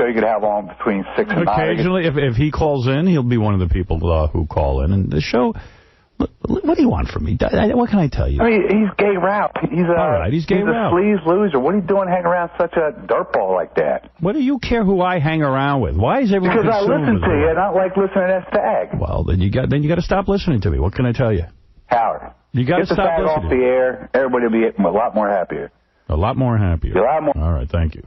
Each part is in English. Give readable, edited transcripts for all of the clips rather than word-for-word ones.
show you could have on between 6 and 9. Occasionally, if he calls in, he'll be one of the people who call in. And the show, what do you want from me? What can I tell you? I mean, he's gay Ralph. All right, he's gay Ralph. He's a sleaze loser. What are you doing hanging around such a dirtball like that? What do you care who I hang around with? Why is everyone Because I listen to you, and I don't like listening to that stag. Well, then you got to stop listening to me. What can I tell you? Howard, you got to stop listening. Get the stag off the air. Everybody will be a lot more happier. A lot more happier. A lot more. All right, thank you.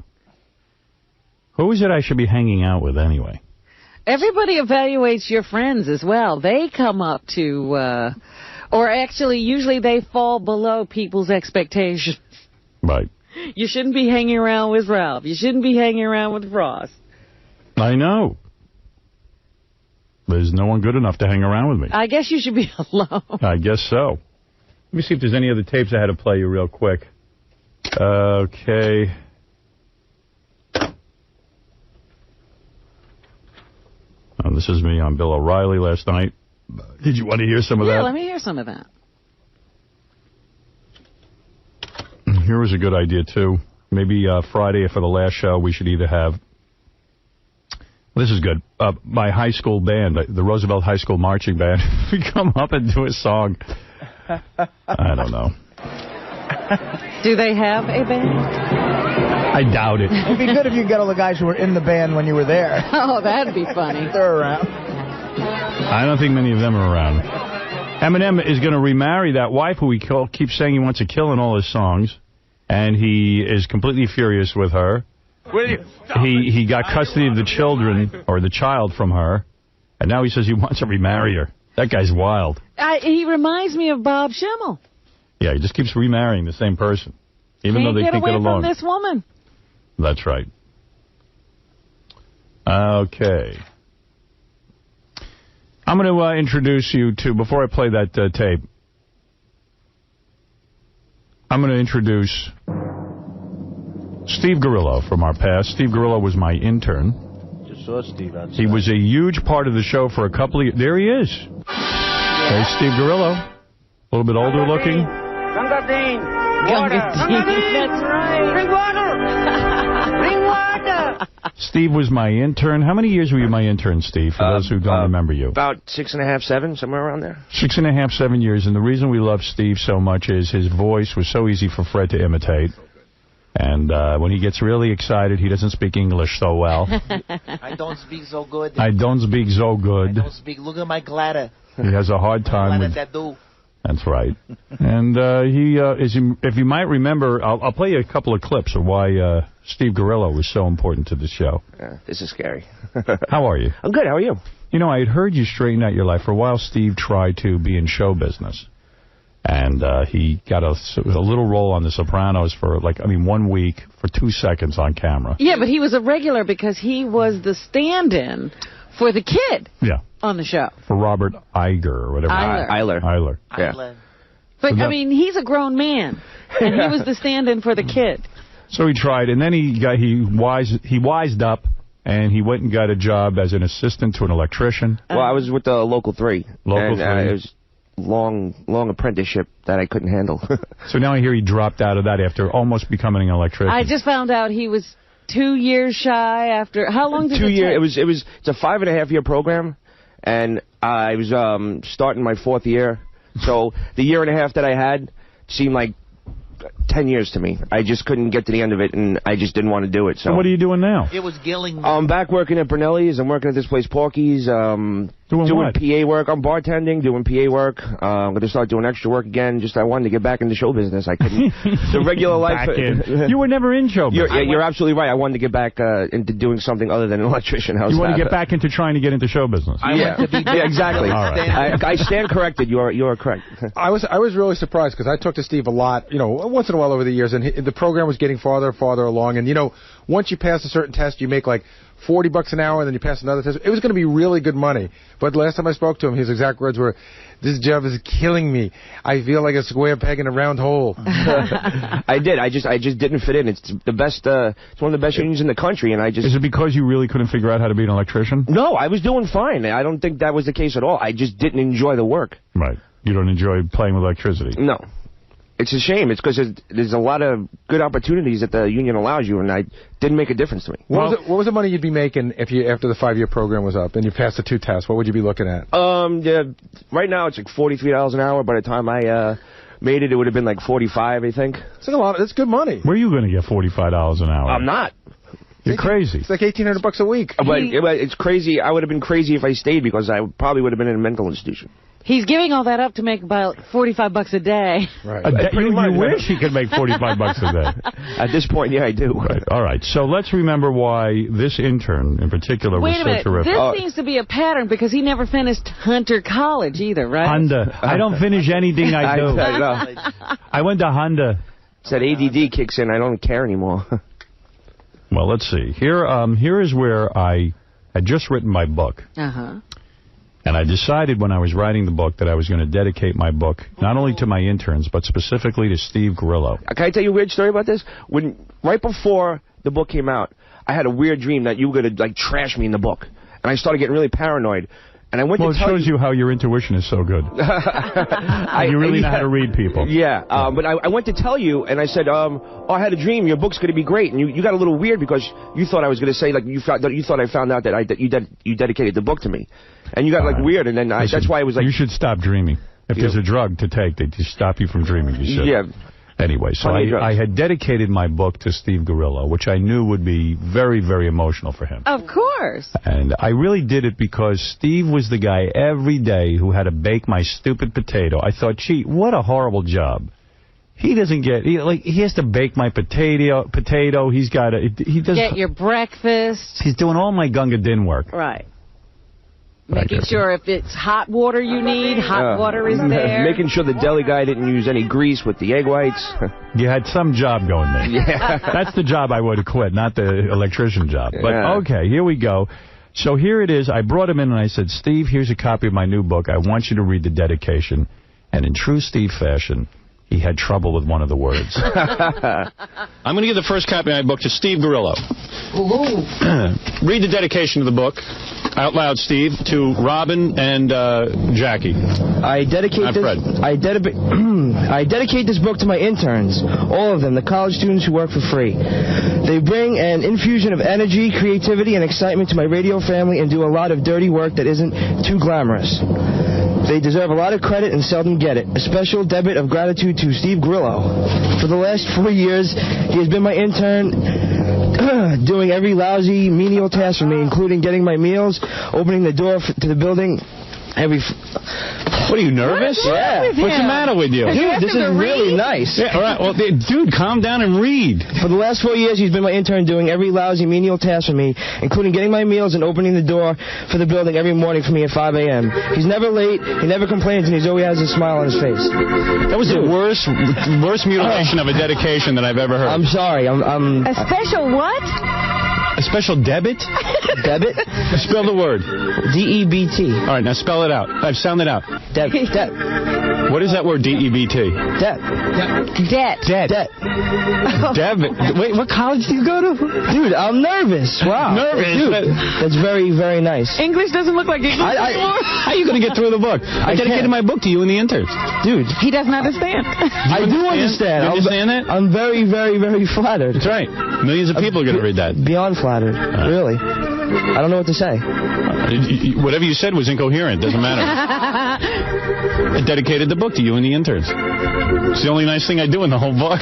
Who is it I should be hanging out with anyway? Everybody evaluates your friends as well. They come up to, or actually, usually they fall below people's expectations. Right. You shouldn't be hanging around with Ralph. You shouldn't be hanging around with Ross. I know. There's no one good enough to hang around with me. I guess you should be alone. I guess so. Let me see if there's any other tapes I had to play you real quick. Okay. This is me on Bill O'Reilly last night. Did you want to hear some of that? Yeah, let me hear some of that. Here was a good idea, too. Maybe Friday for the last show, we should either have... This is good. My high school band, the Roosevelt High School Marching Band, we come up and do a song. I don't know. Do they have a band? I doubt it. It'd be good if you could get all the guys who were in the band when you were there. Oh, that'd be funny. They're around. I don't think many of them are around. Eminem is going to remarry that wife who he keeps saying he wants to kill in all his songs. And he is completely furious with her. He got custody of the children, or the child from her. And now he says he wants to remarry her. That guy's wild. He reminds me of Bob Schimmel. Yeah, he just keeps remarrying the same person. Even though they can't get along. From this woman. That's right. Okay. I'm going to introduce you to, before I play that tape, I'm going to introduce Steve Grillo from our past. Steve Grillo was my intern. Just saw Steve outside. He was a huge part of the show for a couple of years. There he is. There's Steve Grillo. A little bit older looking. Gunga Dean. Water. That's right. Bring water. Bring water. Steve was my intern. How many years were you my intern, Steve, for those who don't remember you? About 6.5, 7, somewhere around there. 6.5, 7 years. And the reason we love Steve so much is his voice was so easy for Fred to imitate. And when he gets really excited, he doesn't speak English so well. I don't speak so good. I don't speak so good. I don't speak. Look at my glider. He has a hard time with... That's right. And if you might remember, I'll play you a couple of clips of why Steve Grillo was so important to the show. This is scary. How are you? I'm good. How are you? You know, I had heard you straighten out your life. For a while, Steve tried to be in show business. And he got a little role on The Sopranos for, 1 week for 2 seconds on camera. Yeah, but he was a regular because he was the stand-in for the kid. Yeah. On the show. For Robert Iger or whatever. Eyler. Yeah. But, I mean, he's a grown man, and he was the stand-in for the kid. So he tried, and then he wised up, and he went and got a job as an assistant to an electrician. Well, I was with the Local 3. Local 3. It was long apprenticeship that I couldn't handle. So now I hear he dropped out of that after almost becoming an electrician. I just found out he was 2 years shy after... How long did it take? 2 years. It's a 5.5-year program, and I was starting my 4th year. So the year and a half that I had seemed like 10 years to me. I just couldn't get to the end of it, and I just didn't want to do it. So what are you doing now? It was gilling me. I'm back working at Brunelli's. I'm working at this place, Porky's. Doing what? PA work. I'm bartending, doing PA work. I'm going to start doing extra work again. Just I wanted to get back into show business. I couldn't. The regular life. You were never in show business. You're absolutely right. I wanted to get back into doing something other than an electrician. You want to get back into trying to get into show business. Yeah, exactly. All right. I stand corrected. You're correct. I was really surprised because I talked to Steve a lot, once in a while over the years, and the program was getting farther and farther along. And once you pass a certain test, you make like $40 an hour, and then you pass another test. It was going to be really good money. But last time I spoke to him, his exact words were, "This job is killing me. I feel like a square peg in a round hole." I did. I just didn't fit in. It's the best. It's one of the best unions in the country, and I just. Is it because you really couldn't figure out how to be an electrician? No, I was doing fine. I don't think that was the case at all. I just didn't enjoy the work. Right. You don't enjoy playing with electricity. No. It's a shame. It's because there's a lot of good opportunities that the union allows you, and I didn't make a difference to me. What was the money you'd be making if you after the 5-year program was up and you passed the 2 tests? What would you be looking at? Yeah, right now it's like $43 an hour. By the time I made it, it would have been like 45, I think. It's like a lot. That's good money. Where are you going to get $45 an hour? I'm not. You're crazy. It's like $1,800 a week. But it's crazy. I would have been crazy if I stayed because I probably would have been in a mental institution. He's giving all that up to make about $45 a day. Right. You wish he could make $45 a day. At this point, yeah, I do. Right. All right. So let's remember why this intern in particular was so terrific. This seems to be a pattern because he never finished Hunter College either, right? Honda. I don't finish anything I do. I went to Honda. Said ADD kicks in. I don't care anymore. Well, let's see. Here is where I had just written my book. Uh-huh. And I decided when I was writing the book that I was going to dedicate my book not only to my interns, but specifically to Steve Grillo. Can I tell you a weird story about this? Right before the book came out, I had a weird dream that you were going to like trash me in the book. And I started getting really paranoid. And I went to tell you... Well, it shows you how your intuition is so good. You really know how to read people. Yeah, but I went to tell you, and I said, oh, I had a dream, your book's going to be great. And you got a little weird because you thought I was going to say, like, you thought I found out that you dedicated the book to me. And you got, like, weird, and then Listen, that's why I was like... You should stop dreaming. If there's a drug to take, they just stop you from dreaming. You should. Yeah. Anyway, so I had dedicated my book to Steve Grillo, which I knew would be very, very emotional for him. Of course. And I really did it because Steve was the guy every day who had to bake my stupid potato. I thought, gee, what a horrible job. He doesn't get, he has to bake my potato. He's got to, he does. Get your breakfast. He's doing all my gunga din work. Right. Making sure if it's hot water you need, hot water is there. Making sure the deli guy didn't use any grease with the egg whites. You had some job going there. Yeah. That's the job I would have quit, not the electrician job. But, okay, here we go. So here it is. I brought him in and I said, Steve, here's a copy of my new book. I want you to read the dedication. And in true Steve fashion, he had trouble with one of the words. I'm going to give the first copy of my book to Steve Grillo. Read the dedication of the book. Out loud, Steve, to Robin and Jackie. I dedicate this book to my interns, all of them, the college students who work for free. They bring an infusion of energy, creativity, and excitement to my radio family and do a lot of dirty work that isn't too glamorous. They deserve a lot of credit and seldom get it. A special debit of gratitude to Steve Grillo. For the last 4 years, he has been my intern, doing every lousy, menial task for me, including getting my meals, opening the door to the building. What are you, nervous? Yeah. What's the matter with you? Dude, this is really nice. Yeah, all right. Well, dude, calm down and read. For the last 4 years, he's been my intern doing every lousy, menial task for me, including getting my meals and opening the door for the building every morning for me at 5 a.m. He's never late, he never complains, and he always has a smile on his face. That was the worst mutilation of a dedication that I've ever heard. I'm sorry. I'm a special what? A special debit? Debit? Spell the word. D-E-B-T. All right, now spell it out. Sound it out. Debit. What is that word, D-E-B-T? Debt. Debit. Wait, what college do you go to? Dude, I'm nervous. Wow. Nervous? Dude, that's very, very nice. English doesn't look like English anymore. How are you going to get through the book? I dedicated my book to you and the interns. Dude. He doesn't understand. I do understand. You understand that? I'm very, very, very flattered. That's right. Millions of people are going to read that. Beyond flattered. Really. I don't know what to say. Whatever you said was incoherent. Doesn't matter. I dedicated the book to you and the interns. It's the only nice thing I do in the whole book.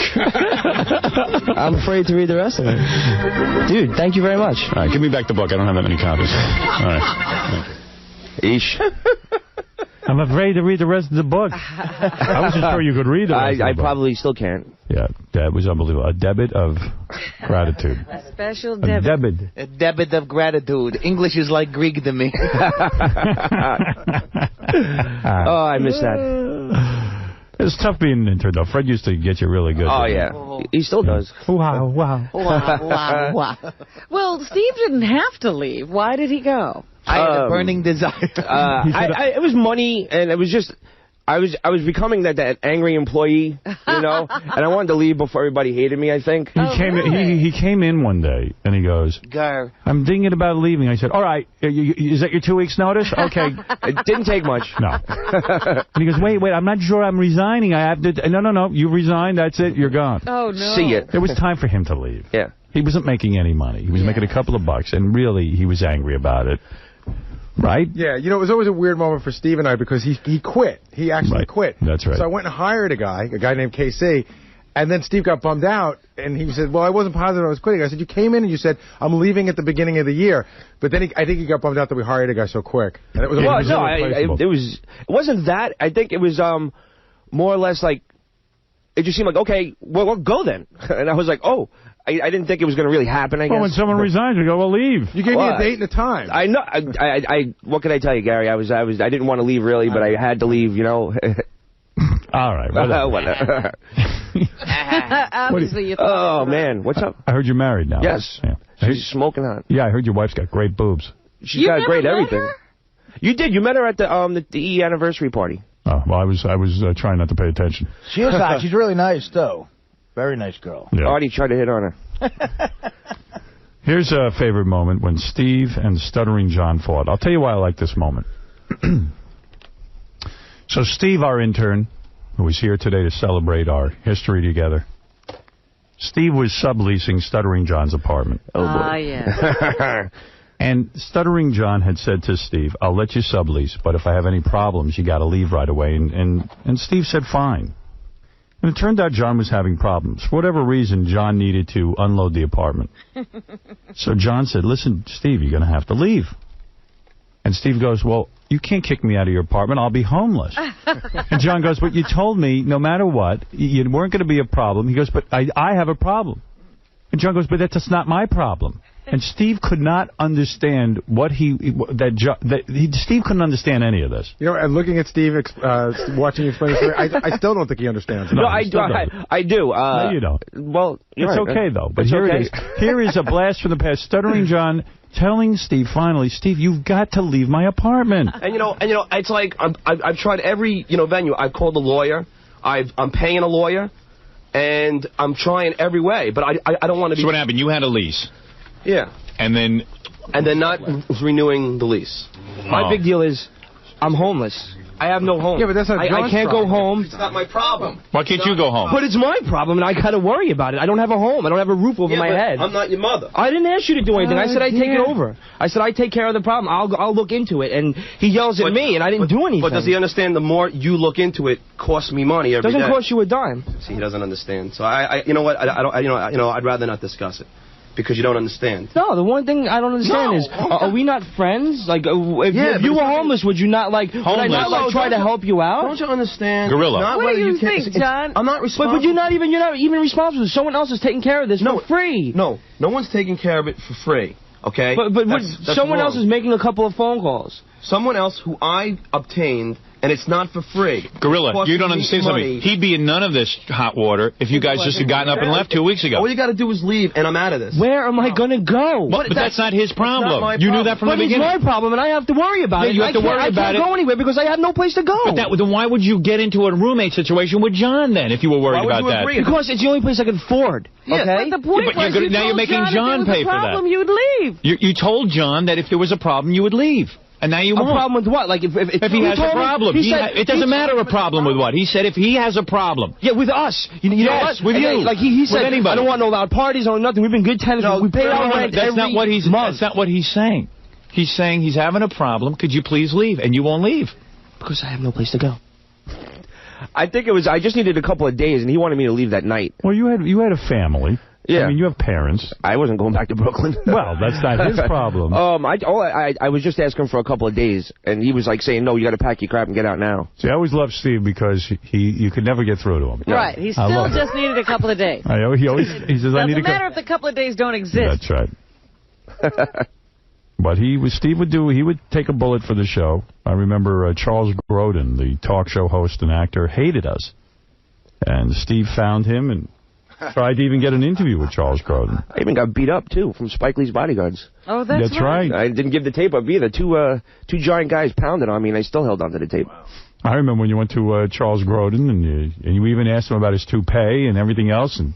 I'm afraid to read the rest of it. Dude, thank you very much. All right, give me back the book. I don't have that many copies. All right. Eesh. I'm afraid to read the rest of the book. I wasn't sure you could read the rest of the book. I probably still can't. Yeah, that was unbelievable. A debit of gratitude. A special debit. A debit of gratitude. English is like Greek to me. Oh, I missed that. It's tough being an intern, though. Fred used to get you really good. Oh, yeah. He still does. Wow. Wow. Well, Steve didn't have to leave. Why did he go? I had a burning desire. It was money, and it was just... I was becoming that angry employee, you know, and I wanted to leave before everybody hated me, I think. He came in one day, and he goes, I'm thinking about leaving. I said, all right, is that your 2 weeks' notice? Okay. It didn't take much. No. And he goes, wait, I'm not sure I'm resigning. I have to... No, you resigned, that's it, you're gone. Oh, no. See ya. It was time for him to leave. Yeah. He wasn't making any money. He was making a couple of bucks, and really, he was angry about it. Right? Yeah, you know, it was always a weird moment for Steve and I because he quit. He actually quit. That's right. So I went and hired a guy named KC, and then Steve got bummed out, and he said, well, I wasn't positive I was quitting. I said, you came in and you said, I'm leaving at the beginning of the year. But then I think he got bummed out that we hired a guy so quick. And it was it wasn't that. I think it was more or less like, it just seemed like, okay, well, go then. And I was like, oh. I didn't think it was going to really happen, I guess. Well, when someone resigns, you go, well, leave. You gave me a date and a time. I know. What can I tell you, Gary? I didn't want to leave, really, but I had to leave, you know. All right. Whatever. Obviously, oh, man. What's up? I heard you're married now. Yes. Yeah. She's smoking hot. Yeah, I heard your wife's got great boobs. She's got great everything. Her? You did. You met her at the E anniversary party. Oh, well, I was trying not to pay attention. She is hot. She's really nice, though. Very nice girl. Yeah. Artie tried to hit on her. Here's a favorite moment when Steve and Stuttering John fought. I'll tell you why I like this moment. So Steve, our intern, who was here today to celebrate our history together, Steve was subleasing Stuttering John's apartment. Oh, boy. Ah, yeah. And Stuttering John had said to Steve, I'll let you sublease, but if I have any problems, you got to leave right away. And Steve said, fine. And it turned out John was having problems. For whatever reason, John needed to unload the apartment. So John said, listen, Steve, you're going to have to leave. And Steve goes, well, you can't kick me out of your apartment. I'll be homeless. And John goes, but you told me no matter what, you weren't going to be a problem. He goes, but I have a problem. And John goes, but that's not my problem. And Steve could not understand Steve couldn't understand any of this. You know, and looking at Steve, watching you explain this, I still don't think he understands. No, I do. No, you don't. Well, it's okay, though. But here it is. Here is a blast from the past. Stuttering John telling Steve, finally, Steve, you've got to leave my apartment. And you know, it's like I've tried every venue. I've called a lawyer. I'm paying a lawyer, and I'm trying every way. But I don't want to be. So what happened? You had a lease. Yeah. And then not renewing the lease. My big deal is I'm homeless. I have no home. Yeah, but that's not John's I can't problem. go home. It's not my problem. Why can't you go home? But it's my problem, and I got to worry about it. I don't have a home. I don't have a roof over my head. I'm not your mother. I didn't ask you to do anything. I said I'd take it over. I said I'd take care of the problem. I'll look into it. And he yells at me, and I didn't do anything. But does he understand the more you look into it costs me money every day? Doesn't cost you a dime. See, he doesn't understand. So you know what? I'd rather not discuss it. Because you don't understand. No, the one thing I don't understand is, are we not friends? Like, if you were homeless, would you not, like, would I not, try to help you out? Don't you understand? Gorilla. What do you think, John? I'm not responsible. But you're not even responsible. Someone else is taking care of this for free. No one's taking care of it for free, okay? But that's someone wrong. else is making a couple of phone calls. Someone else who I obtained, and it's not for free. Gorilla, you don't understand something. He'd be in none of this hot water if you guys just had gotten up and left 2 weeks ago. All you got to do is leave, and I'm out of this. Where am I going to go? But that's not his problem. You knew that from the beginning. But it's my problem, and I have to worry about it. You have to worry about it. I can't go anywhere because I have no place to go. But then why would you get into a roommate situation with John, then, if you were worried about that? Because it's the only place I can afford. Yes, okay? but the point was now you're making John pay for that. You'd leave. You told John that if there was a problem, you would leave. And now you won't. A problem with what? Like if he has a problem. It doesn't matter a problem with what. He said if he has a problem. Yeah, with us. You know what? With you. Like he said, with anybody. I don't want no loud parties or nothing. We've been good tenants. We pay our rent that's not what he's month. That's not what he's saying. He's saying he's having a problem. Could you please leave? And you won't leave. Because I have no place to go. I think it was, I just needed a couple of days, and he wanted me to leave that night. Well, you had a family. Yeah. I mean, you have parents. I wasn't going back to Brooklyn. Well, that's not his problem. I was just asking for a couple of days, and he was like saying, no, you got to pack your crap and get out now. See, I always loved Steve because you could never get through to him. Right. He still just needed a couple of days. He says, I need Doesn't matter if the couple of days don't exist. That's right. But Steve would take a bullet for the show. I remember Charles Grodin, the talk show host and actor, hated us. And Steve found him and tried to even get an interview with Charles Grodin. I even got beat up, too, from Spike Lee's bodyguards. Oh, that's right. I didn't give the tape up either. Two giant guys pounded on me, and I still held onto the tape. I remember when you went to Charles Grodin, and you even asked him about his toupee and everything else, and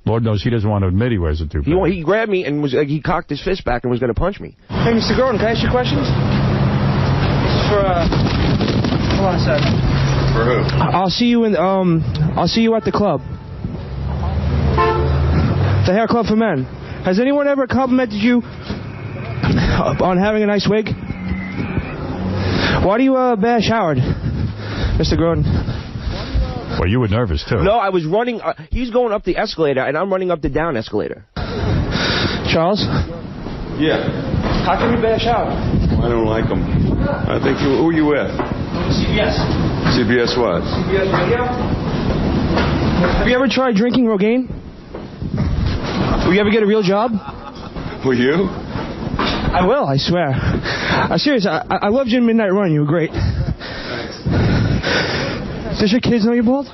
Lord knows he doesn't want to admit he wears a toupee. He grabbed me and he cocked his fist back and was going to punch me. Hey, Mr. Grodin, can I ask you questions? This is for, hold on a second. For who? I'll see you at the club. The hair club for men. Has anyone ever complimented you on having a nice wig? Why do you bash Howard, Mr. Grodin? Well, you were nervous, too. No, I was running. He's going up the escalator, and I'm running up the down escalator. Charles? Yeah. How can you bash Howard? I don't like him. I think who are you with? CBS. CBS what? CBS Radio. Have you ever tried drinking Rogaine? Will you ever get a real job? Will you? I will, I swear. I'm serious. I loved you in Midnight Run. You were great. Thanks. Does your kids know you're bald?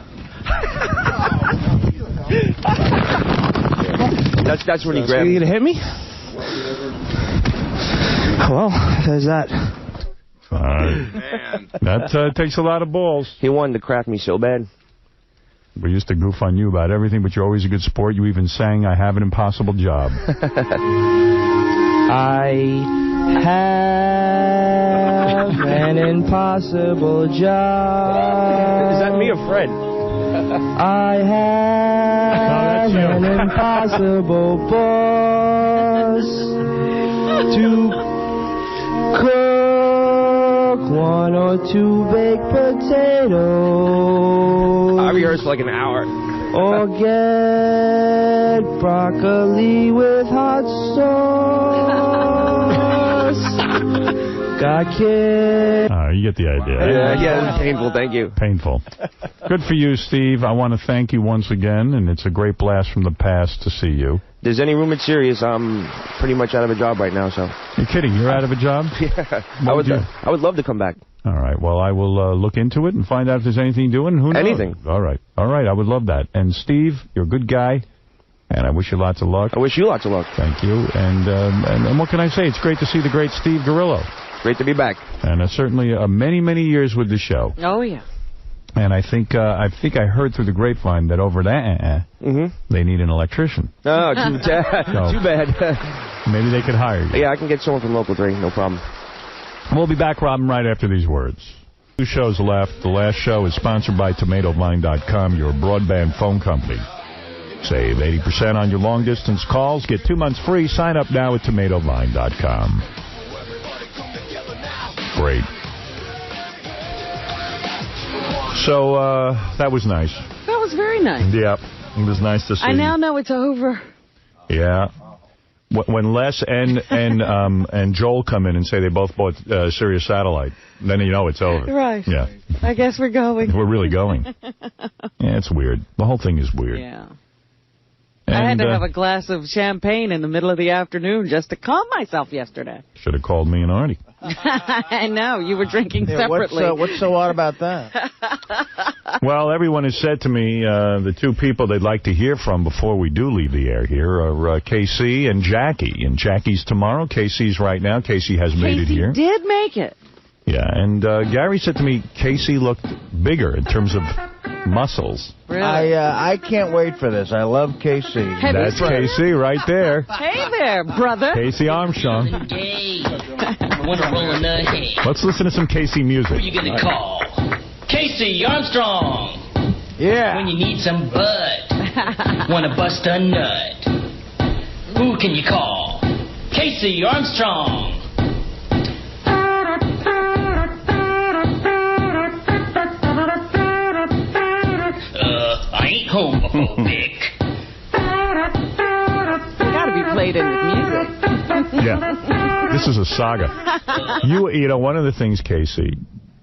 That's when he grabbed me. You gonna hit me? Well, there's that. That takes a lot of balls. He wanted to crack me so bad. We used to goof on you about everything, but you're always a good sport. You even sang, I have an impossible job. I have an impossible job. Is that me or Fred? I have an impossible boss to cook 1 or 2 baked potatoes. I rehearsed like an hour. Or get broccoli with hot sauce. Got kids. You get the idea. Yeah, it's painful. Thank you. Painful. Good for you, Steve. I want to thank you once again, and it's a great blast from the past to see you. If there's any room at Sirius, I'm pretty much out of a job right now, so. You're kidding. You're out of a job? Yeah. I would love to come back. All right. Well, I will look into it and find out if there's anything doing. Who knows? Anything. All right. All right. I would love that. And, Steve, you're a good guy, and I wish you lots of luck. I wish you lots of luck. Thank you. And what can I say? It's great to see the great Steve Grillo. Great to be back. And certainly many, many years with the show. Oh, yeah. And I think I heard through the grapevine that over there, they need an electrician. Oh, too bad. Maybe they could hire you. Yeah, I can get someone from Local 3, no problem. We'll be back, Robin, right after these words. 2 shows left. The last show is sponsored by TomatoVine.com, your broadband phone company. Save 80% on your long-distance calls. Get 2 months free. Sign up now at TomatoVine.com. Great. So, that was nice. That was very nice. Yeah, it was nice to see. I now know it's over. Yeah. When Les and Joel come in and say they both bought Sirius Satellite, then you know it's over. Right. Yeah. I guess we're going. We're really going. Yeah, it's weird. The whole thing is weird. Yeah. And, I had to have a glass of champagne in the middle of the afternoon just to calm myself yesterday. Should have called me and Artie. I know. You were drinking separately. What's so odd about that? Well, everyone has said to me the 2 people they'd like to hear from before we do leave the air here are KC and Jackie. And Jackie's tomorrow. KC's right now. KC has made it here. Casey did make it. Yeah, and Gary said to me KC looked bigger in terms of muscles. Really? I can't wait for this. I love KC. That's KC right there. Hey there, brother. KC Armstrong. Let's listen to some KC music. Who you gonna call? Casey Armstrong. Yeah. When you need some bud. Wanna bust a nut. Who can you call? Casey Armstrong. I ain't homophobic. Gotta be played in with music. Yeah. This is a saga. You know, one of the things, Casey,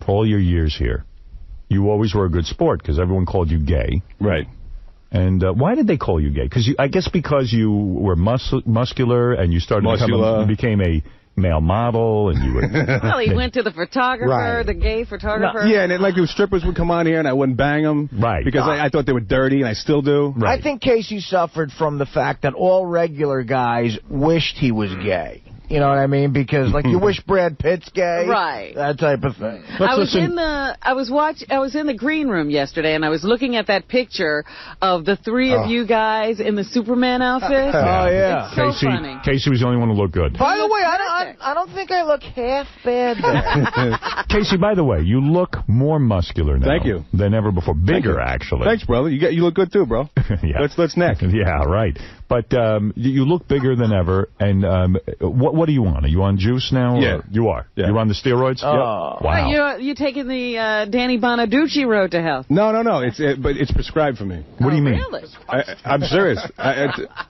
for all your years here, you always were a good sport because everyone called you gay. Right. And why did they call you gay? Because I guess because you were muscular and you started you became a male model and you were... Well, he went to the photographer, the gay photographer. Yeah, and then, like, strippers would come on here and I wouldn't bang them. Right. Because I thought they were dirty, and I still do. Right. I think Casey suffered from the fact that all regular guys wished he was gay. You know what I mean? Because, like, you wish Brad Pitt's gay. Right. That type of thing. I was in the green room yesterday, and I was looking at that picture of the three of you guys in the Superman outfit. Oh, yeah. It's so funny. Casey was the only one who looked good. By the way, I don't think I look half bad there. Casey, by the way, you look more muscular now. Thank you. Than ever before. Bigger, actually. Thanks, brother. You look good, too, bro. Yeah. Let's neck. Yeah, right. But you look bigger than ever. And what are you on? Are you on juice now? Yeah. You are? Yeah. You're on the steroids? Oh. Yep. Wow. You're taking the Danny Bonaducci road to health. No. But it's prescribed for me. What do you mean? Really? I'm serious.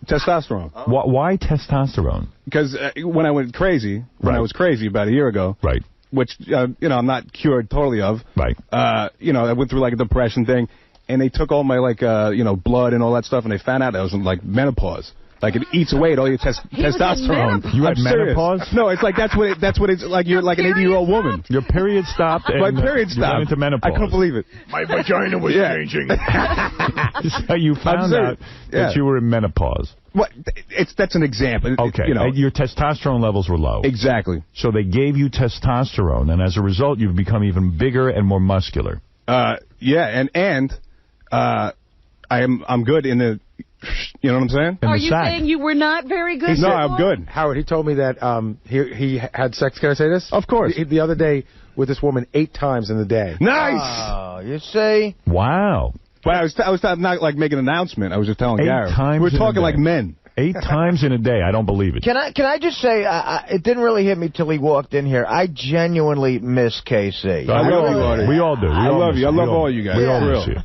Testosterone. Why testosterone? Because when I went crazy, I was crazy about a year ago. Right. Which, I'm not cured totally of. Right. I went through, like, a depression thing, and they took all my, like, blood and all that stuff, and they found out I was in, like, menopause. Like, it eats away at all your testosterone. You had menopause? No, it's like, that's what it's like. You're like an 80-year-old woman. Your period stopped. And my period stopped. You went into menopause. I couldn't believe it. My vagina was changing. So you found out that you were in menopause. What? That's an example. Okay. Your testosterone levels were low. Exactly. So they gave you testosterone, and as a result, you've become even bigger and more muscular. Yeah, and I'm good in the. You know what I'm saying? Are you saying you were not very good? No, I'm good. Howard, he told me that he had sex. Can I say this? Of course. The other day with this woman 8 times in the day. Nice. Oh, you see? Wow. But I was not like making an announcement. I was just telling 8 Gary. times We're talking in a like day. men. 8 times in a day. I don't believe it. Can I just say, it didn't really hit me till he walked in here. I genuinely miss KC. I love you, Artie. We all do. I love you. I love all you guys. We all miss you.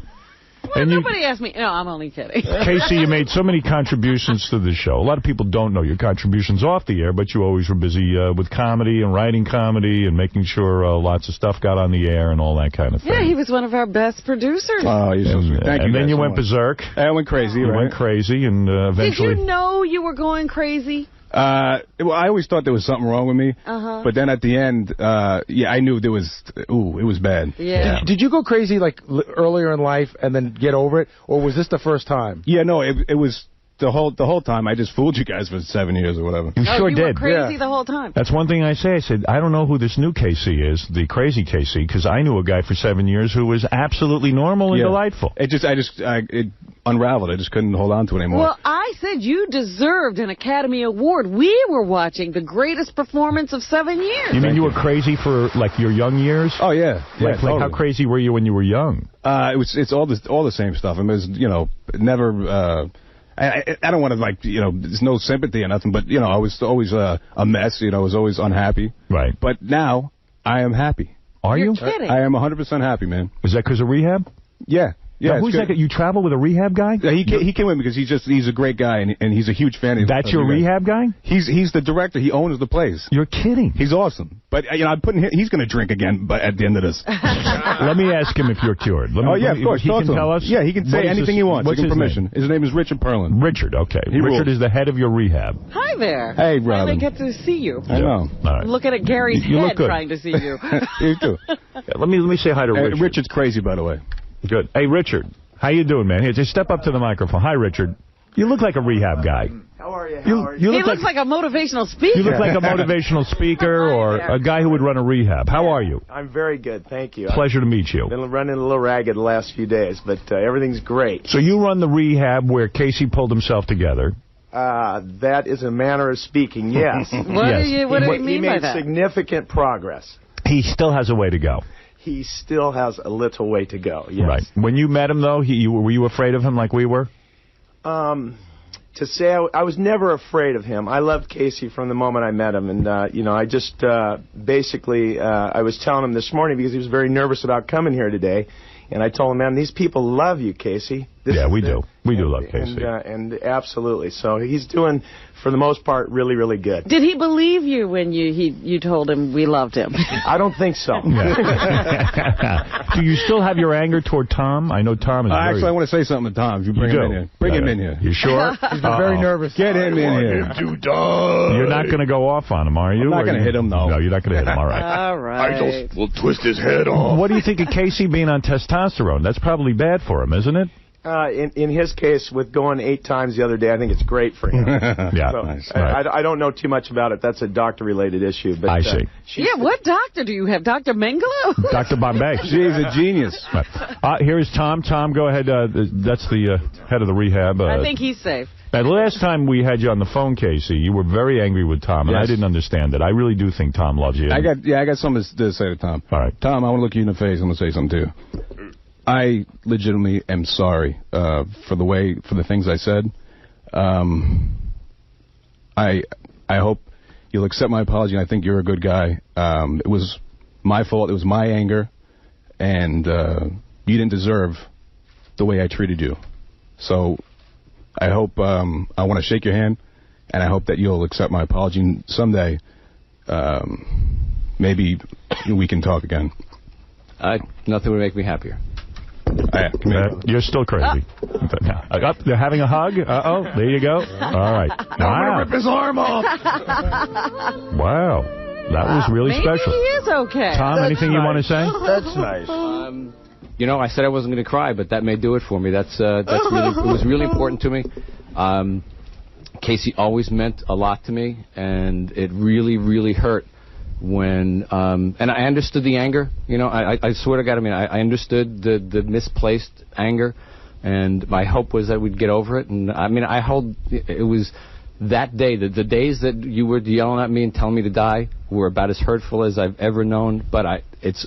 Well, nobody asked me. No, I'm only kidding. Casey, you made so many contributions to the show. A lot of people don't know your contributions off the air, but you always were busy with comedy and writing comedy and making sure lots of stuff got on the air and all that kind of thing. Yeah, he was one of our best producers. Oh, you're so sweet. Thank you. And then guys you so went much. berserk. I went crazy, You right? went crazy, and eventually... Did you know you were going crazy? Well, I always thought there was something wrong with me. But then at the end, I knew there was, it was bad. Yeah. Did you go crazy like earlier in life and then get over it, or was this the first time? Yeah, no, it was the whole time. I just fooled you guys for 7 years or whatever. You sure you did. were crazy the whole time. That's one thing I say. I said, I don't know who this new Casey is, the crazy Casey, because I knew a guy for 7 years who was absolutely normal and delightful. It unraveled. I just couldn't hold on to it anymore. Well, I said you deserved an Academy Award. We were watching the greatest performance of 7 years. You mean you were crazy for, like, your young years? Oh, yeah. Like how crazy were you when you were young? It's all the same stuff. I mean, it's, never... I don't want to, like, there's no sympathy or nothing, but, I was always a mess. I was always unhappy. Right. But now, I am happy. Are You're you? kidding. I am 100% happy, man. Is that because of rehab? Yeah. Yeah. Now, who's that? You travel with a rehab guy? Yeah, he came with me because he's a great guy, and he's a huge fan of That's your rehab guy? He's the director. He owns the place. You're kidding. He's awesome. But, I'm putting him, he's going to drink again at the end of this. Let me ask him if you're cured. Of course. He can tell us? Yeah, he can say anything he wants. What's Give him his permission. name? His name is Richard Perlin. Richard, okay. He Richard rules. is the head of your rehab. Hi there. Hey, Finally Robin. get to see you. I know. All right. I'm looking at Gary's You look head good. trying to see you. You too. Let me say hi to Richard. Richard's crazy, by the way. Good. Hey, Richard. How you doing, man? Here, just step up to the microphone. Hi, Richard. You look like a rehab guy. How are you, Howard? You He look looks like a motivational speaker. You look like a motivational speaker or a guy who would run a rehab. How are you? I'm very good, thank you. Pleasure to meet you. I've been running a little ragged the last few days, but everything's great. So you run the rehab where Casey pulled himself together. That is a manner of speaking, yes. What do you mean by that? He made significant progress. He still has a way to go. He still has a little way to go, yes. Right. When you met him, though, were you afraid of him like we were? To say I was never afraid of him. I loved Casey from the moment I met him, and I just basically I was telling him this morning because he was very nervous about coming here today, and I told him, man, these people love you, Casey. Yeah, we do. We do love Casey. And absolutely. So he's doing, for the most part, really, really good. Did he believe you when you told him we loved him? I don't think so. Do you still have your anger toward Tom? I know Tom is very... Actually, I want to say something to Tom. If you bring him in here. Bring him in here. You sure? He's been very nervous. Get him in here. You're not going to go off on him, are you? I'm not going to hit him, no. No, you're not going to hit him. All right. All right. I just will twist his head off. What do you think of Casey being on testosterone? That's probably bad for him, isn't it? In his case, with going 8 times the other day, I think it's great for him. Yeah, so, nice. I don't know too much about it. That's a doctor-related issue. But, I see. Yeah, what doctor do you have? Dr. Mengele? Dr. Bombay. She's a genius. Here is Tom. Tom, go ahead. That's the head of the rehab. I think he's safe. Now, the last time we had you on the phone, Casey, you were very angry with Tom, and I didn't understand it. I really do think Tom loves you. I got something to say to Tom. All right. Tom, I want to look you in the face. I'm going to say something to you. I legitimately am sorry for the things I said. I hope you'll accept my apology, and I think you're a good guy. It was my fault. It was my anger, and you didn't deserve the way I treated you. So I hope I want to shake your hand, and I hope that you'll accept my apology. And someday, maybe we can talk again. Nothing would make me happier. You're still crazy. They're having a hug. Uh-oh, there you go. All right. I'm going to rip his arm off. Wow. That was really special. Maybe he is okay. Tom, anything you want to say? That's nice. You know, I said I wasn't going to cry, but that may do it for me. That's really, it was really important to me. Casey always meant a lot to me, and it really, really hurt when, and I understood the anger. You know, I swear to God, I mean, I understood the misplaced anger, and my hope was that we'd get over it. And I mean, it was that day, the days that you were yelling at me and telling me to die were about as hurtful as I've ever known, but it's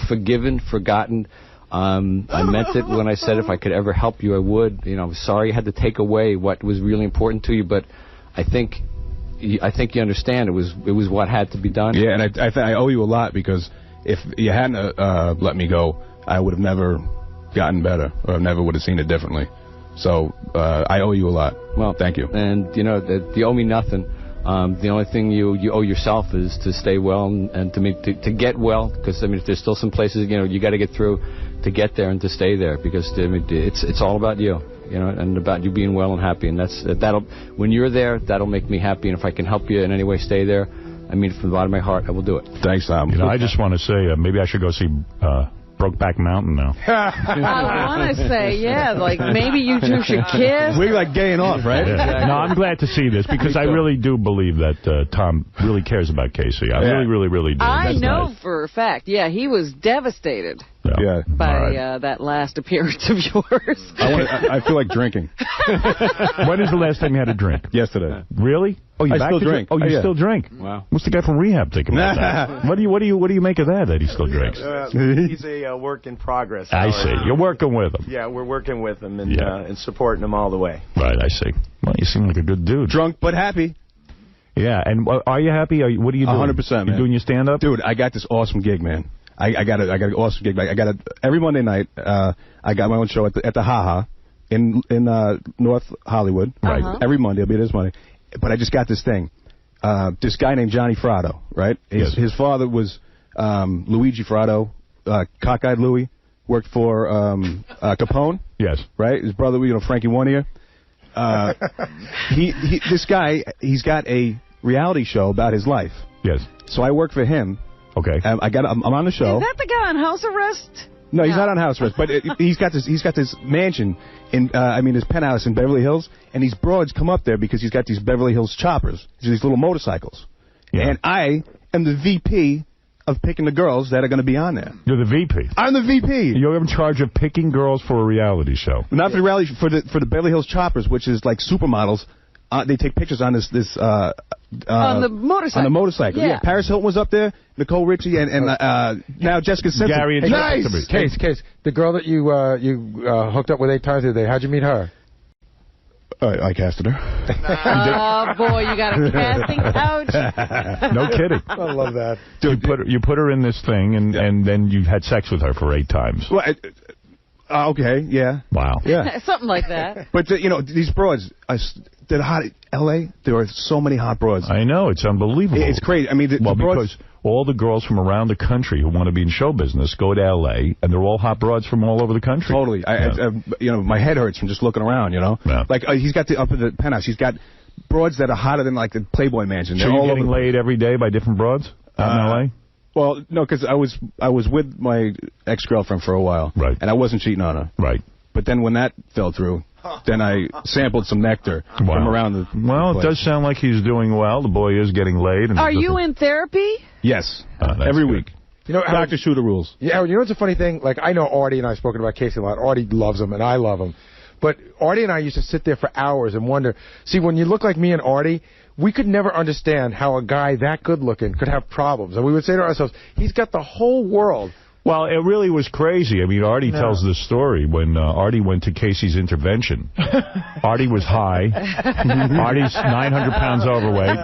forgiven, forgotten. I meant it when I said if I could ever help you, I would. You know, I'm sorry I had to take away what was really important to you, but I think you understand it was what had to be done. Yeah, and I owe you a lot, because if you hadn't let me go, I would have never gotten better, or never would have seen it differently. So I owe you a lot. Well, thank you. And you know, you owe me nothing. The only thing you owe yourself is to stay well and to get well, because I mean, if there's still some places, you know, you got to get through to get there and to stay there, because I mean, it's all about you, you know, and about you being well and happy, and that'll when you're there, that'll make me happy, and if I can help you in any way stay there, I mean, from the bottom of my heart, I will do it. Thanks, Tom. You know, I just want to say maybe I should go see Brokeback Mountain now. I want to say, yeah, like maybe you two should kiss. We're like gaying off, right? No, I'm glad to see this, because I really do believe that Tom really cares about Casey. I really do. I That's know nice. for a fact. Yeah, he was devastated by that last appearance of yours. I feel like drinking. When is the last time you had a drink? Yesterday. Really? Oh, you I back still to drink. Oh, you still drink? Wow. What's the guy from rehab think about that? What do you make of that he still drinks? He's a work in progress. I see. You're working with him. Yeah, we're working with him and supporting him all the way. Right, I see. Well, you seem like a good dude. Drunk but happy. Yeah, and are you happy? What are you doing? 100%, man. You doing your stand-up? Dude, I got this awesome gig, man. I got an awesome gig. Every Monday night, I got my own show at the Ha Ha in North Hollywood. Right. Every Monday, I'll be there this Monday. But I just got this thing. This guy named Johnny Fratto, right? His father was Luigi Fratto, Cockeyed Louie, worked for Capone. Yes. Right? His brother, Frankie One Ear. This guy, he's got a reality show about his life. Yes. So I work for him. Okay. I'm on the show. Is that the guy on house arrest? No, he's not on house arrest, but he's got this mansion in his penthouse in Beverly Hills, and these broads come up there because he's got these Beverly Hills choppers, these little motorcycles. Yeah. And I am the VP of picking the girls that are going to be on there. You're the VP. I'm the VP. You're in charge of picking girls for a reality show. Not for the reality, for the Beverly Hills choppers, which is like supermodels. They take pictures on this on the motorcycle. On the motorcycle, yeah. Paris Hilton was up there, Nicole Richie, and now Jessica Simpson. Gary and nice. Case. The girl that you hooked up with 8 times today, how'd you meet her? I casted her. Oh, boy, you got a casting couch. No kidding. I love that. Dude, you put her in this thing, and then you had sex with her for 8 times. Well, okay, yeah. Wow. Yeah. Something like that. But, these broads, they're hot. L.A., there are so many hot broads. I know. It's unbelievable. It's crazy. I mean, the broads... because all the girls from around the country who want to be in show business go to L.A., and they're all hot broads from all over the country. Totally. My head hurts from just looking around, Yeah. Like, he's got up in the penthouse, he's got broads that are hotter than, like, the Playboy Mansion. So you're getting laid every day by different broads out in L.A.? Well, no, because I was with my ex-girlfriend for a while. Right. And I wasn't cheating on her. Right. But then when that fell through, then I sampled some nectar from around the Well, it does sound like he's doing well. The boy is getting laid. And Are you in therapy? Yes, every week. You know, Dr. Shooter rules. Yeah, you know what's a funny thing? Like, I know Artie and I have spoken about Casey a lot. Artie loves him, and I love him. But Artie and I used to sit there for hours and wonder, see, when you look like me and Artie, we could never understand how a guy that good-looking could have problems. And we would say to ourselves, he's got the whole world. Well, it really was crazy. I mean, Artie tells this story when Artie went to Casey's intervention. Artie was high. Artie's 900 pounds overweight.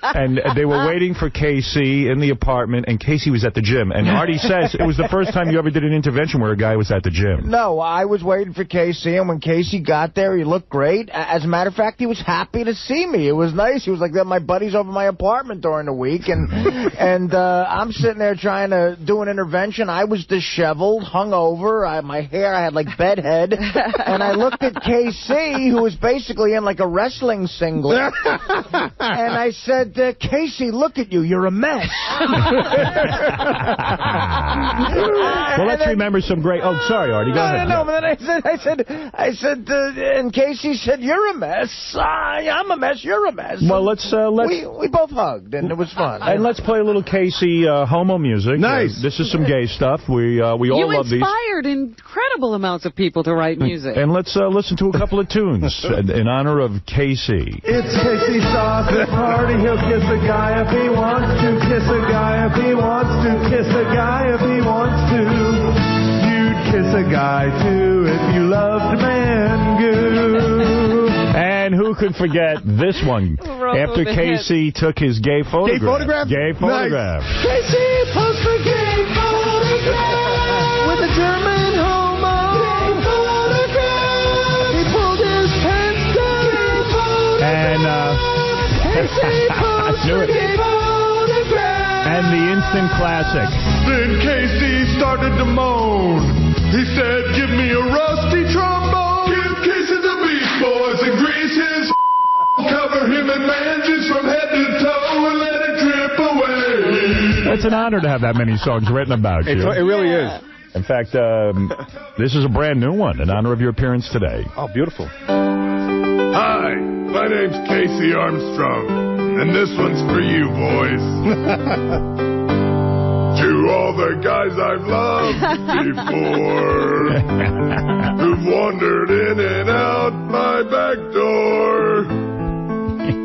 And they were waiting for Casey in the apartment, and Casey was at the gym. And Artie says it was the first time you ever did an intervention where a guy was at the gym. No, I was waiting for Casey, and when Casey got there, he looked great. As a matter of fact, he was happy to see me. It was nice. He was like, my buddy's over my apartment during the week, and I'm sitting there trying to do an intervention. I was disheveled, hungover, my hair, I had like bedhead, and I looked at KC, who was basically in like a wrestling singlet, and I said, Casey, look at you, you're a mess. Well, let's remember some great... Oh, sorry, Artie, go ahead. No, but then I said, and Casey said, you're a mess. I'm a mess, you're a mess. Well, let's... We both hugged, and it was fun. And let's play a little Casey homo music. Nice. This is some gay stuff. We all love these. You inspired incredible amounts of people to write music. And let's listen to a couple of tunes in honor of Casey. It's Casey Sausage Party. He'll kiss a guy if he wants to. Kiss a guy if he wants to. Kiss a guy if he wants to. You'd kiss a guy too if you loved man goo. And who could forget this one? After Casey took his gay photograph. Gay photograph. Nice. Casey posts a gay photograph with a German homo. Gay photograph. He pulled his pants down. Gay photograph. Casey posts a gay photograph. And the instant classic. Then Casey started to moan. He said, give me a rusty trombone. Give Casey the Beach Boys and grease his cover him in manges from head to toe and let it drip away. It's an honor to have that many songs written about you. It really is. In fact, this is a brand new one in honor of your appearance today. Oh, beautiful. Hi, my name's Casey Armstrong, and this one's for you, boys. To all the guys I've loved before, who've wandered in and out my back door,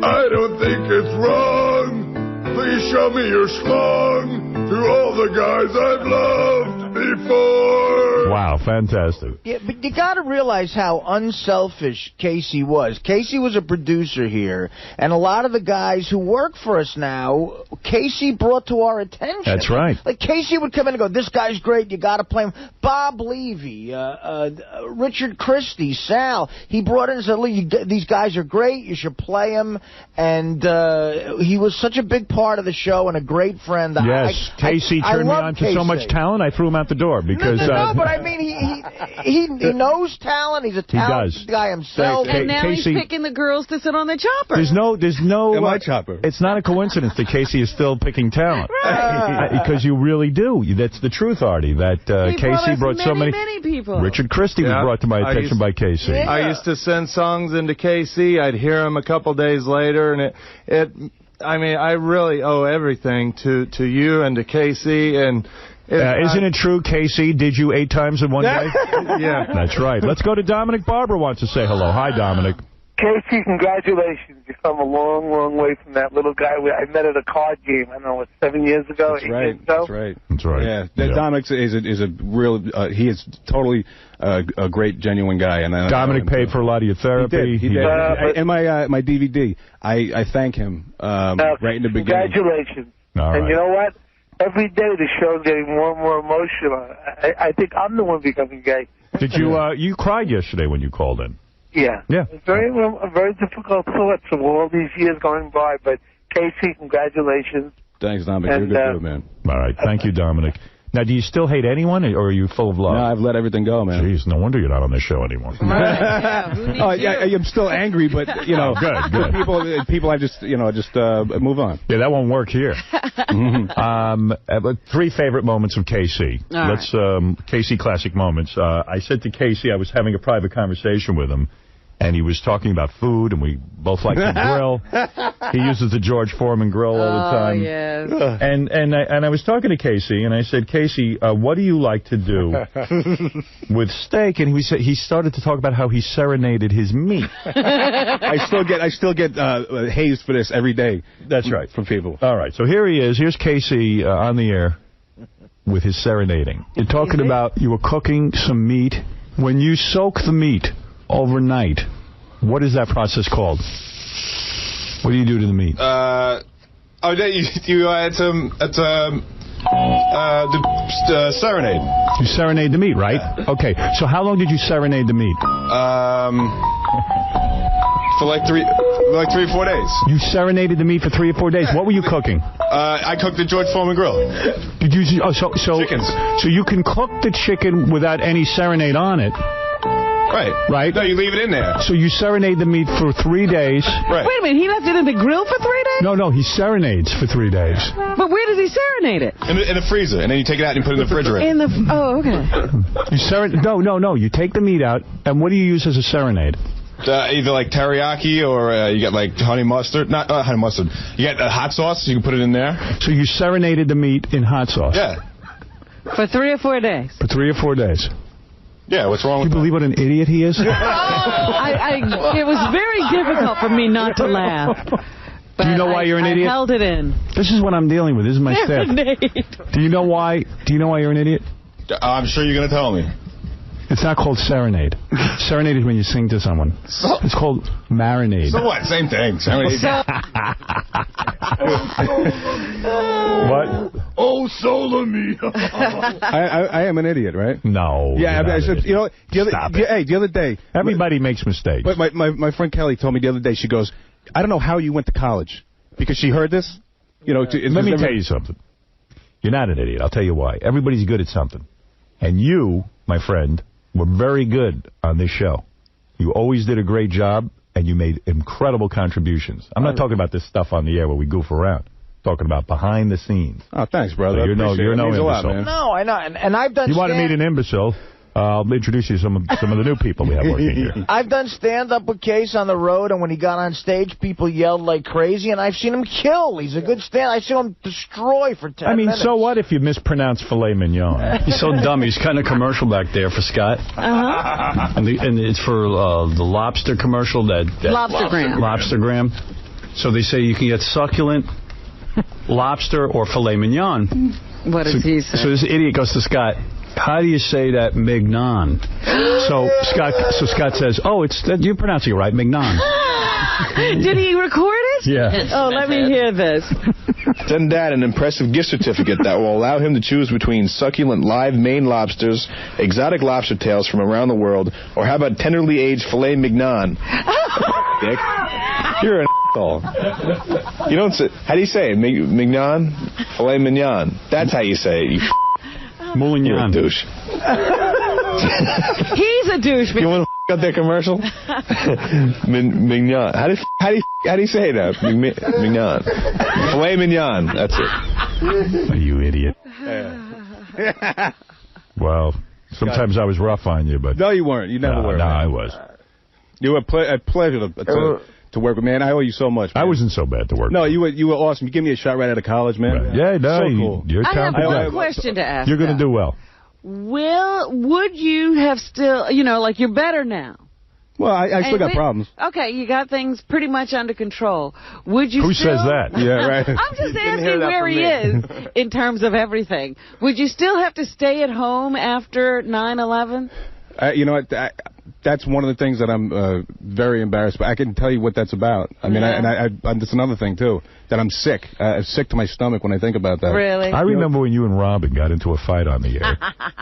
I don't think it's wrong. Please show me your schlong. To all the guys I've loved before. Wow, fantastic. Yeah, but you got to realize how unselfish Casey was. Casey was a producer here, and a lot of the guys who work for us now, Casey brought to our attention. That's right. Like, Casey would come in and go, this guy's great, you got to play him. Bob Levy, Richard Christie, Sal, he brought in and said, look, these guys are great, you should play them. And he was such a big part of the show and a great friend. Yes, Casey turned me on to so much talent, I threw him out the door because... No, but I mean, he knows talent. He's a talented guy himself. And now Casey, he's picking the girls to sit on the chopper. There's no my chopper. It's not a coincidence that Casey is still picking talent. Because you really do. That's the truth, Artie, that Casey brought so many people. Richard Christie was brought to my attention by Casey. Yeah. I used to send songs into Casey. I'd hear them a couple days later, and I mean, I really owe everything to you and to Casey. And isn't it true, Casey did you 8 times in one day? Yeah. That's right. Let's go to Dominic. Barbara wants to say hello. Hi, Dominic. Casey, congratulations. You've come a long, long way from that little guy I met at a card game, I don't know, 7 years ago, 8 years ago? That's right. That's right. Yeah. Dominic is a real, he is totally a great, genuine guy. And Dominic paid for a lot of your therapy. He did. And my DVD, I thank him right in the beginning. Congratulations. All right. And you know what? Every day the show's getting more and more emotional. I think I'm the one becoming gay. Did you, you cried yesterday when you called in? Yeah. Yeah. It's a very difficult thoughts of all these years going by, but Casey, congratulations. Thanks, Dominic. You're a good dude, man. All right. Thank you, Dominic. Now, do you still hate anyone, or are you full of love? No, I've let everything go, man. Jeez, no wonder you're not on this show anymore. I'm still angry, but, good. People I just move on. Yeah, that won't work here. 3 favorite moments of Casey. Let's Casey classic moments. I said to Casey I was having a private conversation with him, and he was talking about food, and we both like to grill. He uses the George Foreman grill all the time. Yes. And I was talking to Casey, and I said, Casey, what do you like to do with steak? And he started to talk about how he serenaded his meat. I still get hazed for this every day. That's right. From people. All right, so here he is. Here's Casey on the air with his serenading. You're talking about you were cooking some meat. When you soak the meat overnight, what is that process called? What do you do to the meat? You add the serenade. You serenade the meat, right? Yeah. Okay, so how long did you serenade the meat? For like 3 or 4 days. You serenaded the meat for 3 or 4 days. What were you cooking? I cooked the George Foreman grill. Did you? Chickens. So you can cook the chicken without any serenade on it. Right. No, you leave it in there. So you serenade the meat for 3 days. Right. Wait a minute, he left it in the grill for 3 days? No, he serenades for 3 days. But where does he serenade it? In the freezer, and then you take it out and you put it in the refrigerator. Okay. No. You take the meat out, and what do you use as a serenade? Either like teriyaki or you get like honey mustard. Not honey mustard. You get hot sauce, you can put it in there. So you serenaded the meat in hot sauce? Yeah. For 3 or 4 days? For 3 or 4 days. Yeah, what's wrong with that? You believe what an idiot he is? It was very difficult for me not to laugh. Do you know why you're an idiot? I held it in. This is what I'm dealing with. This is my staff. Do you know why you're an idiot? I'm sure you're going to tell me. It's not called serenade. Serenade is when you sing to someone. It's called marinade. So what? Same thing. Serenade. What? Oh, soul of me. I am an idiot, right? No. Yeah, I said, the other day. Everybody makes mistakes. But my friend Kelly told me the other day, she goes, I don't know how you went to college. Because she heard this. Let me tell you something. You're not an idiot. I'll tell you why. Everybody's good at something. And you, my friend, were very good on this show. You always did a great job, and you made incredible contributions. I'm not talking about this stuff on the air where we goof around. I'm talking about behind the scenes. Oh, thanks, brother. So you're no imbecile. Lot, man. No, I know, and I've done. You want to meet an imbecile? I'll introduce you to some of the new people we have working here. I've done stand-up with Case on the road, and when he got on stage, people yelled like crazy, and I've seen him kill. He's a good stand. I've seen him destroy for 10 minutes. So what if you mispronounce filet mignon? He's so dumb. He's kind of commercial back there for Scott. Uh-huh. And it's for the lobster commercial. Lobstergram. So they say you can get succulent lobster or filet mignon. What does he say? So this idiot goes to Scott, how do you say that mignon? So Scott says, you're pronouncing it right, mignon. Did he record it? Yeah. Oh, let me hear this. Send Dad an impressive gift certificate that will allow him to choose between succulent live Maine lobsters, exotic lobster tails from around the world, or how about tenderly aged filet mignon? Dick, you're an asshole. You don't say. How do you say it? Mignon? Filet mignon. That's how you say it. You Moulignon. You're a douche. He's a douche. You want to up their commercial? Mignon. How do you say that? Mignon. Filet mignon. That's it. Oh, you idiot. Well, sometimes I was rough on you, but... No, you weren't. You never were. No, I was. You were a pleasure to work with, man. I owe you so much, man. I wasn't so bad to work with. No, you were awesome. You gave me a shot right out of college, man. Right. Yeah, no, so cool. You're I have talented. one question to ask. You're going to do well. Would you have still, like you're better now? Well, I still got problems. Okay, you got things pretty much under control. Would you Who still... says that? Yeah, right. I'm just asking where he is in terms of everything. Would you still have to stay at home after 9/11? You know what? That's one of the things that I'm very embarrassed by. I can tell you what that's about. I mean, that's another thing, too, that I'm sick. I'm sick to my stomach when I think about that. Really? I remember when you and Robin got into a fight on the air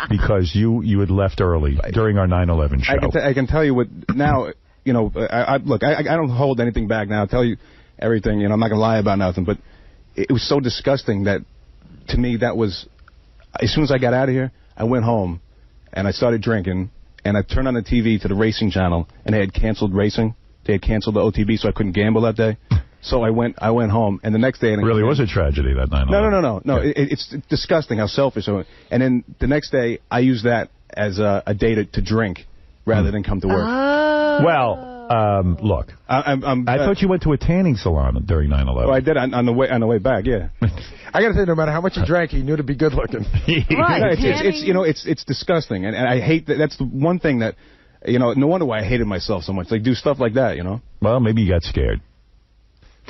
because you had left early during our 9/11 show. I can tell you what now, look, I don't hold anything back now. I'll tell you everything. I'm not going to lie about nothing, but it was so disgusting that, to me, that was... as soon as I got out of here, I went home, and I started drinking, and I turned on the TV to the racing channel, and they had canceled racing. They had canceled the OTB, so I couldn't gamble that day. So I went home, and the next day... Really was a tragedy, that 9/11. No. Yeah. It's disgusting how selfish. And then the next day, I used that as a day to drink rather than come to work. Well... look, I thought you went to a tanning salon during 9/11. Well, I did on the way back. Yeah, I got to say, no matter how much he drank, he knew to be good looking. Right, it's disgusting, and I hate that. That's the one thing that, no wonder why I hated myself so much. Like do stuff like that, Well, maybe you got scared.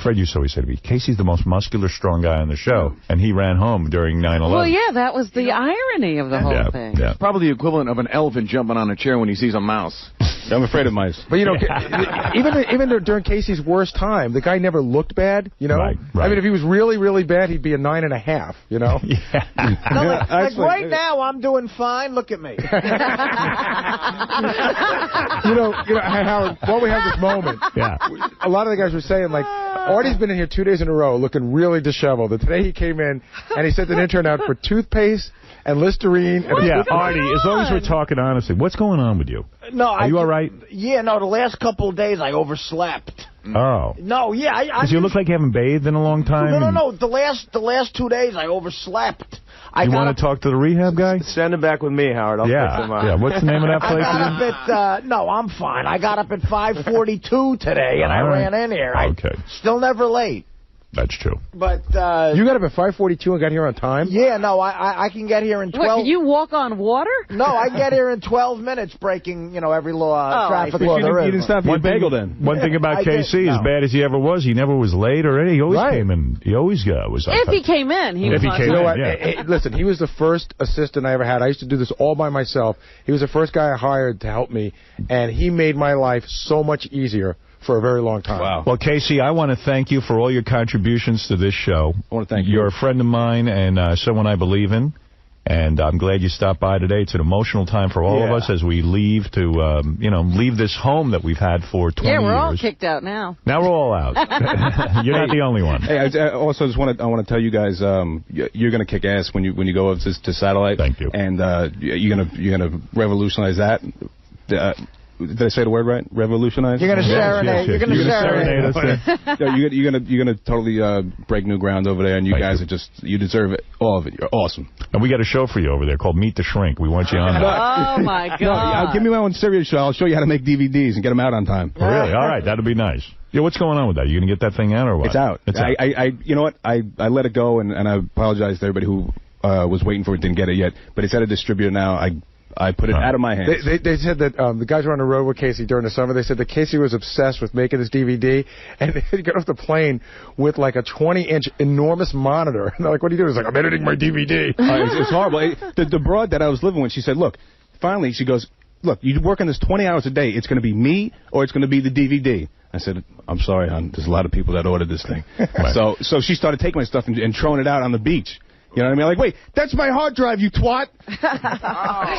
Fred used to always say to me, Casey's the most muscular, strong guy on the show, and he ran home during 9/11. Well, yeah, that was the irony of the whole thing. Yeah. It's probably the equivalent of an elephant jumping on a chair when he sees a mouse. I'm afraid of mice. But, even during Casey's worst time, the guy never looked bad, Right. I mean, if he was really, really bad, he'd be a 9.5, No, like right now, I'm doing fine. Look at me. Howard, while we have this moment, a lot of the guys were saying, like, Artie's been in here 2 days in a row looking really disheveled. And today he came in, and he sent an intern out for toothpaste and Listerine. And Artie, as long as we're talking honestly, what's going on with you? No, Are you all right? Yeah, no, the last couple of days I overslept. Oh. No, yeah. Because you look like you haven't bathed in a long time. No. The last 2 days I overslept. You want to talk to the rehab guy? Send him back with me, Howard. I'll fix him up. Yeah, what's the name of that place again? No, I'm fine. I got up at 5:42 today, and I ran in here. Okay. Still never late. That's true. But you got up at 5:42 and got here on time? Yeah, no, I can get here in 12... What, can you walk on water? No, I get here in 12 minutes breaking, every law, traffic law there is. You didn't stop for a bagel then. One thing about KC, as bad as he ever was, he never was late or anything. He always came in. He always was on time. If he came in, he was on time. You know what? Listen, he was the first assistant I ever had. I used to do this all by myself. He was the first guy I hired to help me, and he made my life so much easier for a very long time. Wow. Well, Casey, I want to thank you for all your contributions to this show. I want to thank you. You're a friend of mine and someone I believe in, and I'm glad you stopped by today. It's an emotional time for all of us as we leave to, leave this home that we've had for 20 years. Yeah, we're all kicked out now. Now we're all out. You're not the only one. Hey, I also just want to tell you guys, you're going to kick ass when you go up to Satellite. Thank you. And you're gonna revolutionize that. Did I say the word right? Revolutionize? You're going to serenade. You're going to serenade us. You're going to totally break new ground over there, and you guys you deserve it, all of it. You're awesome. And we got a show for you over there called Meet the Shrink. We want you on that. Oh my God! No, give me my own serious show. I'll show you how to make DVDs and get them out on time. Really? All right, that'll be nice. Yeah, what's going on with that? You going to get that thing out or what? It's out. You know what? I let it go, and I apologize to everybody who was waiting for it, didn't get it yet. But it's at a distributor now. I put it out of my hands. They said that the guys were on the road with Casey during the summer. They said that Casey was obsessed with making this DVD, and he got off the plane with like a 20-inch enormous monitor. And they're like, "What are you doing?" He's like, "I'm editing my DVD." It's horrible. The broad that I was living with, she said, "Look, finally," she goes, "Look, you work on this 20 hours a day. It's going to be me or it's going to be the DVD." I said, "I'm sorry, hon. There's a lot of people that ordered this thing." Right. So she started taking my stuff and throwing it out on the beach. You know what I mean? Like, wait, that's my hard drive, you twat.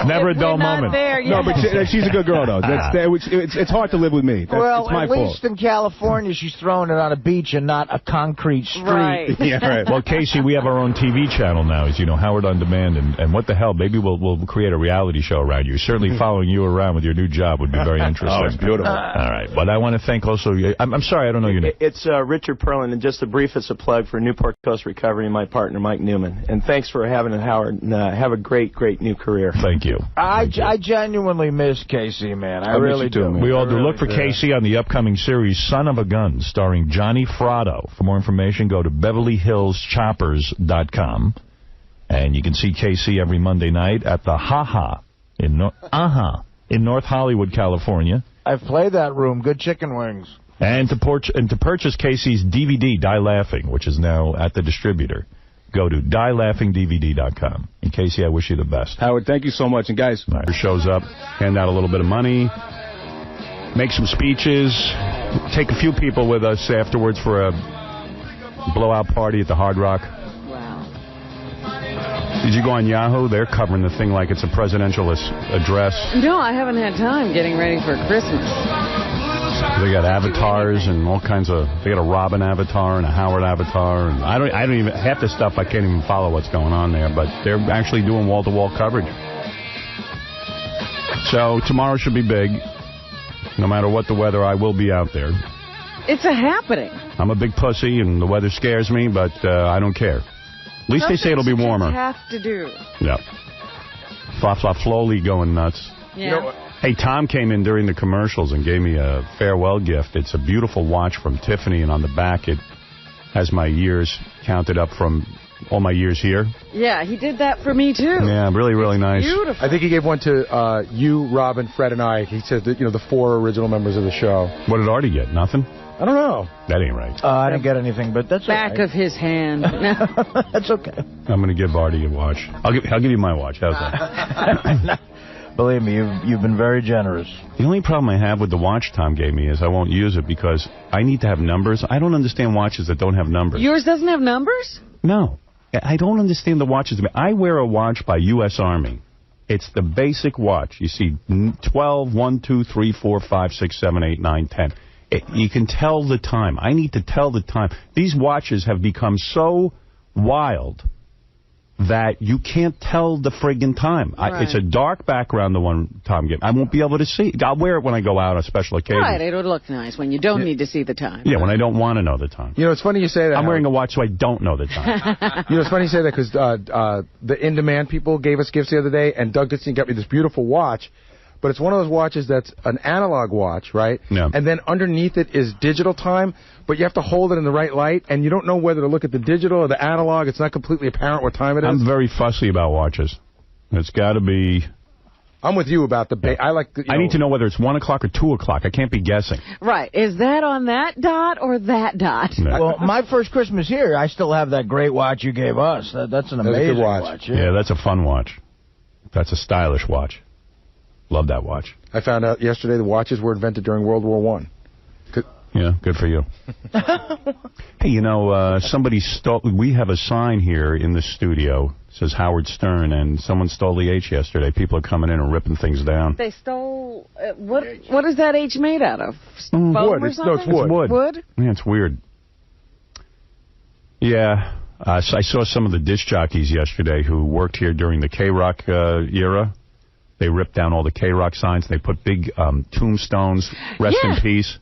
Never a dull moment. No, but she's a good girl, though. It's hard to live with me. It's my fault. At least in California, she's throwing it on a beach and not a concrete street. Right. Yeah, right. Well, Casey, we have our own TV channel now, as you know, Howard on Demand. And what the hell? Maybe we'll create a reality show around you. Certainly following you around with your new job would be very interesting. Oh, it's beautiful. All right. But I want to thank also, I'm sorry, I don't know your name. It's Richard Perlin, and just the briefest of plug for Newport Coast Recovery and my partner, Mike Newman. And thanks for having it, Howard, and have a great new career. Thank you. I genuinely miss Casey, man. I really do. We all do. Look for Casey on the upcoming series Son of a Gun, starring Johnny Fratto. For more information, go to BeverlyHillsChoppers.com. And you can see Casey every Monday night at the Ha-Ha in North Hollywood, California. I've played that room. Good chicken wings. And to purchase Casey's DVD, Die Laughing, which is now at the distributor, go to dielaughingdvd.com. And Casey, I wish you the best. Howard, thank you so much. And guys, shows up, hand out a little bit of money, make some speeches, take a few people with us afterwards for a blowout party at the Hard Rock. Wow. Did you go on Yahoo? They're covering the thing like it's a presidential address. No, I haven't had time getting ready for Christmas. They got avatars and all kinds of. They got a Robin avatar and a Howard avatar, and I don't even half the stuff. I can't even follow what's going on there. But they're actually doing wall-to-wall coverage. So tomorrow should be big. No matter what the weather, I will be out there. It's a happening. I'm a big pussy, and the weather scares me, but I don't care. At least they say it'll be warmer. Have to do. Yeah. Flop, flop, slowly going nuts. Yeah. You know, hey, Tom came in during the commercials and gave me a farewell gift. It's a beautiful watch from Tiffany, and on the back it has my years counted up from all my years here. Yeah, he did that for me, too. Yeah, really, really nice. Beautiful. I think he gave one to you, Robin, Fred, and I. He said that, the 4 original members of the show. What did Artie get? Nothing? I don't know. That ain't right. I didn't get anything, but that's Back okay. of his hand. That's okay. I'm going to give Artie a watch. I'll give you my watch. How's that? Believe me, you've been very generous. The only problem I have with the watch Tom gave me is I won't use it because I need to have numbers. I don't understand watches that don't have numbers. Yours doesn't have numbers? No. I don't understand the watches. I wear a watch by U.S. Army. It's the basic watch. You see 12, 1, 2, 3, 4, 5, 6, 7, 8, 9, 10. You can tell the time. I need to tell the time. These watches have become so wild that you can't tell the friggin' time. Right. It's a dark background, the one Tom gave. I won't be able to see. I'll wear it when I go out on special occasions. Right, it would look nice when you don't need to see the time. Yeah, when I don't want to know the time. It's funny you say that. I'm wearing a watch so I don't know the time. It's funny you say that because the in-demand people gave us gifts the other day, and Doug Goodstein got me this beautiful watch. But it's one of those watches that's an analog watch, right? Yeah. And then underneath it is digital time, but you have to hold it in the right light, and you don't know whether to look at the digital or the analog. It's not completely apparent what time it is. I'm very fussy about watches. It's got to be... I'm with you about the... I need to know whether it's 1 o'clock or 2 o'clock. I can't be guessing. Right. Is that on that dot or that dot? No. Well, my first Christmas here, I still have that great watch you gave us. That's an amazing good watch. Yeah. That's a fun watch. That's a stylish watch. Love that watch. I found out yesterday the watches were invented during World War I. Yeah, good for you. Hey, somebody stole... We have a sign here in the studio. It says Howard Stern, and someone stole the H yesterday. People are coming in and ripping things down. They stole... what is that H made out of? Wood. Or something? It's wood. Wood? Yeah, it's weird. Yeah. So I saw some of the disc jockeys yesterday who worked here during the K-Rock era. They ripped down all the K-Rock signs. They put big tombstones, rest in peace.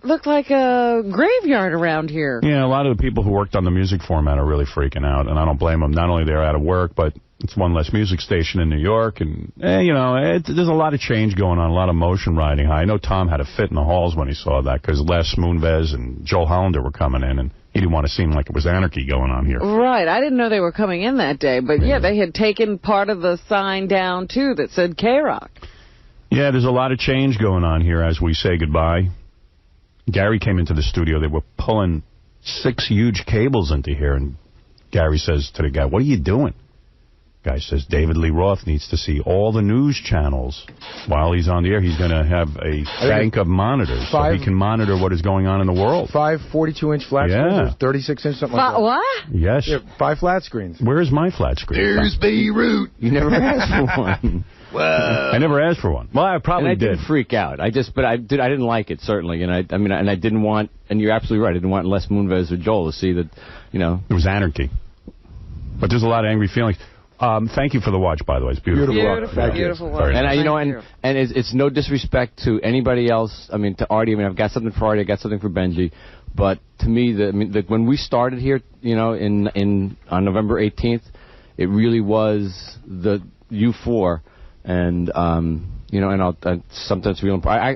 Looked like a graveyard around here. Yeah, a lot of the people who worked on the music format are really freaking out, and I don't blame them. Not only they're out of work, but it's one less music station in New York, and, there's a lot of change going on, a lot of motion riding high. I know Tom had a fit in the halls when he saw that, because Les Moonves and Joel Hollander were coming in, and he didn't want to seem like it was anarchy going on here. Right. I didn't know they were coming in that day. But, yeah, they had taken part of the sign down, too, that said K-Rock. Yeah, there's a lot of change going on here as we say goodbye. Gary came into the studio. They were pulling 6 huge cables into here. And Gary says to the guy, "What are you doing?" Guy says, "David Lee Roth needs to see all the news channels while he's on the air. He's going to have a bank of monitors so he can monitor what is going on in the world." 5 42-inch flat screens, 36-inch, something like that. What? Yes. Yeah, 5 flat screens. Where is my flat screen? There's Beirut. You never asked for one. Well, I never asked for one. Well, I probably and I didn't freak out. I didn't like it, certainly. And I didn't want, and you're absolutely right, I didn't want Les Moonves or Joel to see that, It was anarchy. But there's a lot of angry feelings. Thank you for the watch, by the way. It's beautiful. Beautiful watch. And it's no disrespect to anybody else. I mean, to Artie. I mean, I've got something for Artie. I got something for Benji. But to me, when we started here, on November 18th, it really was the U4, and and I'll sometimes feel. I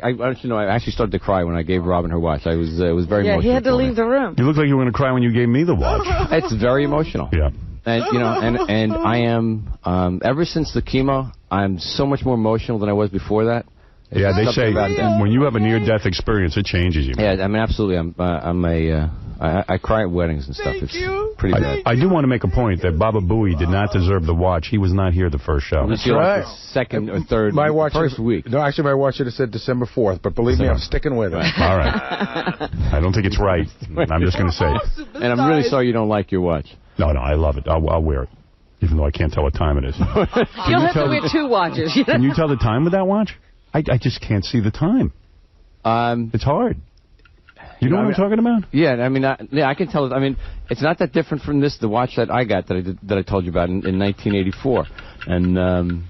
actually started to cry when I gave Robin her watch. It was very emotional. Yeah, he had to leave the room. You look like you were going to cry when you gave me the watch. It's very emotional. Yeah. And and I am ever since the chemo, I'm so much more emotional than I was before that. Yeah, they say when you have a near-death experience, it changes you. Yeah, I mean, absolutely. I cry at weddings and stuff. It's pretty bad. I do want to make a point that Baba Booey did not deserve the watch. He was not here the first show. That's right. Second or third. My watch first week. No, actually, my watch should have said December 4th, but believe me, I'm sticking with it. All right. I don't think it's right. I'm just going to say it. And I'm really sorry you don't like your watch. No, I love it. I'll wear it, even though I can't tell what time it is. You'll have to wear 2 watches. Can you tell the time with that watch? I just can't see the time. It's hard. You know what I'm talking about? Yeah, I mean, I can tell. I mean, it's not that different from the watch that I got that I told you about in 1984, and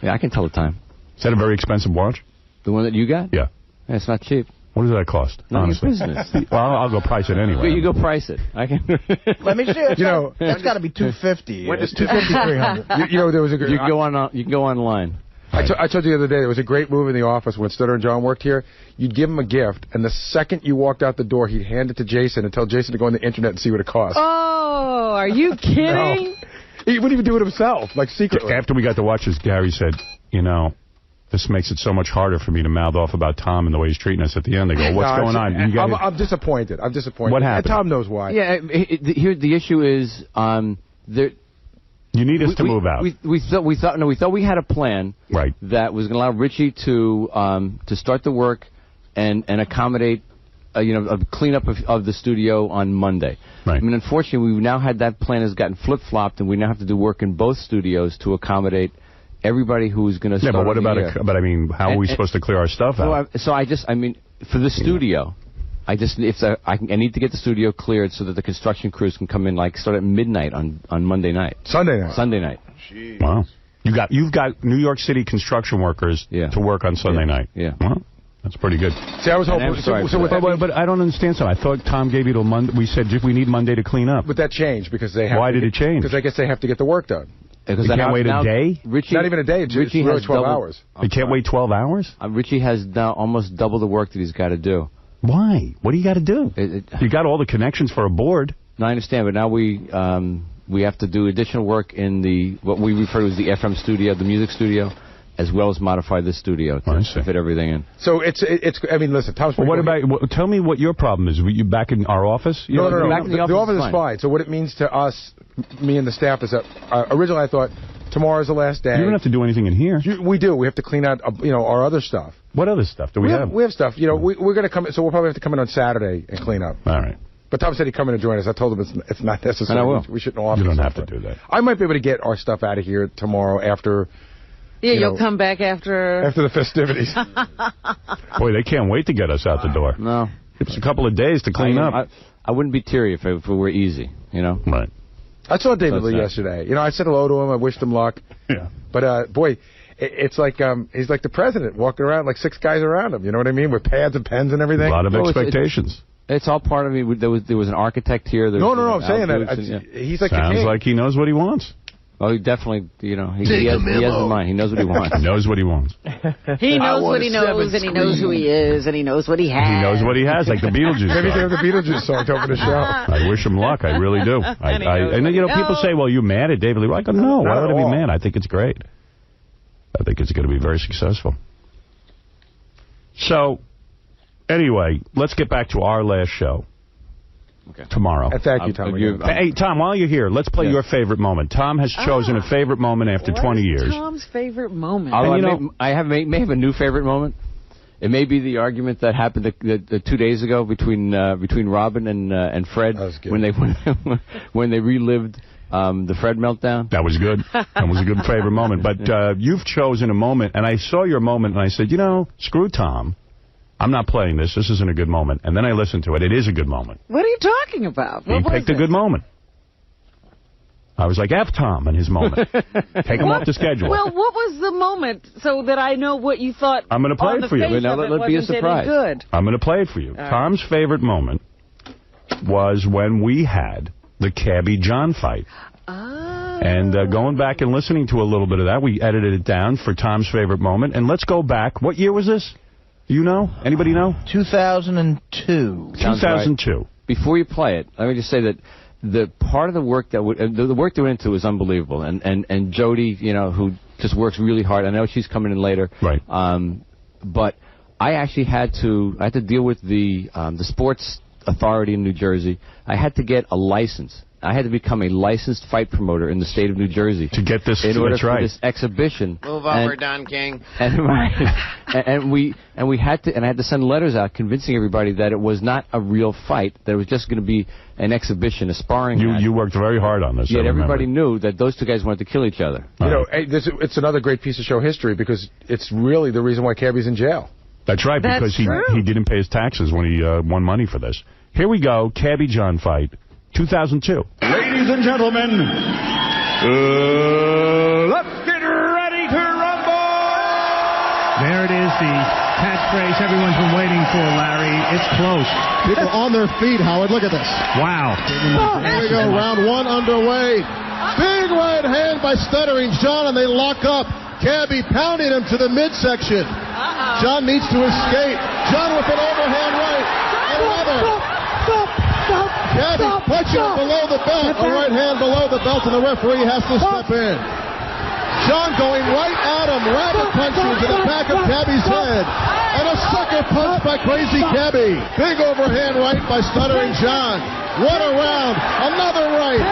yeah, I can tell the time. Is that a very expensive watch? The one that you got? Yeah. It's not cheap. What does that cost? None of your business. Well, I'll go price it anyway. You go price it. I can. Let me see. That's got to be $250. When does $250, $300? There was a. You can go on. You can go online. I told you the other day, there was a great move in the office when Stutter and John worked here. You'd give him a gift, and the second you walked out the door, he'd hand it to Jason and tell Jason to go on the internet and see what it cost. Oh, are you kidding? No. He wouldn't even do it himself, like secretly. After we got the watches, Gary said, you know, this makes it so much harder for me to mouth off about Tom and the way he's treating us at the end. They go, what's going on? I'm disappointed. What happened? And Tom knows why. Yeah, here the issue is there. You need us to move out. We thought we had a plan, right, that was going to allow Richie to start the work and accommodate a cleanup of the studio on Monday. Right. I mean, unfortunately, we've now had that plan has gotten flip-flopped, and we now have to do work in both studios to accommodate everybed who's going to start. Yeah, but what about but I mean, how are we supposed to clear our stuff out? I mean, for the studio, I need to get the studio cleared so that the construction crews can come in, start at midnight on Monday night. Sunday night. Jeez. Wow. You've got New York City construction workers to work on Sunday night. Yeah. Well, that's pretty good. See, I was hoping. But I don't understand something. I thought Tom gave you till Monday. We said we need Monday to clean up. But that changed because they have. Why did it change? Because I guess they have to get the work done. Because they can't wait a day? Not even a day. It's really 12 hours. They can't wait 12 hours? Richie has now almost double the work that he's got to do. Why? What do you got to do? You got all the connections for a board. No, I understand, but now we have to do additional work in what we refer to as the FM studio, the music studio, as well as modify this studio to fit everything in. So it's. I mean, listen, Tom's. Well, what about? Tell me what your problem is. Were you back in our office? No. Back in the office is fine. So what it means to us, me and the staff, is that originally I thought tomorrow's the last day. You don't have to do anything in here. We do. We have to clean out, our other stuff. What other stuff do we have? We have stuff. We're going to come. So we'll probably have to come in on Saturday and clean up. All right. But Tom said he'd come in and join us. I told him it's not necessary. And I will. We shouldn't offer. You don't have to do that. I might be able to get our stuff out of here tomorrow after. Yeah, you'll come back after the festivities. Boy, they can't wait to get us out the door. No. It's a couple of days to clean up. I wouldn't be teary if it were easy, Right. I saw David Lee yesterday. I said hello to him. I wished him luck. Yeah. But, boy, it's like he's like the president walking around, like 6 guys around him. You know what I mean? With pads and pens and everything. A lot of expectations. It's all part of it. There was an architect here. No, I'm saying that. He's like Sounds like he knows what he wants. Oh, he definitely, he has in mind. He knows what he wants. He knows what he wants. He knows what he knows, and he knows who he is, and he knows what he has. He knows what he has, like the Beetlejuice Maybe song. they have the Beetlejuice song to open the show. I wish him luck. I really do. And people say, well, you mad at David Lee? I go, no, why would I be mad? I think it's great. I think it's going to be very successful. So, anyway, let's get back to our last show. Okay. Tomorrow. Thank you, Tom. Hey, Tom, while you're here, let's play your favorite moment. Tom has chosen a favorite moment after 20 years. Tom's favorite moment? I may have a new favorite moment. It may be the argument that happened 2 days ago between Robin and Fred when they relived the Fred meltdown. That was good. That was a good favorite moment. But you've chosen a moment, and I saw your moment, and I said, screw Tom. I'm not playing this. This isn't a good moment. And then I listened to it. It is a good moment. What are you talking about? He picked a good moment. I was like, F Tom and his moment. Take him off the schedule. Well, what was the moment so that I know what you thought? I'm going to play it for you. Let be a surprise. Good. I'm going to play it for you. Tom's favorite moment was when we had the Cabbie John fight. Oh. And going back and listening to a little bit of that, we edited it down for Tom's favorite moment. And let's go back. What year was this? Do you know? Anybody know? 2002. 2002. Right. Before you play it, let me just say that the part of the work the work that went into is unbelievable. And Jody, who just works really hard. I know she's coming in later. Right. But I actually had to deal with the sports authority in New Jersey. I had to get a license. I had to become a licensed fight promoter in the state of New Jersey to get this. In order for this exhibition. Move over, Don King. And we had to, and I had to send letters out convincing everybody that it was not a real fight. That it was just going to be an exhibition, a sparring match. You worked very hard on this. Yet everybody knew that those two guys wanted to kill each other. It's another great piece of show history because it's really the reason why Cabbie's in jail. That's right, because he didn't pay his taxes when he won money for this. Here we go, Cabby John fight, 2002. Ladies and gentlemen, let's get ready to rumble! There it is, the catchphrase everyone's been waiting for, Larry. It's close. People on their feet, Howard. Look at this. Wow. Here we go, round one underway. Big right hand by Stuttering John, and they lock up. Cabby pounding him to the midsection. John needs to escape. John with an overhand right. Another. Cabby punching him below the belt. A right hand below the belt, and the referee has to step in. John going right at him. Rabbit punches to the back of Cabby's head. And a sucker punch by Crazy Cabby. Big overhand right by Stuttering John. What a round. Another right.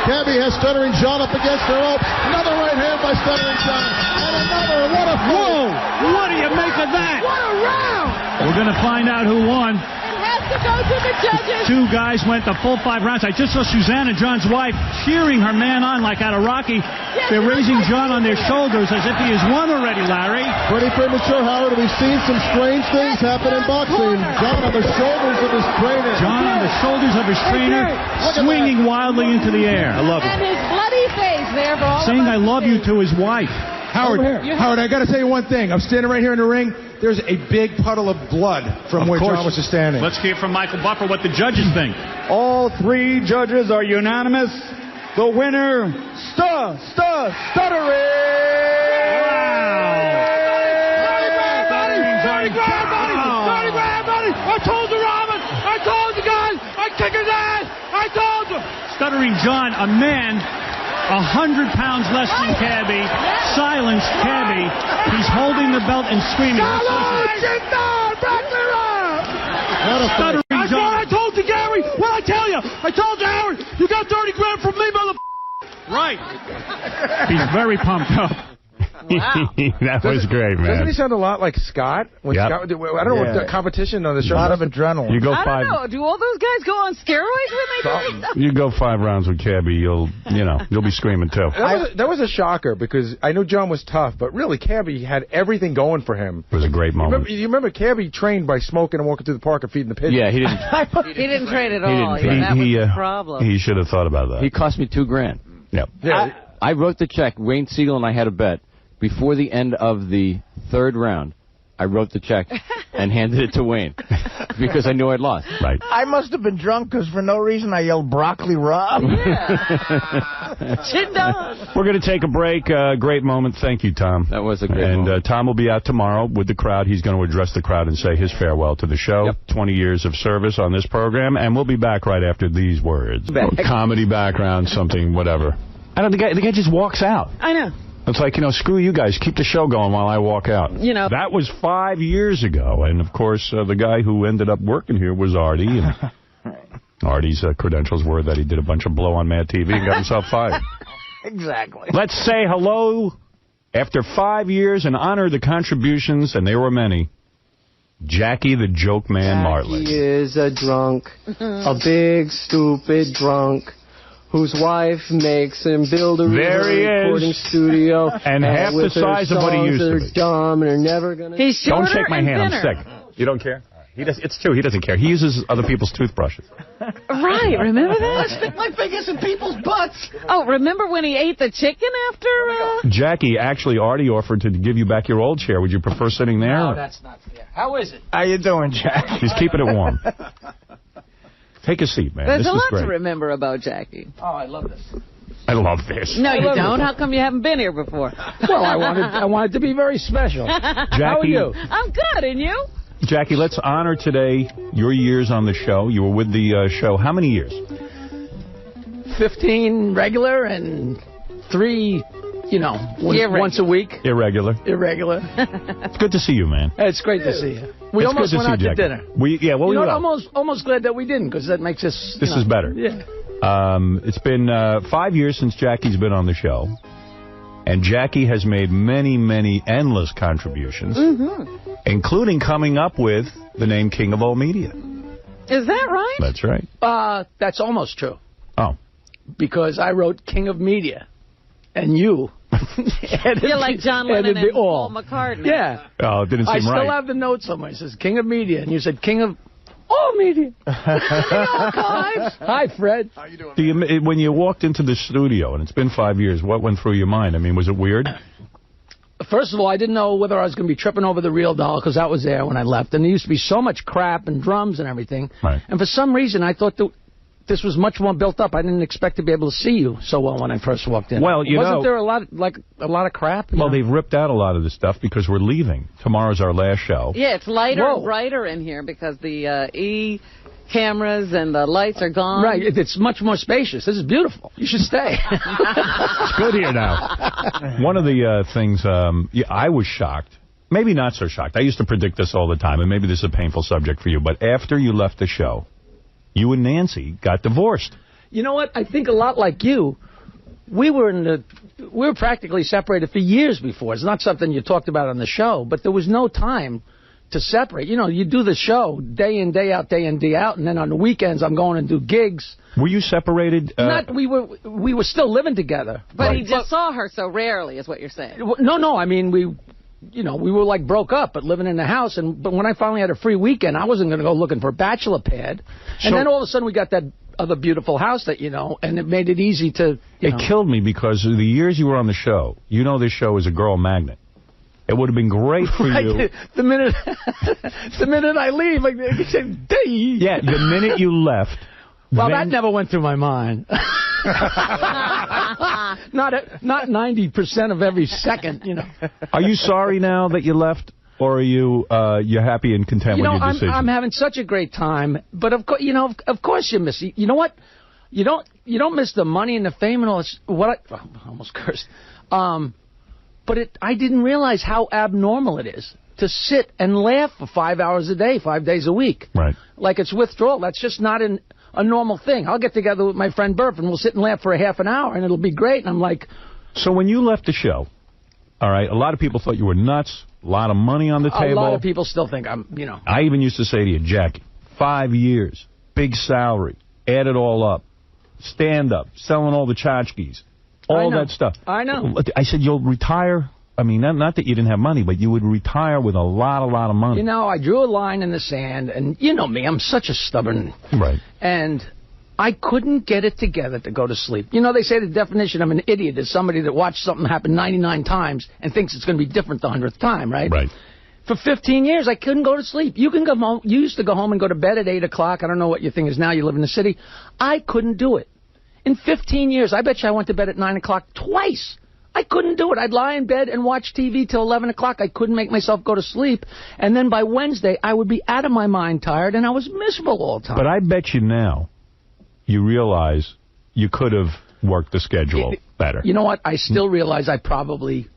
Cabby has Stuttering John up against the ropes. Another right hand by Stuttering John. And another. What a fight. Whoa! What do you make of that? What a round! We're going to find out who won. Has to go to the judges. Two guys went the full 5 rounds. I just saw Susanna, John's wife, cheering her man on like out of Rocky. They're raising John on their shoulders as if he has won already, Larry. Pretty premature, Howard. We've seen some strange things happen in boxing. John on the shoulders of his trainer. John on the shoulders of his trainer, swinging wildly into the air. I love it. And his bloody face there for all saying I love you to his wife. Howard, I got to tell you one thing. I'm standing right here in the ring. There's a big puddle of blood from where John was standing. Let's hear from Michael Buffer what the judges think. All 3 judges are unanimous. The winner, Stuttering! I told you, Robin! I told you guys! I kick his ass! I told you! Stuttering John, a man 100 pounds less than Cabby, silenced Cabby. He's holding the belt and screaming. Stuttering John. I told you, Gary. What I tell you? I told you, Howard. You got 30 grand from me, mother. Right. He's very pumped up. Wow. That was great, man. Doesn't he sound a lot like Scott? When Scott, I don't know what the competition on the show. A lot of adrenaline. You go I 5. don't know. Do all those guys go on steroids when they do this? You go 5 rounds with Cabby, you'll be screaming too. That was a shocker because I knew John was tough, but really Cabby had everything going for him. It was a great moment. You remember Cabby trained by smoking and walking through the park and feeding the pigeons? Yeah, he didn't. He didn't train at all. That was the problem. He should have thought about that. He cost me $2 grand. Yep. I wrote the check. Wayne Siegel and I had a bet. Before the end of the 3rd round, I wrote the check and handed it to Wayne because I knew I'd lost. Right. I must have been drunk because for no reason I yelled Broccoli Rob. Yeah. We're going to take a break. Great moment. Thank you, Tom. That was a great moment. And Tom will be out tomorrow with the crowd. He's going to address the crowd and say his farewell to the show. Yep. 20 years of service on this program. And we'll be back right after these words. Comedy background, something, whatever. I don't. The guy just walks out. I know. It's like, screw you guys. Keep the show going while I walk out. That was 5 years ago. And, of course, the guy who ended up working here was Artie. And Artie's credentials were that he did a bunch of blow on Mad TV and got himself fired. Exactly. Let's say hello after 5 years and honor the contributions, and there were many. Jackie the Joke Man Martling. He is a drunk, a big, stupid drunk, whose wife makes him build a recording studio. And half the size of what he used to be. Dumb and are never gonna. Don't shake my hand. I'm sick. You don't care? It's true. He doesn't care. He uses other people's toothbrushes. Right. Remember that? Let's stick my fingers in people's butts. Oh, remember when he ate the chicken after? Jackie, actually, Artie offered to give you back your old chair. Would you prefer sitting there? No, that's not fair. How is it? How you doing, Jack? He's keeping it warm. Take a seat, man. There's this a lot great. to remember about Jackie. Oh, I love this. I love this. No, you don't. How come you haven't been here before? Well, I wanted to be very special. Jackie, how are you? I'm good, and you? Jackie, let's honor today your years on the show. You were with the show. How many years? 15 regular and 3, once a week. Irregular. Irregular. It's good to see you, man. It's great to see you. We almost went out to dinner. We will. Almost glad that we didn't, because that makes us... This is better. Yeah. It's been 5 years since Jackie's been on the show. And Jackie has made many, many endless contributions, including coming up with the name King of All Media. Is that right? That's right. That's almost true. Oh. Because I wrote King of Media, and you You're like John Lennon and Paul McCartney. Yeah. Oh, it didn't seem I still right. have the note somewhere. It says King of Media, and you said King of all media. Hi, Fred. How you doing? When you walked into the studio, and it's been 5 years, what went through your mind? I mean, was it weird? First of all, I didn't know whether I was going to be tripping over the real doll, because that was there when I left. And there used to be so much crap and drums and everything. Right. And for some reason, I thought that this was much more built up. I didn't expect to be able to see you so well when I first walked in. Well, wasn't there a lot of crap? Well, they've ripped out a lot of the stuff because we're leaving. Tomorrow's our last show. Yeah, it's lighter and brighter in here because the cameras and the lights are gone. Right, it's much more spacious. This is beautiful. You should stay. It's good here now. One of the things, I was shocked. Maybe not so shocked. I used to predict this all the time, and maybe this is a painful subject for you, but after you left the show, you and Nancy got divorced. You know what? I think a lot like you, we were practically separated for years before. It's not something you talked about on the show, but there was no time to separate. You know, you do the show day in, day out, day in, day out, and then on the weekends I'm going and do gigs. Were you separated? We were still living together. But he just saw her so rarely, is what you're saying. No, I mean, we were like broke up, but living in the house. But when I finally had a free weekend, I wasn't going to go looking for a bachelor pad. And then all of a sudden we got that other beautiful house that and it made it easy to. It killed me because of the years you were on the show. You know this show is a girl magnet. It would have been great for you. The minute I leave, like you said, "Dee." Yeah, the minute you left. Well, that never went through my mind. Not 90% of every second, Are you sorry now that you left, or are you're happy and content with your decision? I'm having such a great time, but of course, of course you miss. You know what? You don't miss the money and the fame and all this. I almost cursed. But I didn't realize how abnormal it is to sit and laugh for 5 hours a day, 5 days a week. Right. Like it's withdrawal. That's just not a normal thing. I'll get together with my friend Burp and we'll sit and laugh for a half an hour and it'll be great. And I'm like... So when you left the show, all right, a lot of people thought you were nuts, a lot of money on the table. A lot of people still think I'm, I even used to say to you, Jackie, 5 years, big salary, add it all up, stand up, selling all the tchotchkes. All that stuff. I know. I said, you'll retire. I mean, not that you didn't have money, but you would retire with a lot of money. I drew a line in the sand, and you know me, I'm such a stubborn... Right. And I couldn't get it together to go to sleep. They say the definition of an idiot is somebody that watched something happen 99 times and thinks it's going to be different the 100th time, right? Right. For 15 years, I couldn't go to sleep. You can go home. You used to go home and go to bed at 8 o'clock. I don't know what your thing is now. You live in the city. I couldn't do it. In 15 years, I bet you I went to bed at 9 o'clock twice. I couldn't do it. I'd lie in bed and watch TV till 11 o'clock. I couldn't make myself go to sleep. And then by Wednesday, I would be out of my mind tired, and I was miserable all the time. But I bet you now you realize you could have worked the schedule better. You know what? I still realize I probably...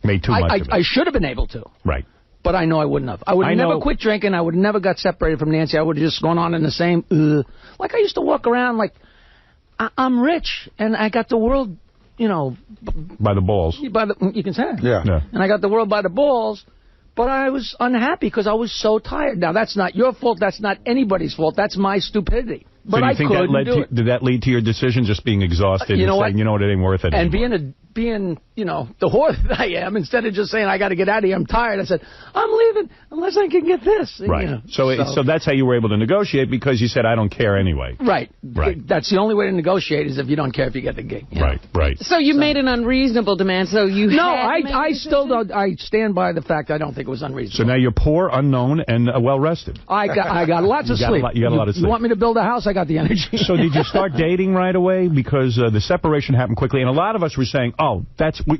Made too much of it. I should have been able to. Right. But I know I wouldn't have. I would have never quit drinking. I would have never got separated from Nancy. I would have just gone on in the same... Like I used to walk around like... I'm rich, and I got the world, by the balls. You can say that. Yeah. And I got the world by the balls, but I was unhappy because I was so tired. Now, that's not your fault. That's not anybody's fault. That's my stupidity. But so do you think did that lead to your decision, just being exhausted and saying, it ain't worth it and anymore? being the whore that I am, instead of just saying, I got to get out of here, I'm tired, I said, I'm leaving unless I can get this. Right. So that's how you were able to negotiate, because you said, I don't care anyway. Right. That's the only way to negotiate, is if you don't care if you get the gig. Right. So you made an unreasonable demand, so you I still don't. I stand by the fact I don't think it was unreasonable. So now you're poor, unknown, and well-rested. I got lots of sleep. You got a lot of sleep. You want me to build a house? I got the energy. So did you start dating right away? Because the separation happened quickly, and a lot of us were saying, "Oh,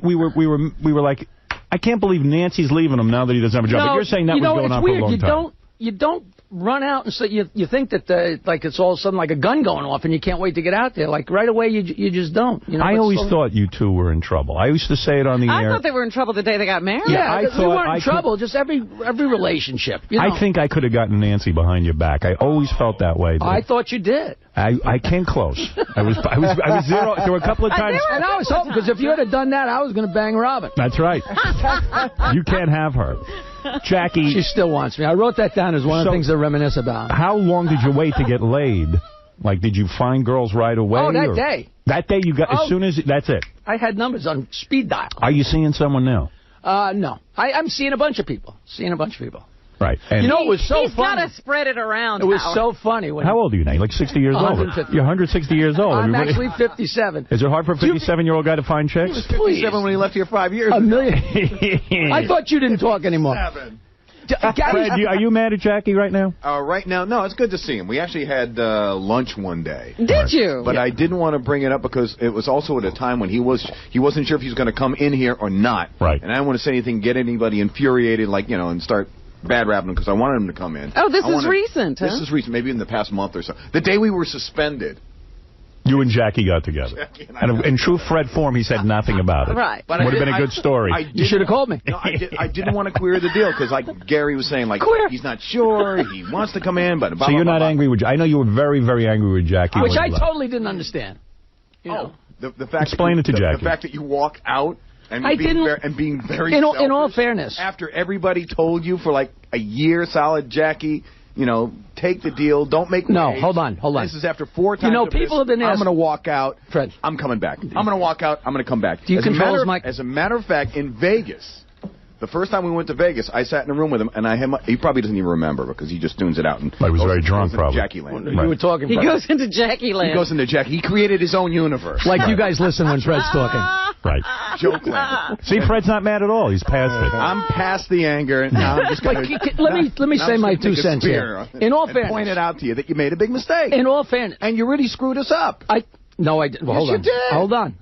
we were like, I can't believe Nancy's leaving him now that he doesn't have a job." But you're saying that was going on for a long time. You don't run out and say you think that like it's all of a sudden like a gun going off and you can't wait to get out there. Like right away you just don't. I always thought you two were in trouble. I used to say it on the air. I thought they were in trouble the day they got married. Yeah, I thought we weren't in trouble. Just every relationship. I think I could have gotten Nancy behind your back. I always felt that way. I thought you did. I came close. I was zero. There were a couple of times. And I was hoping, because if you had done that, I was going to bang Robin. That's right. You can't have her. Jackie. She still wants me. I wrote that down as one of the things to reminisce about. How long did you wait to get laid? Like, did you find girls right away? Oh, that day. That day you got, as soon as, that's it. I had numbers on speed dial. Are you seeing someone now? No. I'm seeing a bunch of people. Right. And you know, it was so He's funny. got to spread it around. It was Howard. so funny. How old are you now? You're like 60 years old. 150. You're 160 years old. I'm Everybody- actually 57. Is it hard for a 57-year-old guy to find chicks? He was 57 when he left here 5 years A ago. million. I thought you didn't talk anymore. Fred, are you mad at Jackie right now? Right now, no, it's good to see him. We actually had lunch one day. Did you? But I didn't want to bring it up because it was also at a time when he wasn't sure if he was going to come in here or not. Right. And I didn't want to say anything, get anybody infuriated, like, you know, and start bad rapping him because I wanted him to come in. Oh, this is recent, huh? This is recent, maybe in the past month or so. The day we were suspended. You and Jackie got together. And in true Fred form, he said nothing about it. Right. Would have been a good story. You should have called me. No, I didn't want to queer the deal because, like Gary was saying, like, he's not sure, he wants to come in, but blah, So you're blah, not blah, angry with... I know you were very, very angry with Jackie. Which when I you left. totally didn't understand. You know. The fact Explain it to Jackie. The fact that you walk out and I being didn't- being very in all selfish fairness. after everybody told you for like a year solid, Jackie, you know, take the deal, don't make No, waves. hold on. This is after 4 times. You know, of this. people have been I'm asking- going to walk out. Fred. I'm coming back. I'm going to walk out. I'm going to come back. Do you control his mic? As a matter of fact, in Vegas, the first time we went to Vegas, I sat in a room with him, and he probably doesn't even remember because he just tunes it out. And He was very drunk, goes into probably. Jackie Land. You were talking. He Fred. goes into Jackie Land. He goes into Jackie. He created his own universe. Like you guys listen when Fred's talking. Right. Joke land. See, Fred's not mad at all. He's past it. I'm past the anger. Now I'm just But going let me say my 2 cents here. In all fairness, point it out to you that you made a big mistake. In all fairness, and you really screwed us up. No, I didn't. Well, Yes, hold on. you did. Hold on.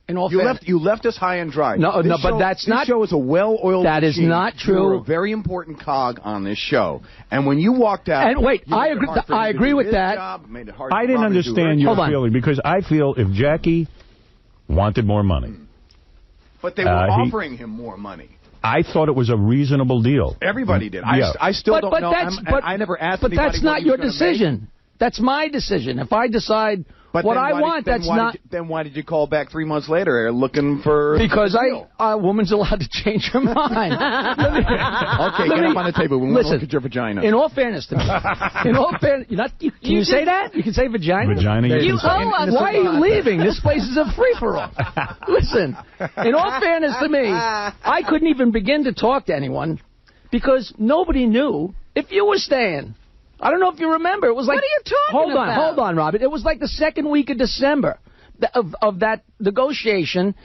In all fairness, You left us high and dry. No, This no, but show- that's not. This show is a well-oiled That is machine. not true. You were a very important cog on this show, and when you walked out, And wait, you I made it agree. hard for him I to agree do with his that. job, made it hard I for didn't Robin to do her understand job. your feeling because I feel if Jackie wanted more money, But they were offering him more money. I thought it was a reasonable deal. Everybody did. Yeah. I still don't know. That's, I never asked But anybody that's what not he was your gonna decision. That's my decision. If I decide But what then I why want, did, then that's why not... Did you, then why did you call back 3 months later looking for... Because a deal? a woman's allowed to change her mind. Okay, get up on the table. We want to Listen, look at your vagina. In all fairness to me. In all fairness... Can you say that? You can say vagina? Vagina, you can say. Why are you leaving? This place is a free-for-all. Listen, in all fairness to me, I couldn't even begin to talk to anyone because nobody knew if you were staying. I don't know if you remember. It was like... What are you talking about? Hold on, Robert. It was like the second week of December of that negotiation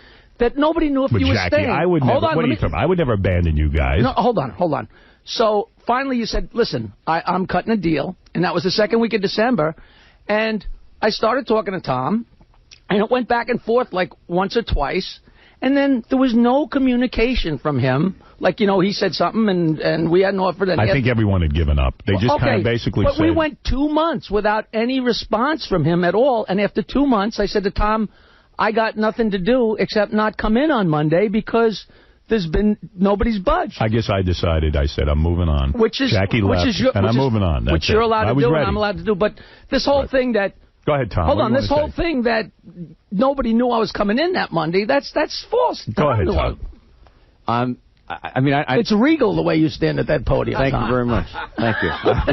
that nobody knew if But you were Jackie, staying. I would never. Hold on, What are you talking about? I would never abandon you guys. No, hold on. So finally you said, listen, I'm cutting a deal. And that was the second week of December. And I started talking to Tom. And it went back and forth like once or twice. And then there was no communication from him. Like, you know, he said something and we hadn't offered any. I think everyone had given up. They just kind of basically but said... we went 2 months without any response from him at all. And after 2 months, I said to Tom, I got nothing to do except not come in on Monday because there's been nobody's budge. I guess I decided. I said, I'm moving on. Jackie left, and I'm moving on. That's which you're it. allowed I to was do ready. and I'm allowed to do. But this whole thing that... Go ahead, Tom. Hold What on. do you This wanna whole say? thing that nobody knew I was coming in that Monday, that's false. Go ahead, Tom. It's regal the way you stand at that podium. Thank Tom. you very much. Thank you.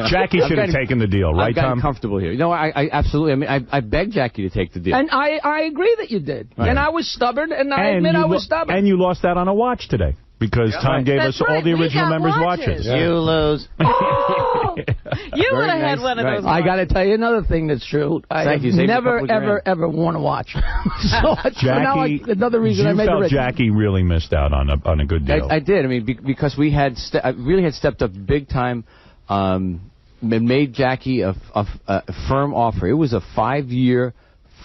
Jackie should have taken the deal, right, I've gotten Tom? comfortable here. No, I absolutely. I mean, I begged Jackie to take the deal. And I agree that you did. Right. And I was stubborn, and I admit I was stubborn. And you lost out on a watch today because Tom gave us all the original members' watches. You lose. You would have had one of those. I got to tell you another thing that's true. Thank you. I've Saved a never, couple of grand. ever worn a watch. So Jackie, another reason I you made the felt red. Jackie really missed out on a good deal. I did. I mean, because we had I really had stepped up big time, and made Jackie a firm offer. It was a 5-year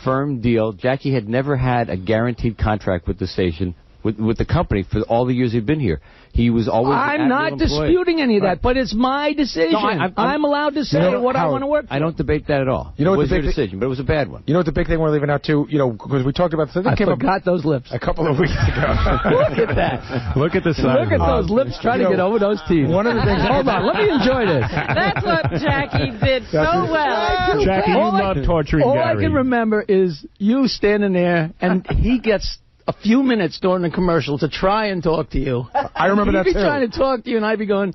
firm deal. Jackie had never had a guaranteed contract with the station, with the company for all the years he'd been here. He was always. I'm not disputing any of that, but it's my decision. No, I'm allowed to say what I want to work for. I don't debate that at all. You know it what was the your big decision, but it was a bad one. You know what the big thing we're leaving out too? You know, because we talked about this. I forgot those lips. A couple of weeks ago. Look at that. Look at the size. Look at those lips trying to get over those teeth. One of the things. Hold on, let me enjoy this. That's what Jackie did so well. Jackie, you love torturing All Gary. I can remember is you standing there, and he gets a few minutes during the commercial to try and talk to you. I remember that He'd be too. trying to talk to you, and I'd be going,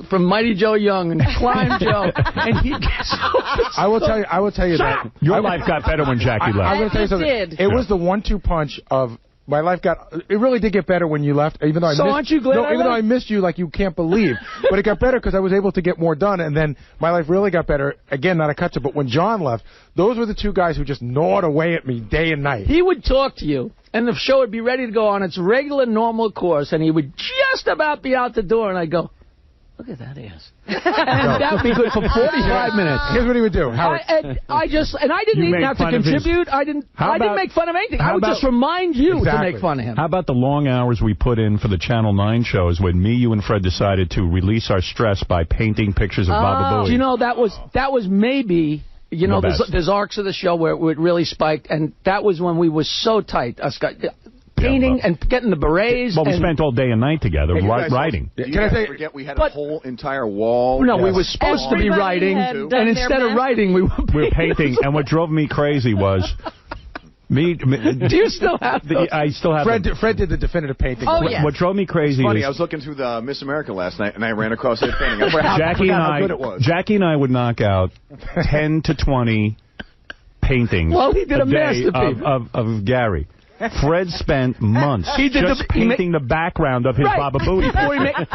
from Mighty Joe Young and Climb Joe, and he gets so pissed. I will tell you that your life got better when Jackie left. I'm going to tell you something. It was the 1-2 punch of. My life it really did get better when you left, even though aren't you glad even though I missed you like you can't believe. But it got better because I was able to get more done, and then my life really got better. Again, not a cut to, but when John left, those were the two guys who just gnawed away at me day and night. He would talk to you, and the show would be ready to go on its regular, normal course, and he would just about be out the door, and I'd go, look at that ass. And that would be good for 45 minutes. Here's what he would do. Howard. I didn't even have to contribute. I didn't make fun of anything. I would just remind you to make fun of him. How about the long hours we put in for the Channel 9 shows when me, you, and Fred decided to release our stress by painting pictures of Baba Booey? Do you know, that was maybe... You know, there's arcs of the show where it really spiked, and that was when we were so tight. Painting and getting the berets. Well, we spent all day and night together writing. Can I forget we had a whole entire wall? No, we were supposed to be writing, and instead of writing, we were painting. And what drove me crazy was... Do you still have those? I still have Fred did the definitive painting. Oh, yeah. What drove me crazy funny, I was looking through the Miss America last night, and I ran across that painting. Jackie and I would knock out 10 to 20 paintings a masterpiece of Gary. Fred spent months painting the background of his Baba Booey.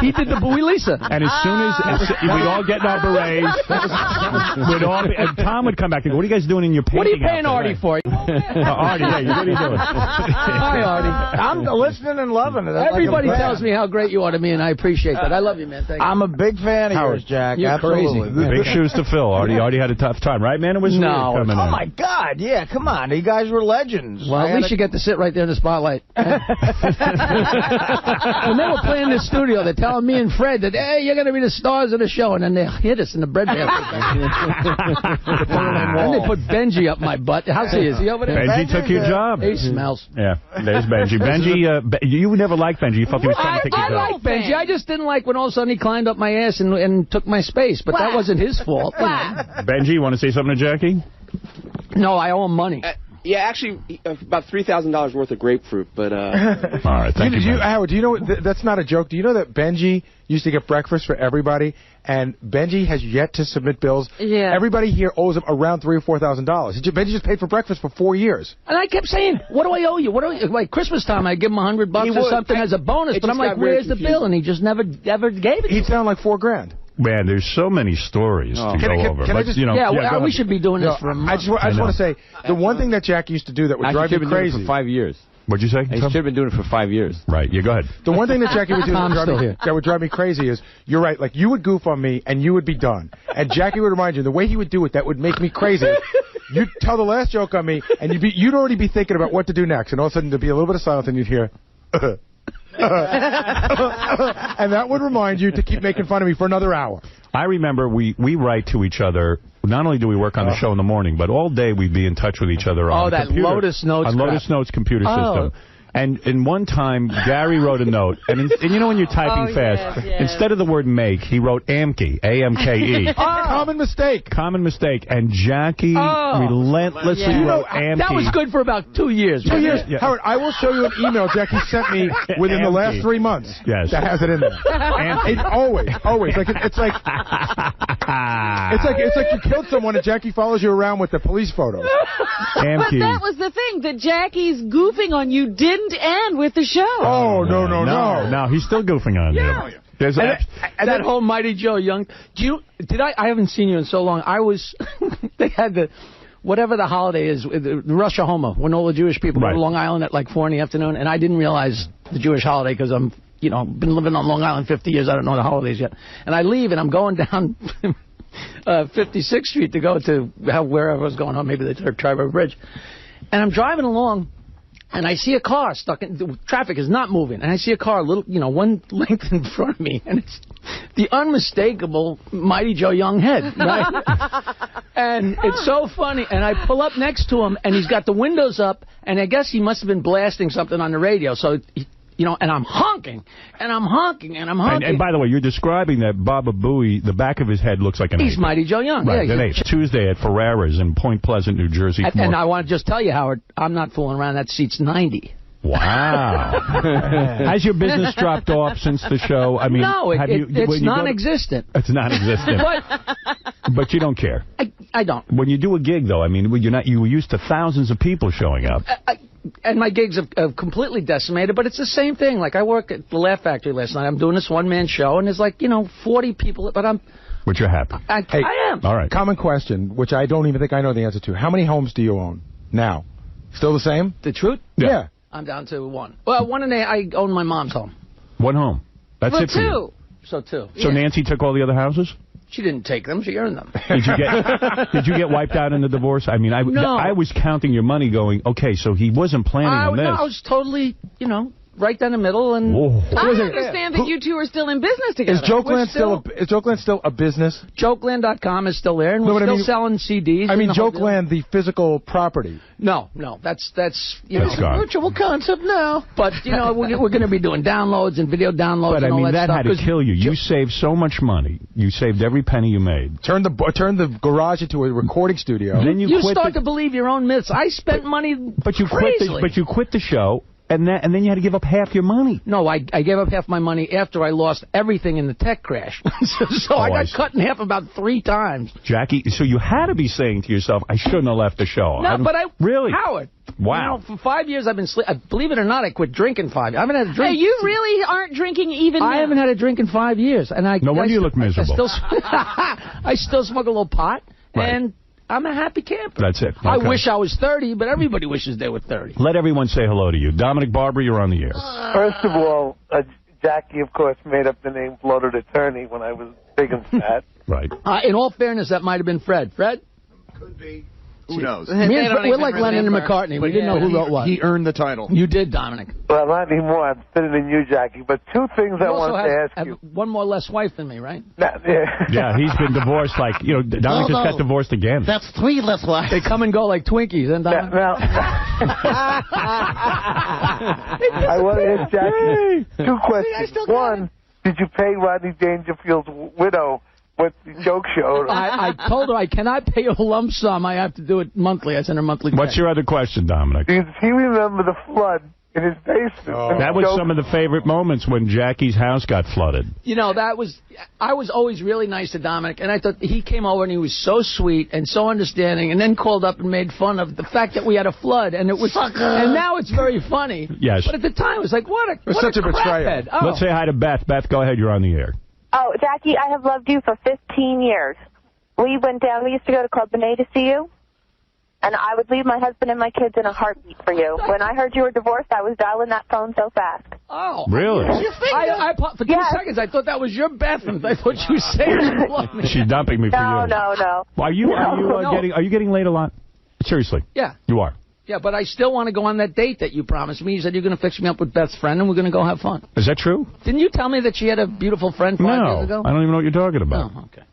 He did the Bowie Lisa. And as soon as we'd all get in our berets, and Tom would come back and go, what are you guys doing in your painting? What are you paying Artie for? Artie, what are you doing? Hi, Artie. I'm listening and loving it. Everybody tells me how great you are to me, and I appreciate that. I love you, man. Thank you. I'm a big fan of yours, Jack. You're Absolutely. crazy. Big shoes to fill. Artie had a tough time, right, man? It was weird coming in. Oh, my God. Yeah, come on. You guys were legends. Well, at least you get to sit right there in the spotlight. When they were playing in the studio, they're telling me and Fred that, hey, you're going to be the stars of the show, and then they hit us in the bread basket. And they put Benji up my butt. How's he? Is he over there? Benji took your job. He smells. Yeah, there's Benji. You never liked Benji. You felt he was trying to take your job. I like Benji. I just didn't like when all of a sudden he climbed up my ass and took my space, but that wasn't his fault. Benji, you want to say something to Jackie? No, I owe him money. Yeah, actually, about $3,000 worth of grapefruit, but... All right, thank you, Howard, do you know, that's not a joke. Do you know that Benji used to get breakfast for everybody, and Benji has yet to submit bills? Yeah. Everybody here owes him around $3,000 or $4,000. Benji just paid for breakfast for 4 years. And I kept saying, what do I owe you? What do I... Like, Christmas time, I give him $100 or something as a bonus, but I'm like, where's the bill? And he just never gave it to me. He'd sound like $4,000. Man, there's so many stories to go over. Can I just, we should be doing this for a month. I just want to say, the one thing that Jackie used to do that would drive me crazy. Doing it for 5 years. What'd you say? He should have been doing it for 5 years. Right, go ahead. The one thing that Jackie would do that would drive me crazy is, you're right, like you would goof on me and you would be done. And Jackie would remind you, the way he would do it, that would make me crazy. You'd tell the last joke on me, and you'd already be thinking about what to do next. And all of a sudden there'd be a little bit of silence and you'd hear... and that would remind you to keep making fun of me for another hour. I remember we write to each other. Not only do we work on the show in the morning, but all day we'd be in touch with each other on that computer, Lotus Notes on Lotus Notes computer system. And in one time, Gary wrote a note, and you know when you're typing fast, instead of the word make, he wrote AMKE, A-M-K-E. Common mistake. Common mistake. And Jackie relentlessly wrote AMKE. That was good for about 2 years. 2 years. Yeah. Howard, I will show you an email Jackie sent me within the last 3 months. Yes. That has it in there. And always. Like it's like you killed someone and Jackie follows you around with the police photos. But that was the thing, that Jackie's goofing on you didn't end with the show. Oh, no. No, he's still goofing on you. There's that whole Mighty Joe Young. I haven't seen you in so long. They had whatever the holiday is, Rosh Hashanah, when all the Jewish people go to Long Island at like 4 in the afternoon, and I didn't realize the Jewish holiday because I'm, been living on Long Island 50 years. I don't know the holidays yet. And I leave, and I'm going down 56th Street to go to wherever I was going on, maybe the Tri-River Bridge. And I'm driving along, and I see a car stuck in... The traffic is not moving. And I see a car a little, one length in front of me. And it's the unmistakable Mighty Joe Young head, right? And it's so funny. And I pull up next to him, and he's got the windows up. And I guess he must have been blasting something on the radio. So... and I'm honking, and I'm honking, and I'm honking. And by the way, you're describing that Baba Booey, the back of his head looks like an ape. He's Mighty Joe Young. Right, yeah, an ape. Tuesday at Ferrera's in Point Pleasant, New Jersey. And I want to just tell you, Howard, I'm not fooling around. That seat's 90. Wow. Has your business dropped off since the show? I mean, no, it's non-existent. It's non-existent. But you don't care. I don't. When you do a gig, though, I mean, you were used to thousands of people showing up. And my gigs have completely decimated, but it's the same thing. Like, I work at the Laugh Factory last night. I'm doing this one-man show, and there's 40 people, but But you're happy. I am. All right. Common question, which I don't even think I know the answer to. How many homes do you own now? Still the same? The truth? Yeah. I'm down to one. Well, I own my mom's home. One home. That's it for you. So two. So Nancy took all the other houses? She didn't take them. She earned them. Did you get wiped out in the divorce? I mean, No. I was counting your money going, okay, so he wasn't planning on this. No, I was totally, right down the middle. And I understand that you two are still in business together. Is Jokeland still a business? Jokeland.com is still there, and we're still selling CDs. I mean, Jokeland, the physical property. No, that's a virtual concept now. But we're going to be doing downloads and video downloads. But and all that stuff, had to kill you. You saved so much money. You saved every penny you made. Turn the garage into a recording studio. Then you start to believe your own myths. I spent money. But you quit the show. And then you had to give up half your money. No, I gave up half my money after I lost everything in the tech crash. so I got cut in half about 3 times. Jackie, so you had to be saying to yourself, I shouldn't have left the show. No, but really? Howard. Wow. For 5 years I've been believe it or not, I quit drinking 5 years. I haven't had a drink. Hey, you really aren't drinking even now. I haven't had a drink in 5 years. And no wonder you look miserable. I still smoke a little pot. Right. And I'm a happy camper. That's it. Okay. I wish I was 30, but everybody wishes they were 30. Let everyone say hello to you. Dominic Barber, you're on the air. First of all, Jackie, of course, made up the name Bloated Attorney when I was big and fat. Right. In all fairness, that might have been Fred. Fred? Could be. Who knows? We're like Lennon and McCartney. We didn't know who wrote what. He earned the title. You did, Dominic. Well, not anymore. I'm thinner than you, Jackie. But 2 things I wanted to ask you. One more less wife than me, right? Yeah, he's been divorced Dominic just got divorced again. That's 3 less wives. They come and go like Twinkies. And I want to ask Jackie 2 questions. One, did you pay Rodney Dangerfield's widow with the joke show? I told her I cannot pay a lump sum. I have to do it monthly. I send her monthly check. What's your other question, Dominic? Does he remember the flood in his basement? That was some of the favorite moments when Jackie's house got flooded. I was always really nice to Dominic, and I thought he came over and he was so sweet and so understanding, and then called up and made fun of the fact that we had a flood, and it was, and now it's very funny. Yes. But at the time, it was like, what such a betrayal. craphead. Oh. Let's say hi to Beth. Beth, go ahead. You're on the air. Oh, Jackie, I have loved you for 15 years. We used to go to Club Benet to see you, and I would leave my husband and my kids in a heartbeat for you. When I heard you were divorced, I was dialing that phone so fast. Oh. Really? For 2 seconds, I thought that was your Beth, and I thought you were saying you loved me. She's dumping me for you. No. Are you getting laid a lot? Seriously? Yeah. You are? Yeah, but I still want to go on that date that you promised me. You said you're going to fix me up with Beth's friend, and we're going to go have fun. Is that true? Didn't you tell me that she had a beautiful friend 5 years ago? I don't even know what you're talking about. Oh, okay.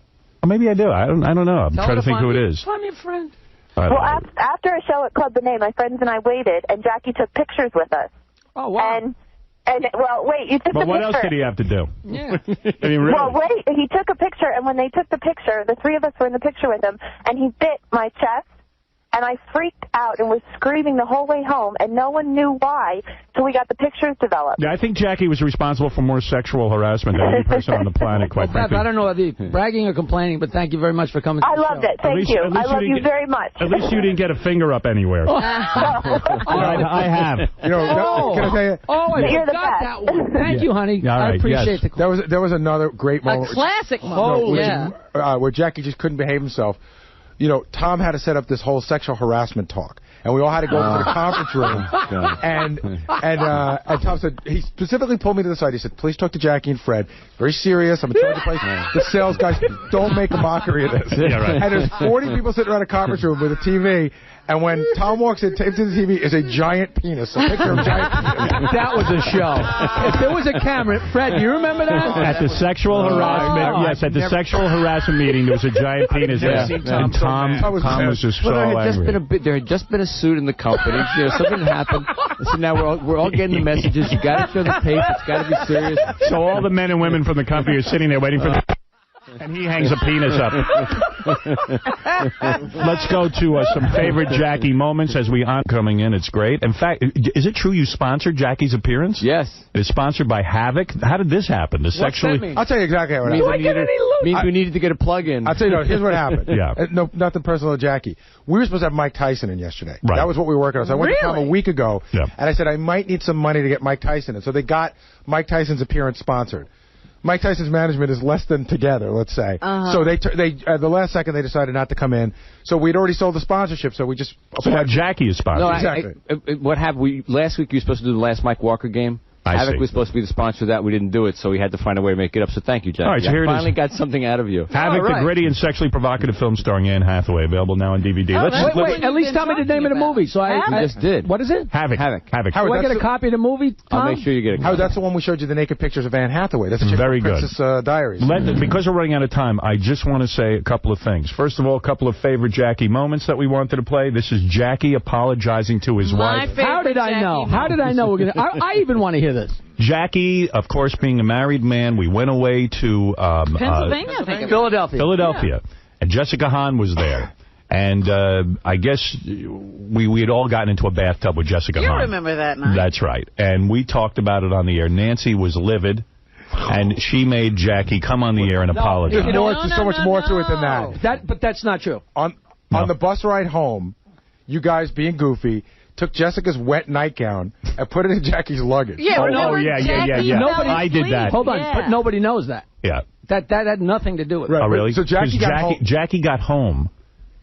Or maybe I do. I don't know. I'm trying to think who it is. Find me a friend. Well, after a show at Club Benet, my friends and I waited, and Jackie took pictures with us. Oh, wow. And well, wait, you took the picture. But what else did he have to do? Yeah. I mean, really? Well, wait, he took a picture, and when they took the picture, the 3 of us were in the picture with him, and he bit my chest. And I freaked out and was screaming the whole way home, and no one knew why till we got the pictures developed. Yeah, I think Jackie was responsible for more sexual harassment than any person on the planet, quite frankly. I don't know whether you're bragging or complaining, but thank you very much for coming to the show. I loved it. Thank you. I love you very much. At least you didn't get a finger up anywhere. I have. Can I tell you? You're the got best. that one. Thank you, honey. All right, I appreciate the call. There was another great moment. A classic moment. Where Jackie just couldn't behave himself. Tom had to set up this whole sexual harassment talk, and we all had to go into the conference room. And Tom said, he specifically pulled me to the side. He said, "Please talk to Jackie and Fred. Very serious. I'm in charge of the place. The sales guys, don't make a mockery of this." Yeah, right. And there's 40 people sitting around a conference room with a TV. And when Tom walks in, taped to the TV is a giant penis. A picture of a giant penis. That was a show. If there was a camera, Fred, do you remember that? At the sexual harassment, at the sexual harassment meeting, there was a giant penis there. And Tom was just so angry. There had just been a suit in the company. Something happened. So now we're all getting the messages. You got to show the tape. It's got to be serious. So all the men and women from the company are sitting there waiting for the... And he hangs a penis up. Let's go to some favorite Jackie moments as we on coming in. It's great. In fact, is it true you sponsored Jackie's appearance? Yes. It's sponsored by Havoc. How did this happen? What's that mean? I'll tell you exactly how it happened. Means we needed to get a plug-in. I'll tell you, here's what happened. Yeah. No, nothing personal to Jackie. We were supposed to have Mike Tyson in yesterday. Right. That was what we were working on. So I went to Tom a week ago, Yeah. and I said, I might need some money to get Mike Tyson in. So they got Mike Tyson's appearance sponsored. Mike Tyson's management is less than together, let's say. So they at the last second, they decided not to come in. So we'd already sold the sponsorship, so we just... So now Jackie is sponsored. No, Exactly. What happened? Last week you were supposed to do the last Mike Walker game. Havoc was supposed to be the sponsor of that. We didn't do it, so we had to find a way to make it up. So thank you, Jack. All right, so here it is. Finally got something out of you. Havoc, the gritty and sexually provocative film starring Anne Hathaway, available now on DVD. Wait, at least tell me the name of the movie. So I just did. What is it? Havoc. Howard, Do I get a copy of the movie, Tom? I'll make sure you get a copy. Howard, that's the one we showed you the naked pictures of Anne Hathaway. That's a very good. Princess Diaries. Because we're running out of time, I just want to say a couple of things. First of all, a couple of favorite Jackie moments that we wanted to play. This is Jackie apologizing to his wife. How did I know? How did I know? I even want to hear this. Jackie, of course, being a married man, we went away to Pennsylvania, I think. Philadelphia. And Jessica Hahn was there. And I guess we had all gotten into a bathtub with Jessica Hahn. You remember that night. That's right. And we talked about it on the air. Nancy was livid. And she made Jackie come on the air and apologize. There's so much more to it than that. But that's not true. On the bus ride home, you guys being goofy took Jessica's wet nightgown and put it in Jackie's luggage. Yeah, Nobody, I did that. Hold on, but nobody knows that. Yeah. That had nothing to do with it. Oh, really? So Jackie got home.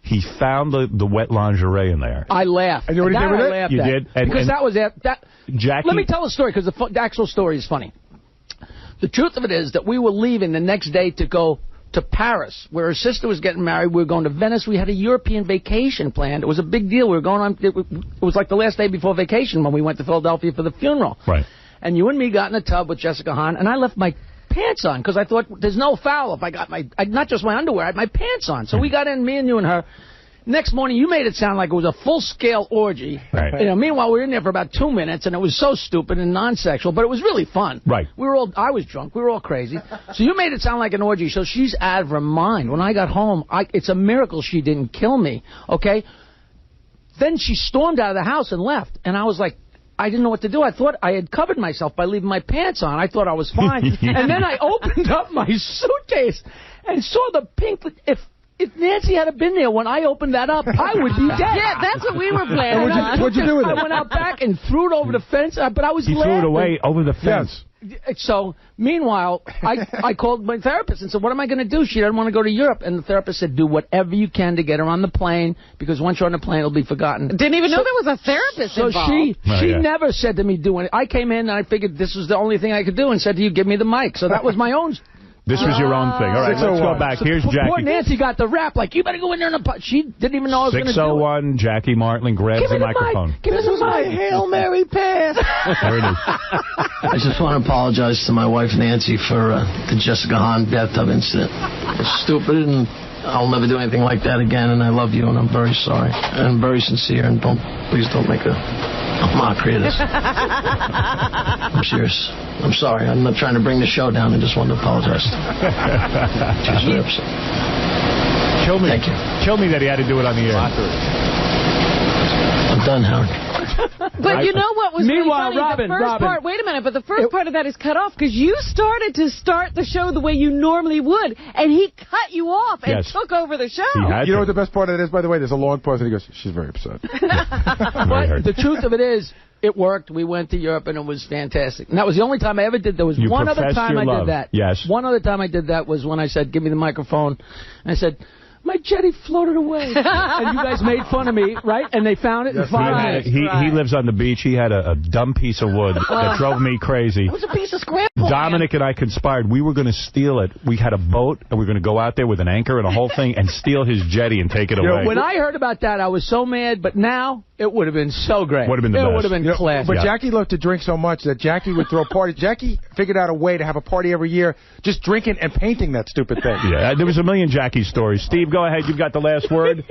He found the wet lingerie in there. I laughed. And you know what he did with it? You did? Because that was that. Jackie. Let me tell a story, because the actual story is funny. The truth of it is that we were leaving the next day to go to Paris, where her sister was getting married. We were going to Venice. We had a European vacation planned. It was a big deal. We were going on. It was like the last day before vacation when we went to Philadelphia for the funeral. Right. And you and me got in a tub with Jessica Hahn, and I left my pants on because I thought there's no foul if I got not just my underwear, I had my pants on. So we got in, me and you and her. Next morning, you made it sound like it was a full-scale orgy. Right. You know, meanwhile, we were in there for about 2 minutes, and it was so stupid and non-sexual, but it was really fun. Right. I was drunk. We were all crazy. So you made it sound like an orgy, so she's out of her mind. When I got home, it's a miracle she didn't kill me, okay? Then she stormed out of the house and left, and I was like, I didn't know what to do. I thought I had covered myself by leaving my pants on. I thought I was fine. And then I opened up my suitcase and saw the pink... If Nancy had been there when I opened that up, I would be dead. Yeah, that's what we were planning on. What'd you do with it? I went out back and threw it over the fence, but I was He laughing. threw it away over the fence. So, meanwhile, I called my therapist and said, what am I going to do? She doesn't want to go to Europe. And the therapist said, do whatever you can to get her on the plane, because once you're on the plane, it'll be forgotten. Didn't even know there was a therapist involved. So she never said to me, do anything. I came in and I figured this was the only thing I could do and said to you, give me the mic. So that was my own... This was your own thing. All right, let's go back. Here's Jackie. Poor Nancy got the rap. Like, you better go in there and... She didn't even know I was going to do it. 601, Jackie Martling grabs the microphone. Give me my Hail Mary pass. There it is. I just want to apologize to my wife, Nancy, for the Jessica Hahn bathtub incident. It's stupid, and I'll never do anything like that again, and I love you, and I'm very sorry. And I'm very sincere, and please don't make a mockery of this. I'm serious. I'm sorry. I'm not trying to bring the show down. I just wanted to apologize. She's very upset. Kill me. Thank you. Kill me that he had to do it on the air. I'm done, Howard. But you know what was Meanwhile, really funny? The first part, wait a minute, but the first part of that is cut off because you started to start the show the way you normally would, and he cut you off and took over the show. You know what the best part of it is, by the way? There's a long pause, and he goes, she's very upset. But the truth of it is, it worked. We went to Europe, and it was fantastic. And that was the only time I ever did. There was one other time I did that. Yes. One other time I did that was when I said, give me the microphone. And I said, my jetty floated away. And you guys made fun of me, right? And they found it in 5 minutes. He lives on the beach. He had a dumb piece of wood that drove me crazy. It was a piece of scramble. Dominic and I conspired. We were going to steal it. We had a boat, and we were going to go out there with an anchor and a whole thing and steal his jetty and take it away. When I heard about that, I was so mad, but now it would have been so great. Would have been the best. It would have been classic. But Jackie loved to drink so much that Jackie would throw parties. Jackie figured out a way to have a party every year, just drinking and painting that stupid thing. Yeah, there was a million Jackie stories. Steve, go ahead. You've got the last word.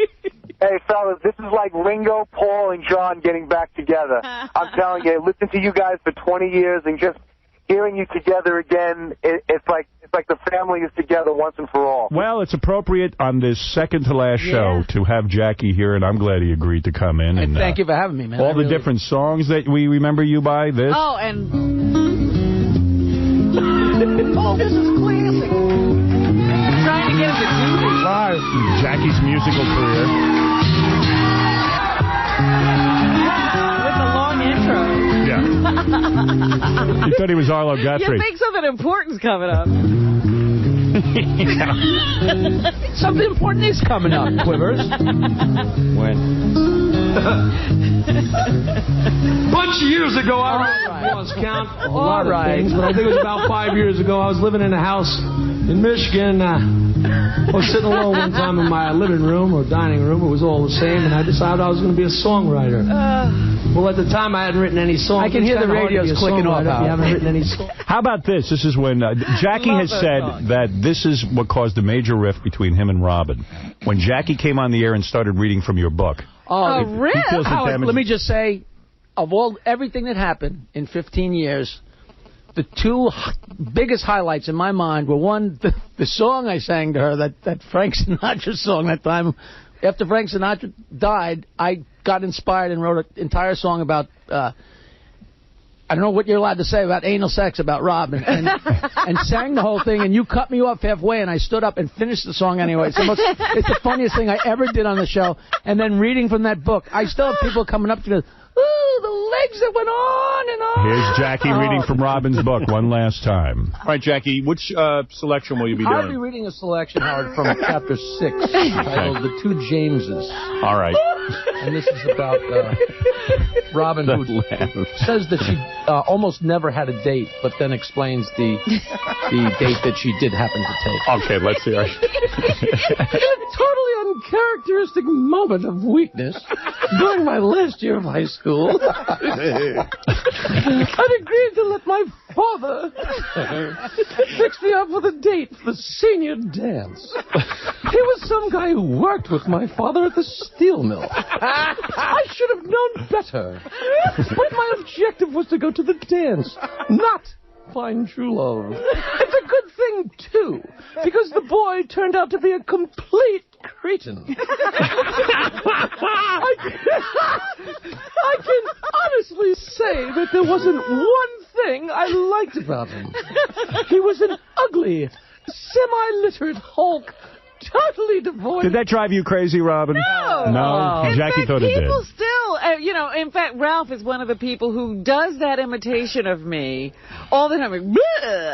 Hey, fellas, this is like Ringo, Paul, and John getting back together. I'm telling you, listen to you guys for 20 years and just hearing you together again, it's like the family is together once and for all. Well, it's appropriate on this second-to-last show to have Jackie here, and I'm glad he agreed to come in. And thank you for having me, man. All the different songs that we remember you by, this. Oh, and... oh, this is classic. I'm trying to get him to do this. Live. Jackie's musical career. With the long intro. Yeah. You thought he was Arlo Guthrie. You think something important's coming up. Something important is coming up, Quivers. When? Bunch of years ago, I lost count a lot of things, but I think it was about 5 years ago. I was living in a house in Michigan. I was sitting alone one time in my living room or dining room. It was all the same, and I decided I was going to be a songwriter. Well, at the time, I hadn't written any songs. I can hear the radios clicking off. You haven't written any songs. How about this? This is when Jackie has said that this is what caused a major rift between him and Robin. When Jackie came on the air and started reading from your book. Oh, really? Howard, let me just say, of everything that happened in 15 years, the two biggest highlights in my mind were, one, the song I sang to her, that Frank Sinatra song that time. After Frank Sinatra died, I got inspired and wrote an entire song about, I don't know what you're allowed to say about anal sex, about Rob, and sang the whole thing, and you cut me off halfway, and I stood up and finished the song anyway. It's the funniest thing I ever did on the show. And then reading from that book, I still have people coming up to me, ooh, the legs that went on and on. Here's Jackie reading from Robin's book one last time. All right, Jackie, which selection will you be doing? I'll be reading a selection, Howard, from chapter 6, titled The Two Jameses. All right. And this is about Robin, who says that she almost never had a date, but then explains the date that she did happen to take. Okay, let's hear it. In a totally uncharacteristic moment of weakness, during my last year of high school, I'd agreed to let my father fix me up with a date for the senior dance. He was some guy who worked with my father at the steel mill. I should have known better. But my objective was to go to the dance, not find true love. It's a good thing, too, because the boy turned out to be a complete cretin. I can honestly say that there wasn't one thing I liked about him. He was an ugly, semi-literate hulk, totally devoid. Did that drive you crazy, Robin? No. Jackie thought it did. People still, in fact, Ralph is one of the people who does that imitation of me all the time. Like,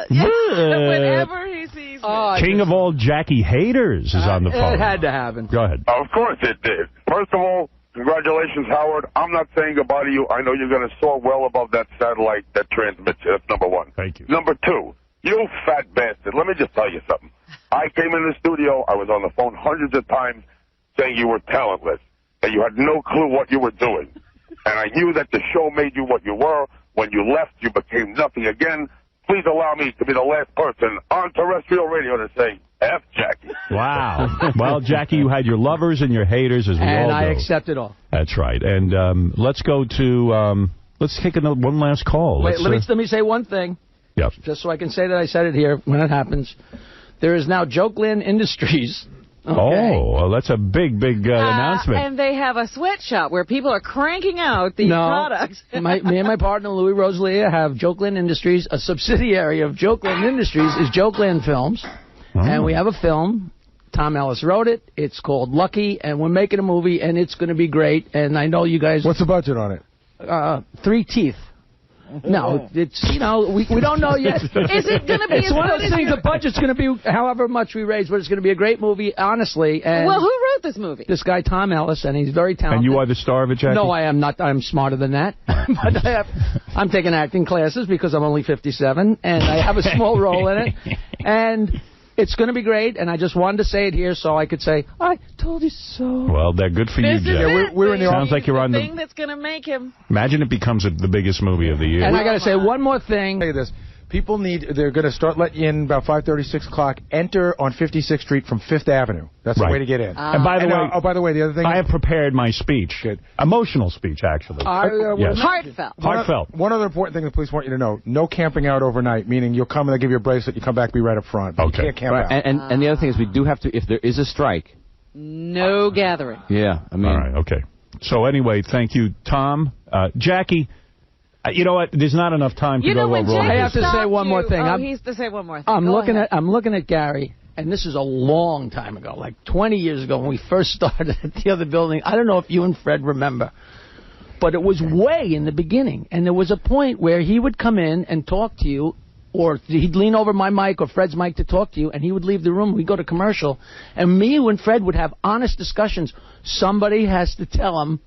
whenever he sees me. King of all Jackie haters is on the phone. It had to happen. Go ahead. Of course it did. First of all, congratulations, Howard. I'm not saying goodbye to you. I know you're going to soar well above that satellite that transmits you. That's number one. Thank you. Number two, you fat bastard. Let me just tell you something. I came in the studio. I was on the phone hundreds of times saying you were talentless, and you had no clue what you were doing. And I knew that the show made you what you were. When you left, you became nothing again. Please allow me to be the last person on terrestrial radio to say, F Jackie. Wow. Well, Jackie, you had your lovers and your haters, as we all do. And I accept it all. That's right. And let's go to, let's take one last call. Wait, let me say one thing. Yep. Just so I can say that I said it here when it happens. There is now Jokeland Industries. Okay. Oh, well, that's a big announcement. And they have a sweatshop where people are cranking out these products. Me and my partner, Louis Rosalia, have Jokeland Industries. A subsidiary of Jokeland Industries is Jokeland Films. Oh. And we have a film. Tom Ellis wrote it. It's called Lucky, and we're making a movie, and it's going to be great. And I know you guys... What's the budget on it? 3 teeth. No, it's, we don't know yet. Is it going to be? It's one of those things. The budget's going to be however much we raise, but it's going to be a great movie, honestly. And well, who wrote this movie? This guy, Tom Ellis, and he's very talented. And you are the star of it, Jackie? No, I am not. I'm smarter than that. But I'm taking acting classes because I'm only 57, and I have a small role in it. And it's going to be great, and I just wanted to say it here so I could say, I told you so. Well, they're good for you, Jackie. We're in the Sounds like you're on the thing that's going to make him. Imagine it becomes the biggest movie of the year. And I got to say one more thing. Say this. People they're going to start letting you in about 5:30, 6 o'clock. Enter on 56th Street from 5th Avenue. That's the way to get in. And by the way, by the way, the other thing, I have prepared my speech. Good. Emotional speech, actually. Yes. Heartfelt. One other important thing the police want you to know: no camping out overnight. Meaning you'll come and they'll give you a bracelet. You come back, be right up front. But you can't camp out. And the other thing is we do have to, if there is a strike. No gathering. Yeah, I mean. All right. Okay. So anyway, thank you, Tom, Jackie. You know what? There's not enough time to go over all I have to say one more thing. Oh, he has to say one more thing. I'm looking at Gary, and this is a long time ago, like 20 years ago when we first started at the other building. I don't know if you and Fred remember, but it was way in the beginning, and there was a point where he would come in and talk to you, or he'd lean over my mic or Fred's mic to talk to you, and he would leave the room. We'd go to commercial, and me and Fred would have honest discussions. Somebody has to tell him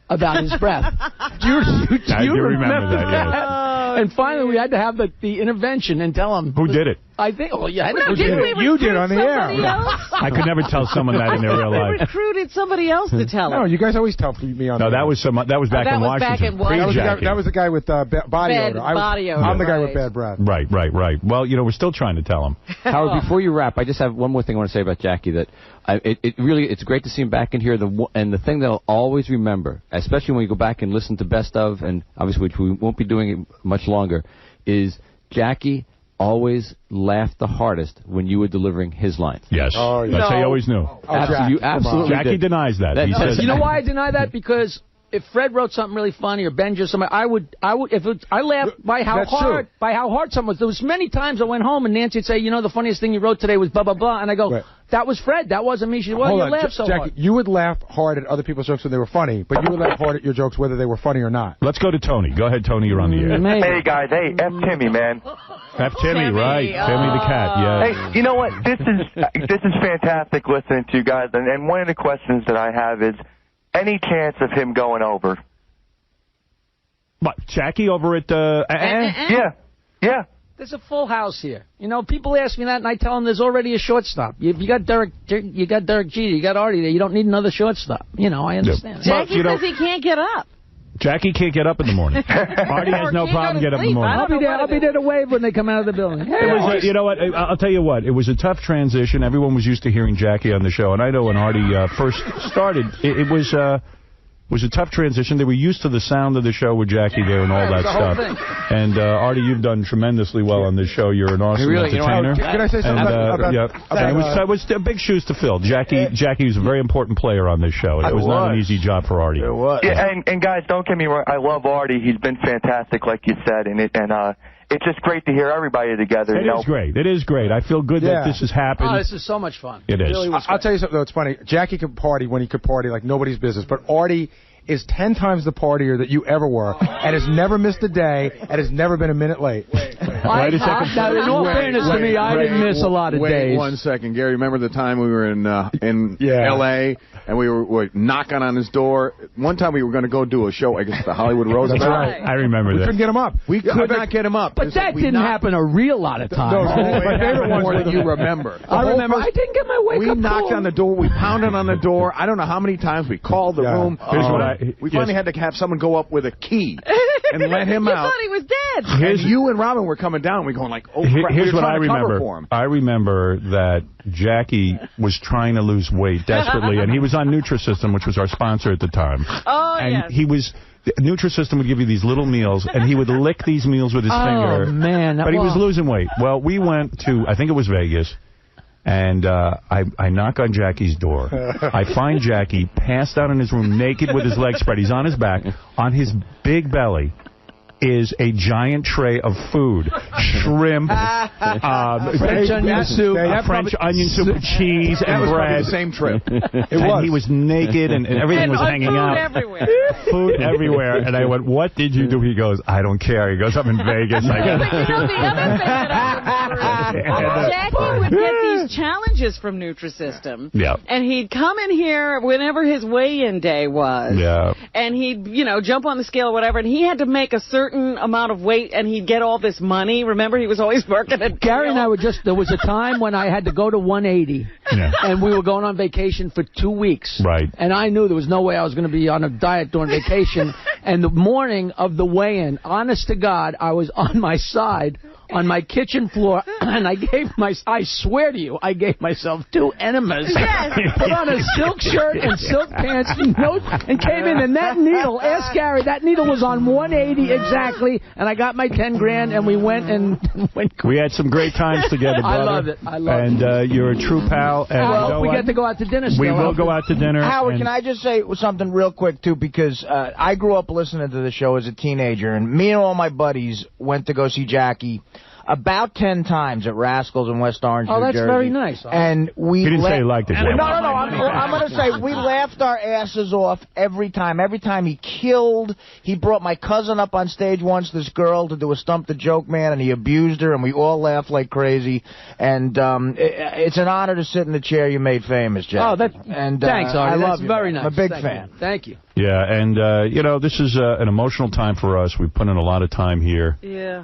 about his breath. Do you remember that? Yes. And finally, we had to have the intervention and tell him. Who did it? I think. Oh, yeah. You did on the air. I could never tell someone that in their real life. We recruited somebody else to tell him. No, you guys always tell me on. No, that was back in Washington. That was the guy with body odor. I'm the guy with bad breath. Right. Well, we're still trying to tell him. Howard, before you wrap, I just have one more thing I want to say about Jackie. That it's great to see him back in here. And the thing that I'll always remember, especially when you go back and listen to Best of, and obviously which we won't be doing it much longer, is Jackie always laughed the hardest when you were delivering his lines. Yes. Oh, yes. That's how he always knew. You absolutely Jackie denies that. He says, you know why I deny that? Because if Fred wrote something really funny or Ben just something, I laughed by how hard someone was. There was many times I went home and Nancy would say, the funniest thing you wrote today was blah blah blah, and I go, that was Fred, that wasn't me. She said, well, you laughed so Jackie, hard. You would laugh hard at other people's jokes when they were funny, but you would laugh hard at your jokes whether they were funny or not. Let's go to Tony. Go ahead, Tony. You're on the air. Hey guys, F Timmy, man. F Timmy, right? Timmy the cat. Yeah. Hey, you know what? This is fantastic listening to you guys, and one of the questions that I have is, any chance of him going over? What, Jackie over at Yeah. There's a full house here. People ask me that, and I tell them there's already a shortstop. You got Derek Jeter, you got Artie there. You don't need another shortstop. I understand. Jackie says he can't get up. Jackie can't get up in the morning. Artie has no problem getting up in the morning. I'll be there to wave when they come out of the building. You know what? I'll tell you what. It was a tough transition. Everyone was used to hearing Jackie on the show, and I know when Artie first started, it was a tough transition. They were used to the sound of the show with Jackie there and all that stuff. And Artie, you've done tremendously well on this show. You're an awesome entertainer. Can I say something about it was big shoes to fill. Jackie was a very important player on this show. It was not an easy job for Artie. It was. Yeah, and guys, don't get me wrong. I love Artie. He's been fantastic, like you said, and it's just great to hear everybody together. It is great. It is great. I feel good that this has happened. Oh, this is so much fun. It is. Really I'll tell you something, though. It's funny. Jackie could party when he could party like nobody's business. But Artie is 10 times the partier that you ever were, and has never missed a day, and has never been a minute late. Wait a second. Now, in all fairness to me, I didn't miss a lot of days. Wait 1 second, Gary. Remember the time we were in L.A. and we were knocking on his door? One time we were going to go do a show, I guess, at the Hollywood Roosevelt. That's right. I remember that. We couldn't get him up. We could not get him up. But that didn't happen a real lot of times. My favorite one more than you remember. I remember. I didn't get my wake up We knocked on the door. We pounded on the door. I don't know how many times we called the room. We finally had to have someone go up with a key and let him out. You thought he was dead. And you and Robin were coming down. We're going like, oh, crap. Here's what I remember. For him. I remember that Jackie was trying to lose weight desperately, and he was on Nutrisystem, which was our sponsor at the time. Oh, and yes. he was... Nutrisystem would give you these little meals, and he would lick these meals with his finger. Oh, man. But he was losing weight. Well, we went to, I think it was Vegas, and I knock on Jackie's door. I find Jackie passed out in his room naked with his legs spread. He's on his back. On his big belly is a giant tray of food. Shrimp, French onion soup, French onion soup with cheese and bread. The same trip. And he was naked and everything was hanging out. Everywhere. Food everywhere. And I went, what did you do? He goes, I don't care. He goes, I'm in Vegas. The other thing that I remember, Jackie would get these challenges from Nutrisystem. Yeah. And he'd come in here whenever his weigh-in day was. Yeah. And he'd, jump on the scale or whatever, and he had to make a certain amount of weight, and he'd get all this money. Remember, he was always working at Gary and I were there was a time when I had to go to 180, and we were going on vacation for 2 weeks. Right. And I knew there was no way I was going to be on a diet during vacation. And the morning of the weigh-in, honest to God, I was on my side on my kitchen floor, and I swear to you, I gave myself 2 enemas. Yes. Put on a silk shirt and silk pants, and came in, and that needle, ask Gary, that needle was on 180 exactly, and I got my 10 grand, and we went and went. We had some great times together, brother. I love it. I love it. And you're a true pal. And well, you know we what? get to go out to dinner still. We will go out to dinner. Howard, can I just say something real quick, too? Because I grew up listening to the show as a teenager, and me and all my buddies went to go see Jackie about 10 times at Rascals in West Orange, New Jersey. That's very nice. And we He didn't say he liked it, Jay. No, I'm going to say we laughed our asses off every time. Every time he killed, he brought my cousin up on stage once, this girl, to do a Stump the Joke Man, and he abused her, and we all laughed like crazy. And it's an honor to sit in the chair you made famous, Jack. Thanks, Artie. I love That's you. very nice. I'm a big Thank fan. you. Thank you. Yeah, and, you know, this is an emotional time for us. We've put in a lot of time here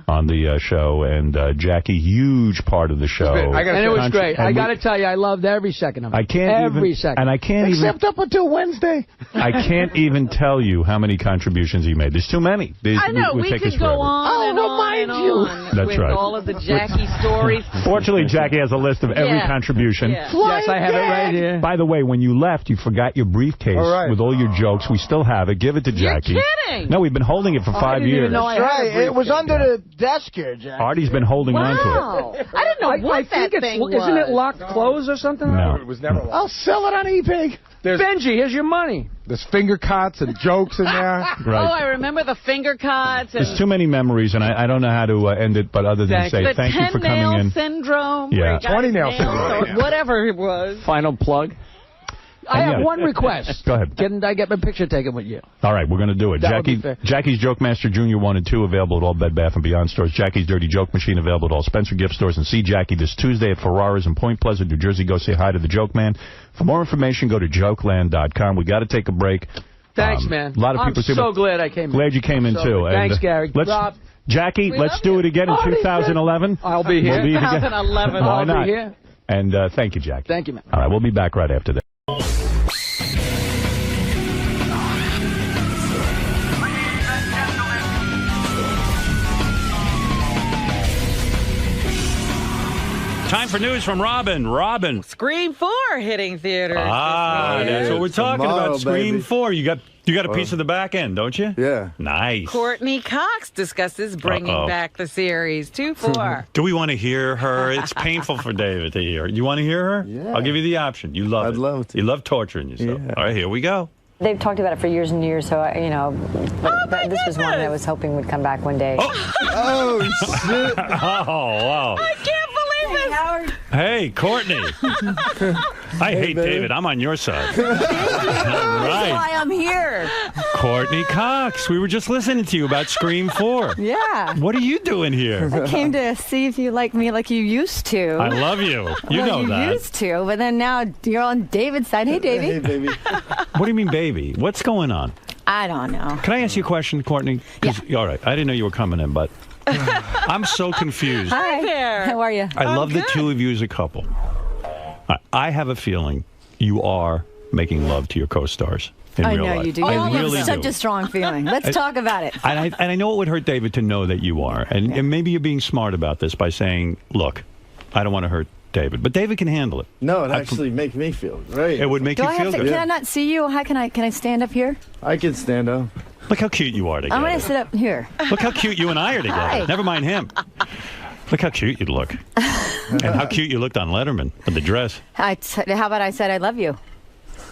on the show, and Jackie, huge part of the show. And it was great. I got to tell you, I loved every second of it. Every second. And I can't Except up until Wednesday. I can't even tell you how many contributions he made. There's too many. I know. We could go on and on and on That's with right. all of the Jackie stories. Fortunately, Jackie has a list of every Yeah. contribution. Yeah. Yes, I have it right here. By the way, when you left, you forgot your briefcase with all your jokes. We still have it. Give it to Jackie. You're kidding. No, we've been holding it for 5 years. That's right. It was under the desk here, Jack. Artie's been holding on to Wow. I didn't know what that thing was. Isn't it locked closed or something? No. It was never locked. I'll sell it on eBay. Benji, here's your money. There's finger cuts and jokes in there. Oh, I remember the finger cuts. And There's too many memories, and I don't know how to end it, but other than say the thank you for coming in. syndrome. Yeah. 20-nail syndrome. Or whatever it was. Final plug. I have one request. Go ahead. Can I get my picture taken with you? All right, we're going to do it. That would be fair. Jackie's Joke Master Jr. 1 and 2 available at all Bed Bath & Beyond stores. Jackie's Dirty Joke Machine available at all Spencer gift stores. And see Jackie this Tuesday at Ferrara's in Point Pleasant, New Jersey. Go say hi to the Joke Man. For more information, go to jokeland.com. We got to take a break. Thanks, man. A lot of people I'm so glad I came in. Glad you came in, So too. good. Thanks, Gary. Rob. Jackie, let's do it again in 2011. I'll be here. We'll be together. 2011. Why not? I'll be here. And thank you, Jackie. Thank you, man. All right, we'll be back right after that. Time for news from Robin. Robin. Scream 4 hitting theaters. That's what we're talking Tomorrow, about. Scream baby. 4. You got a piece of the back end, don't you? Yeah. Nice. Courtney Cox discusses bringing back the series 2-4. Do we want to hear her? It's painful for David to hear. You want to hear her? Yeah. I'll give you the option. You love it. I'd love to. You love torturing yourself. Yeah. All right, here we go. They've talked about it for years and years, so, this was one that I was hoping would come back one day. Oh, shit. Oh, wow. I can't believe it. Howard. Hey, Courtney. I hate baby. David. I'm on your side. That's Right. why I'm here. Courtney Cox. We were just listening to you about Scream 4. Yeah. What are you doing here? I came to see if you like me like you used to. I love you. You well, know you that. used to, but then now you're on David's side. Hey, Davey. Hey, baby. What do you mean, baby? What's going on? I don't know. Can I ask you a question, Courtney? All right. I didn't know you were coming in, but I'm so confused. Hi there. How are you? I love the two of you as a couple. I have a feeling you are making love to your co-stars in I real know life. you do. I You really have such do. a strong feeling. Let's talk about it. And I know it would hurt David to know that you are. And maybe you're being smart about this by saying, look, I don't want to hurt David. But David can handle it. No, it actually makes me feel great. It would make Do you I feel have to? good. Can I not see you? How can I stand up here? I can stand up. Look how cute you are together. I'm going to sit up here. Look how cute you and I are together. Hi. Never mind him. Look how cute you look. And how cute you looked on Letterman with the dress. How about I said I love you?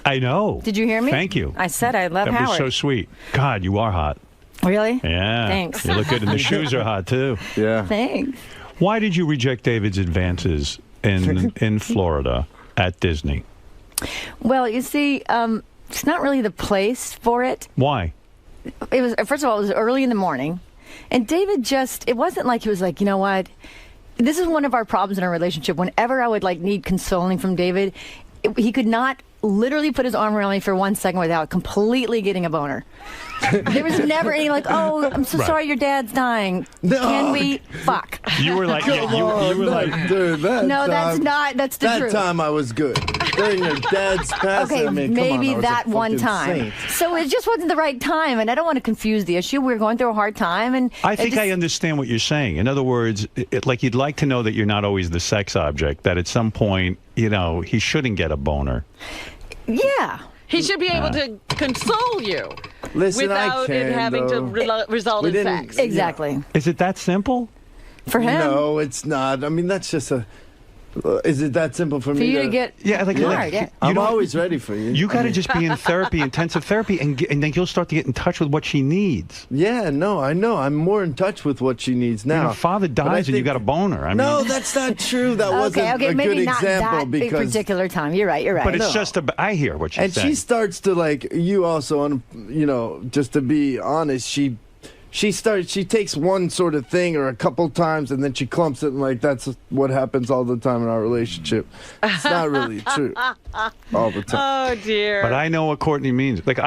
I know. Did you hear me? Thank you. I said I love That Howard. was so sweet. God, you are hot. Really? Yeah. Thanks. You look good, and the shoes are hot, too. Yeah. Thanks. Why did you reject David's advances in Florida at Disney? Well, you see, it's not really the place for it. Why? It was, first of all, it was early in the morning, and David it wasn't like he was like, you know what, this is one of our problems in our relationship. Whenever I would need consoling from David, he could not literally put his arm around me for 1 second without completely getting a boner. There was never any like, oh, I'm so sorry your dad's dying. Can we fuck? You were like, Come you were like, dude, No, that's not. That's the truth. That time I was good. During your dad's passing, Okay, I mean, come maybe on, I was that a one fucking time. saint. So it just wasn't the right time, and I don't want to confuse the issue. We were going through a hard time, and I think I understand what you're saying. In other words, like you'd like to know that you're not always the sex object, that at some point, he shouldn't get a boner. Yeah. He should be able to console you Listen, without it having to result in sex. Exactly. Is it that simple? For him? No, it's not. I mean, that's just a... is it that simple for me? For you to get hard, yeah. I'm always ready for you. You got to just be in therapy, intensive therapy, and then you'll start to get in touch with what she needs. Yeah, no, I know. I'm more in touch with what she needs now. Your father dies and you got a boner. No, that's not true. That wasn't a maybe good not example that because particular time. You're right. But it's just I hear what you're and saying. she starts to like you also, just to be honest, she takes one sort of thing or a couple times and then she clumps it and like that's what happens all the time in our relationship. It's not really true all the time. Oh dear. But I know what Courtney means. Like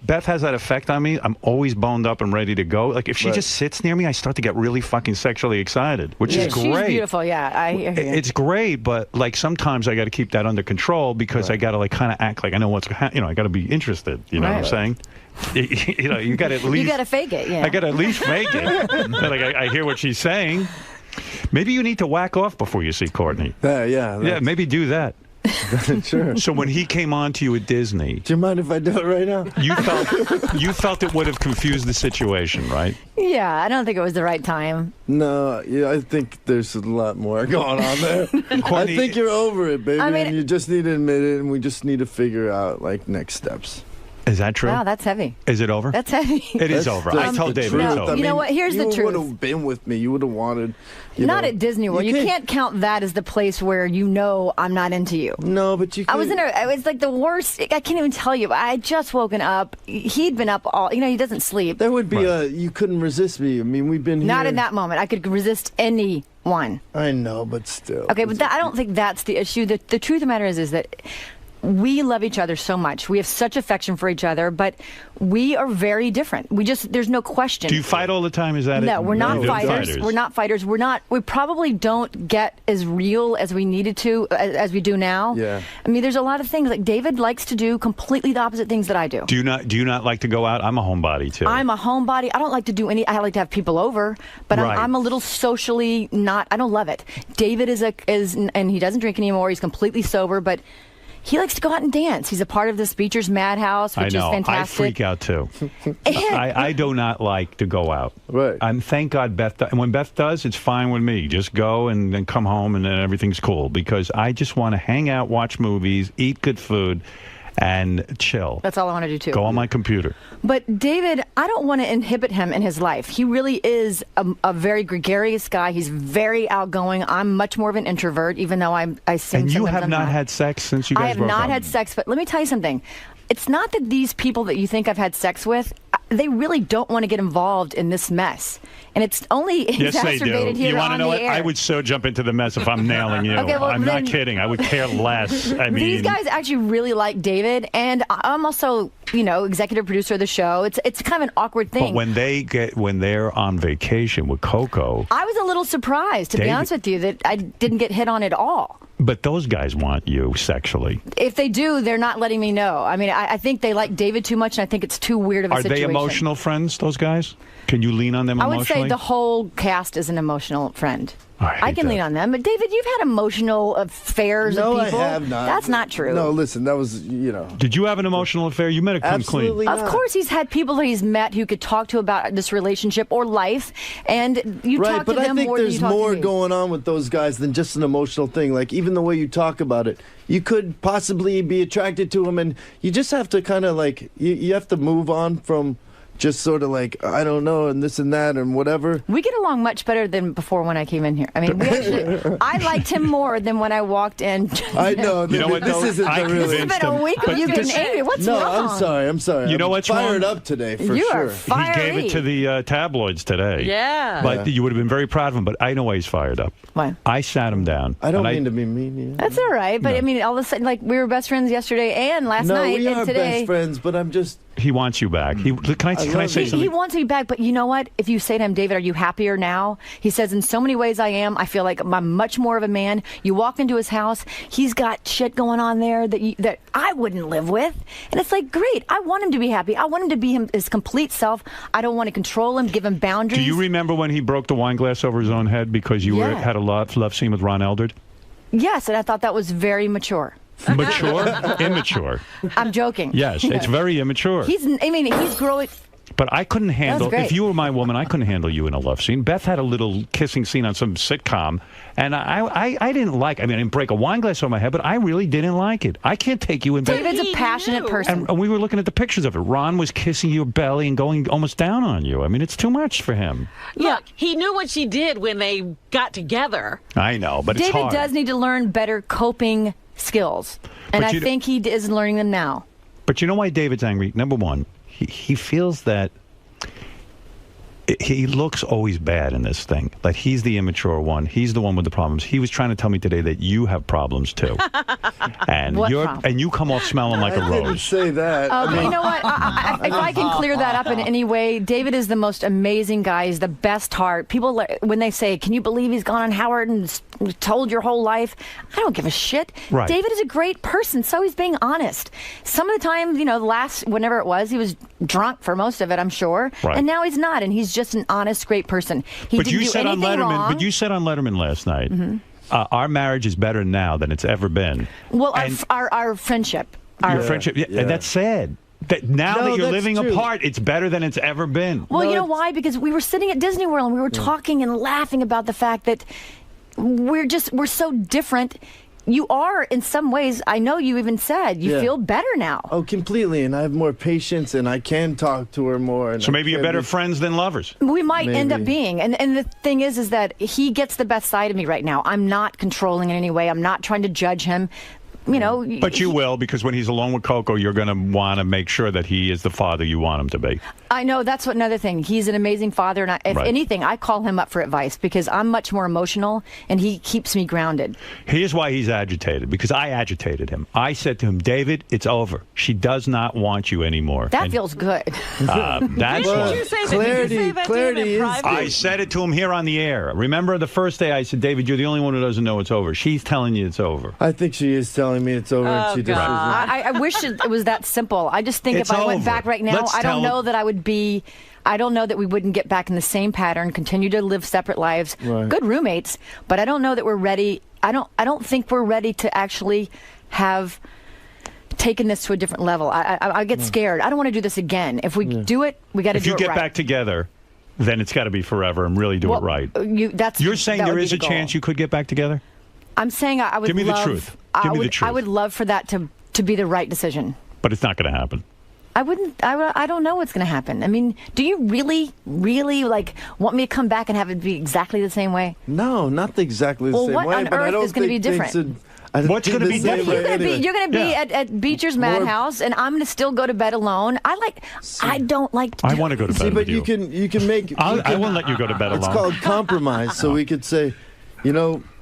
Beth has that effect on me. I'm always boned up and ready to go. Like if she just sits near me, I start to get really fucking sexually excited, which is great. She's beautiful. Yeah, I hear you. It's great, but like sometimes I got to keep that under control because I got to like kind of act like I know what's I got to be interested. You know what I'm saying? You got to at least. You got to fake it. Yeah. I got to at least fake it. Like I hear what she's saying. Maybe you need to whack off before you see Courtney. Yeah. Maybe do that. Sure. So when he came on to you at Disney, do you mind if I do it right now? You felt it would have confused the situation, right? Yeah, I don't think it was the right time. No, I think there's a lot more going on there. I think you're over it, baby, and you just need to admit it, and we just need to figure out like next steps. Is that true? Wow, that's heavy. Is it over? That's heavy. It is over. I told David it's over. You know what? Here's the truth. You would have been with me. You would have wanted. Not at Disney World. You can't count that as the place where I'm not into you. No, but you. I was in it was like the worst. I can't even tell you. I had just woken up. He'd been up all. He doesn't sleep. There would be you couldn't resist me. I mean, we've been here. Not in that moment. I could resist anyone. I know, but still. Okay, but I don't think that's the issue. The truth of the matter is that. We love each other so much. We have such affection for each other, but we are very different. There's no question. Do you fight all the time? Is that no, it? We're not fighters. We're not fighters. We probably don't get as real as we needed to, as we do now. Yeah. I mean, there's a lot of things like David likes to do completely the opposite things that I do. Do you not like to go out? I'm a homebody too. I'm a homebody. I don't like to do I like to have people over, but I'm a little socially not. I don't love it. David is and he doesn't drink anymore. He's completely sober, but. He likes to go out and dance. He's a part of the Speechers Madhouse, which is fantastic. I freak out too. I do not like to go out. Right. Thank God Beth does. And when Beth does, it's fine with me. Just go and then come home and then everything's cool. Because I just want to hang out, watch movies, eat good food, and chill. That's all I want to do too. Go on my computer. But David, I don't want to inhibit him in his life. He really is a very gregarious guy. He's very outgoing. I'm much more of an introvert, even though I seem. And you have not had sex since you guys broke up? I have not had sex, but let me tell you something. It's not that these people that you think I've had sex with, they really don't want to get involved in this mess. And it's only exacerbated here you want to on know the what? air. I would so jump into the mess if I'm nailing you. Okay, well, I'm not kidding. I would care less. I mean, these guys actually really like David, and I'm also, executive producer of the show. It's kind of an awkward thing. But when they're on vacation with Coco, I was a little surprised, to be honest with you, that I didn't get hit on at all. But those guys want you sexually. If they do, they're not letting me know. I mean, I think they like David too much, and I think it's too weird of a situation. Are they emotional friends, those guys? Can you lean on them emotionally? I would say the whole cast is an emotional friend. I can lean on them. But, David, you've had emotional affairs with people. No, I have not. That's not true. No, listen, that was, Did you have an emotional affair? You met a come Absolutely clean. not. Of course, he's had people that he's met who could talk to about this relationship or life, and you talk to them more than you talk to me. Right, but I think there's more going on with those guys than just an emotional thing. Like, even the way you talk about it, you could possibly be attracted to him, and you just have to kind of, like, you have to move on from just sort of like, I don't know, and this and that and whatever. We get along much better than before when I came in here. I mean, I liked him more than when I walked in. I know. You know what, this though? isn't I the real. convinced It's been a week of you getting angry. What's no, wrong? I'm sorry. You know what's wrong? Fired up today, for You sure. are fiery. He gave it to the tabloids today. Yeah. But you would have been very proud of him, but I know why he's fired up. Why? I sat him down. I don't mean to be mean. Yeah. That's all right, but I mean, all of a sudden, like, we were best friends yesterday and last night we and are today. best friends, but I'm just... He wants you back. Can I say something? He wants me back, but you know what? If you say to him, David, are you happier now? He says, in so many ways I am. I feel like I'm much more of a man. You walk into his house, he's got shit going on there that I wouldn't live with. And it's like, great. I want him to be happy. I want him to be his complete self. I don't want to control him, give him boundaries. Do you remember when he broke the wine glass over his own head because you had a love scene with Ron Eldred? Yes, and I thought that was very mature. Mature? Immature. I'm joking. Yes, it's very immature. He's growing. But I couldn't handle, great. if you were my woman, I couldn't handle you in a love scene. Beth had a little kissing scene on some sitcom, and I didn't like, I didn't break a wine glass on my head, but I really didn't like it. I can't take you in bed. David's a passionate person. And we were looking at the pictures of it. Ron was kissing your belly and going almost down on you. I mean, it's too much for him. Look, he knew what she did when they got together. I know, but it's David hard. does need to learn better coping skills, and I think he is learning them now. But you know why David's angry? Number one, he feels that he looks always bad in this thing. Like he's the immature one. He's the one with the problems. He was trying to tell me today that you have problems too, and you come off smelling like a rose. I didn't say that. You know what? If I can clear that up in any way, David is the most amazing guy. He's the best heart. People, when they say, "Can you believe he's gone on Howard and told your whole life?" I don't give a shit. Right. David is a great person, so he's being honest. Some of the time, whenever it was, he was drunk for most of it, I'm sure, right. And now he's not, and he's just an honest, great person. He But didn't you do said on anything Letterman. wrong. But you said on Letterman last night, our marriage is better now than it's ever been. Well, our friendship. Your friendship, and that's sad. That now that you're living apart, it's better than it's ever been. Well, you know why? Because we were sitting at Disney World and we were talking and laughing about the fact that we're so different. You are, in some ways, I know you even said, you feel better now. Oh, completely, and I have more patience, and I can talk to her more. And So maybe you're better friends than lovers. We might end up being. And the thing is that he gets the best side of me right now. I'm not controlling in any way. I'm not trying to judge him. But you will, because when he's alone with Coco, you're going to want to make sure that he is the father you want him to be. I know. That's another thing. He's an amazing father, and if anything, I call him up for advice because I'm much more emotional, and he keeps me grounded. Here's why he's agitated, because I agitated him. I said to him, David, it's over. She does not want you anymore. That feels good. That's Did you say that to him in private? I said it to him here on the air. Remember the first day I said, David, you're the only one who doesn't know it's over. She's telling you it's over. I think she is telling me it's over. And she just I wish it was that simple. I just think It's if I went over. back right now, Let's I don't tell know that I would be. I don't know that we wouldn't get back in the same pattern, continue to live separate lives, good roommates. But I don't know that we're ready. I don't think we're ready to actually have taken this to a different level. I get scared. I don't want to do this again. If we do it, we got to do it right. If you get back together, then it's got to be forever and really do it right. You're saying there is a chance you could get back together? I'm saying I would. Give me love, the truth. Give me the truth. I would love for that to be the right decision. But it's not going to happen. I wouldn't. I don't know what's going to happen. I mean, do you really want me to come back and have it be exactly the same way? No, not exactly the same way. Well, what on but I earth don't is going to be think different? What's going to be different? You're going to be at Beecher's Madhouse, and I'm going to still go to bed alone. I don't like. I want to go to bed with you can make. I won't let you go to bed alone. It's called compromise. So we could say,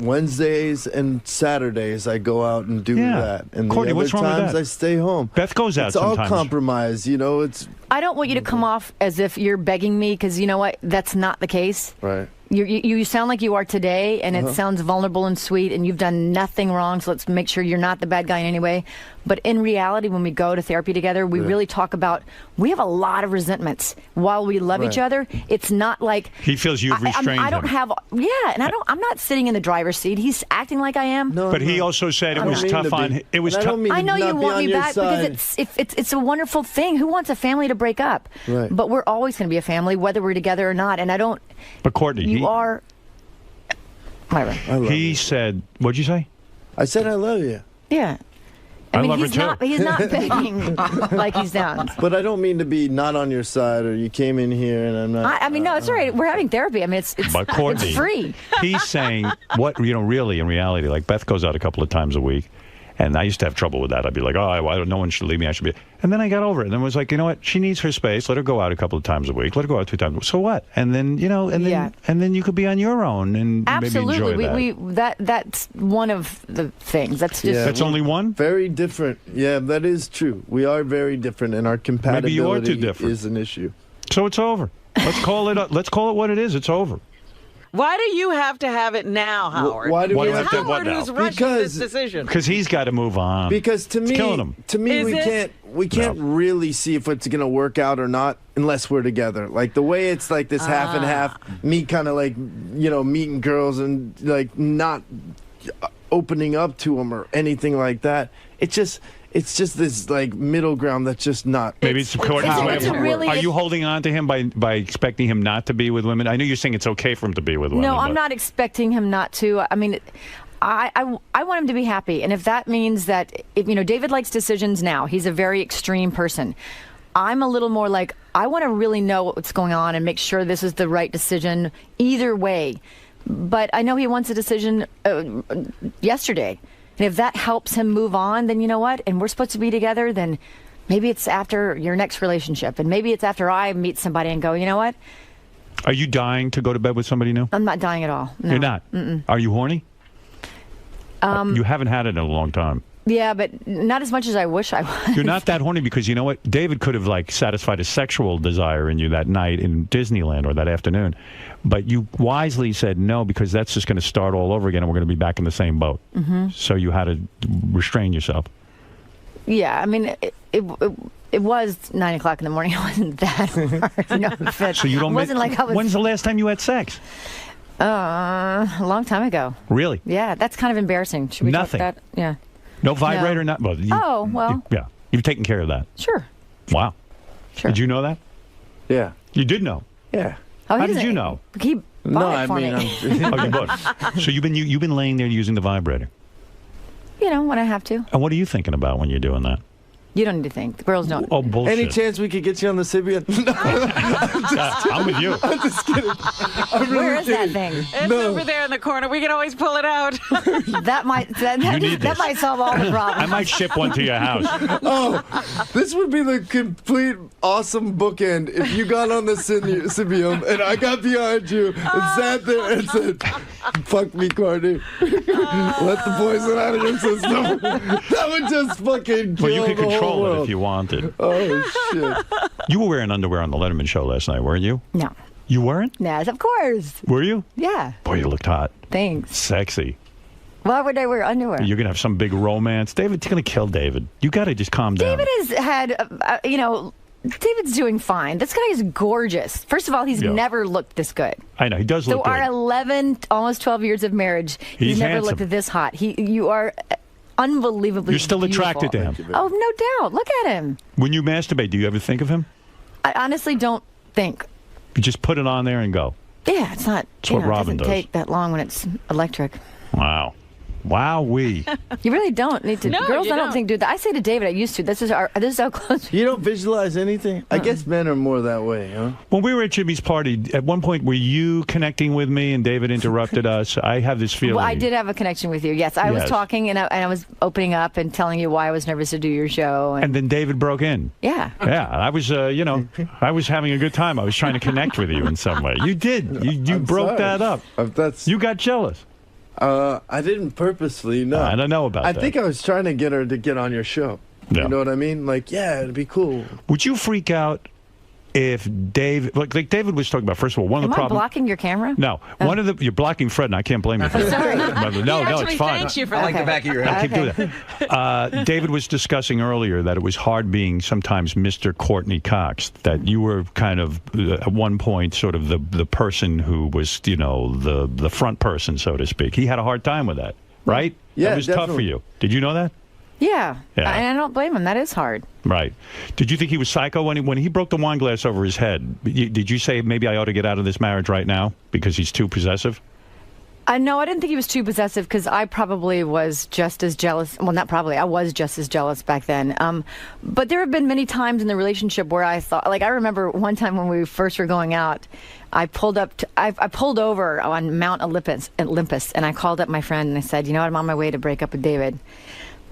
Wednesdays and Saturdays I go out and do that, and Courtney, the what's other wrong with times that? I stay home. Beth goes out it's sometimes. all compromise. It's. I don't want you to come off as if you're begging me, because you know what? That's not the case. Right. You sound like you are today, and it sounds vulnerable and sweet, and you've done nothing wrong, so let's make sure you're not the bad guy in any way. But in reality, when we go to therapy together, we really talk about, we have a lot of resentments. While we love each other, it's not like... He feels you've restrained I don't him. have... Yeah, and I'm not sitting in the driver's seat. He's acting like I am. No, But he also said it was tough on... It was tough. I know you want me back because it's a wonderful thing. Who wants a family to break up? Right. But we're always going to be a family, whether we're together or not. And I don't... But Courtney... You are... Myra. He said... What'd you say? I said I love you. Yeah. I mean, love her he's too. he's not begging like he sounds. But I don't mean to be not on your side, or you came in here and I'm not. I mean, no, it's all right. We're having therapy. I mean, it's But Courtney, it's free. He's saying what, really, in reality, like Beth goes out a couple of times a week, and I used to have trouble with that. I'd be like, no one should leave me. I should be. And then I got over it. And then was like, you know what? She needs her space. Let her go out a couple of times a week. Let her go out 2 times. So what? And then, and then you could be on your own and Absolutely. maybe enjoy that. That's one of the things. That's just That's only one? Very different. Yeah, that is true. We are very different, and our compatibility Maybe you are too different. is an issue. So it's over. Let's call it. Let's call it what it is. It's over. Why do you have to have it now, Howard? Why do we have to Howard what now? who's rushing this decision. Because he's got to move on. Because to It's me, killing him. we can't really see if it's gonna work out or not unless we're together. Like the way it's like this half and half, me kind of like meeting girls and like not opening up to them or anything like that. It's just this like middle ground that's just not. Maybe it's Courtney's way of really- Are you holding on to him by expecting him not to be with women? I know you're saying it's okay for him to be with women. No, I'm but- not expecting him not to. I mean, I want him to be happy, and if that means that David likes decisions now. He's a very extreme person. I'm a little more like I want to really know what's going on and make sure this is the right decision either way. But I know he wants a decision yesterday. And if that helps him move on, then you know what? And we're supposed to be together, then maybe it's after your next relationship. And maybe it's after I meet somebody and go, you know what? Are you dying to go to bed with somebody new? I'm not dying at all. No. You're not? Mm-mm. Are you horny? You haven't had it in a long time. Yeah, but not as much as I wish I was. You're not that horny because you know what? David could have satisfied a sexual desire in you that night in Disneyland or that afternoon. But you wisely said no because that's just going to start all over again and we're going to be back in the same boat. Mm-hmm. So you had to restrain yourself. Yeah, I mean, it was 9 o'clock in the morning. It wasn't that hard. No offense. So you don't. It wasn't like I was. When's the last time you had sex? A long time ago. Really? Yeah, that's kind of embarrassing. Should we Nothing. talk about that? Yeah. No vibrator, No. not. Well, Well. yeah, you've taken care of that. Sure. Wow. Sure. Did you know that? Yeah. You did know. Yeah. Oh, How he did doesn't- you know? He bought it for me. Oh, you bought it. So you've been laying there using the vibrator. When I have to. And what are you thinking about when you're doing that? You don't need to think. The girls don't. Oh, bullshit. Any chance we could get you on the Sybian? I'm with you. I'm just kidding. I'm really Where is that kidding. thing? It's over there in the corner. We can always pull it out. That might need that this. might solve all the problems. I might ship one to your house. Oh, this would be the complete awesome bookend if you got on the Sybium and I got behind you and sat there and said, "Fuck me, Courtney. Let the poison out of your system." That would just fucking kill Well, you could the whole control it world. if you wanted. Oh shit! You were wearing underwear on the Letterman show last night, weren't you? No. You weren't? Yes, of course. Were you? Yeah. Boy, you looked hot. Thanks. Sexy. Why would I wear underwear? You're going to have some big romance. David's going to kill David. You got to just calm down. David has had, David's doing fine. This guy is gorgeous. First of all, he's Yeah. never looked this good. I know. He does So look good. our 11, almost 12 years of marriage, He's never handsome. looked this hot. You are unbelievably You're still attracted to beautiful. him. Oh, no doubt. Look at him. When you masturbate, do you ever think of him? I honestly don't think. You just put it on there and go. Yeah, it's not. That's what it Robin doesn't does. take that long when it's electric. Wow. Wow-wee. You really don't need to. No, Girls, you I don't don't. think do that. I say to David, I used to. This is how close. You don't visualize anything? I guess men are more that way, huh? When we were at Jimmy's party, at one point, were you connecting with me and David interrupted us? I have this feeling. Well, I did have a connection with you. Yes, I was Yes. talking and I was opening up and telling you why I was nervous to do your show. And then David broke in. Yeah. Yeah, I was, I was having a good time. I was trying to connect with you in some way. You did. You I'm broke sorry. that up. You got jealous. I didn't purposely, no. I don't know about I that. think I was trying to get her to get on your show. Yeah. You know what I mean? Like, yeah, it'd be cool. Would you freak out if Dave, like David was talking about, first of all, one Am of the I problems. blocking your camera? No, one of the you're blocking Fred, and I can't blame you for that. Sorry. No, He it's actually fine. thanks you for I like that. the back of your I head. keep doing that. David was discussing earlier that it was hard being sometimes Mr. Courtney Cox. That you were kind of at one point sort of the person who was the front person, so to speak. He had a hard time with that, right? Yeah, that was tough for definitely. you. Did you know that? Yeah. Yeah. And I don't blame him. That is hard. Right. Did you think he was psycho when he broke the wine glass over his head? Did you say maybe I ought to get out of this marriage right now because he's too possessive? No, I didn't think he was too possessive because I probably was just as jealous. Well, not probably. I was just as jealous back then. But there have been many times in the relationship where I thought, like I remember one time when we first were going out, I pulled over on Mount Olympus, and I called up my friend and I said, you know what, I'm on my way to break up with David.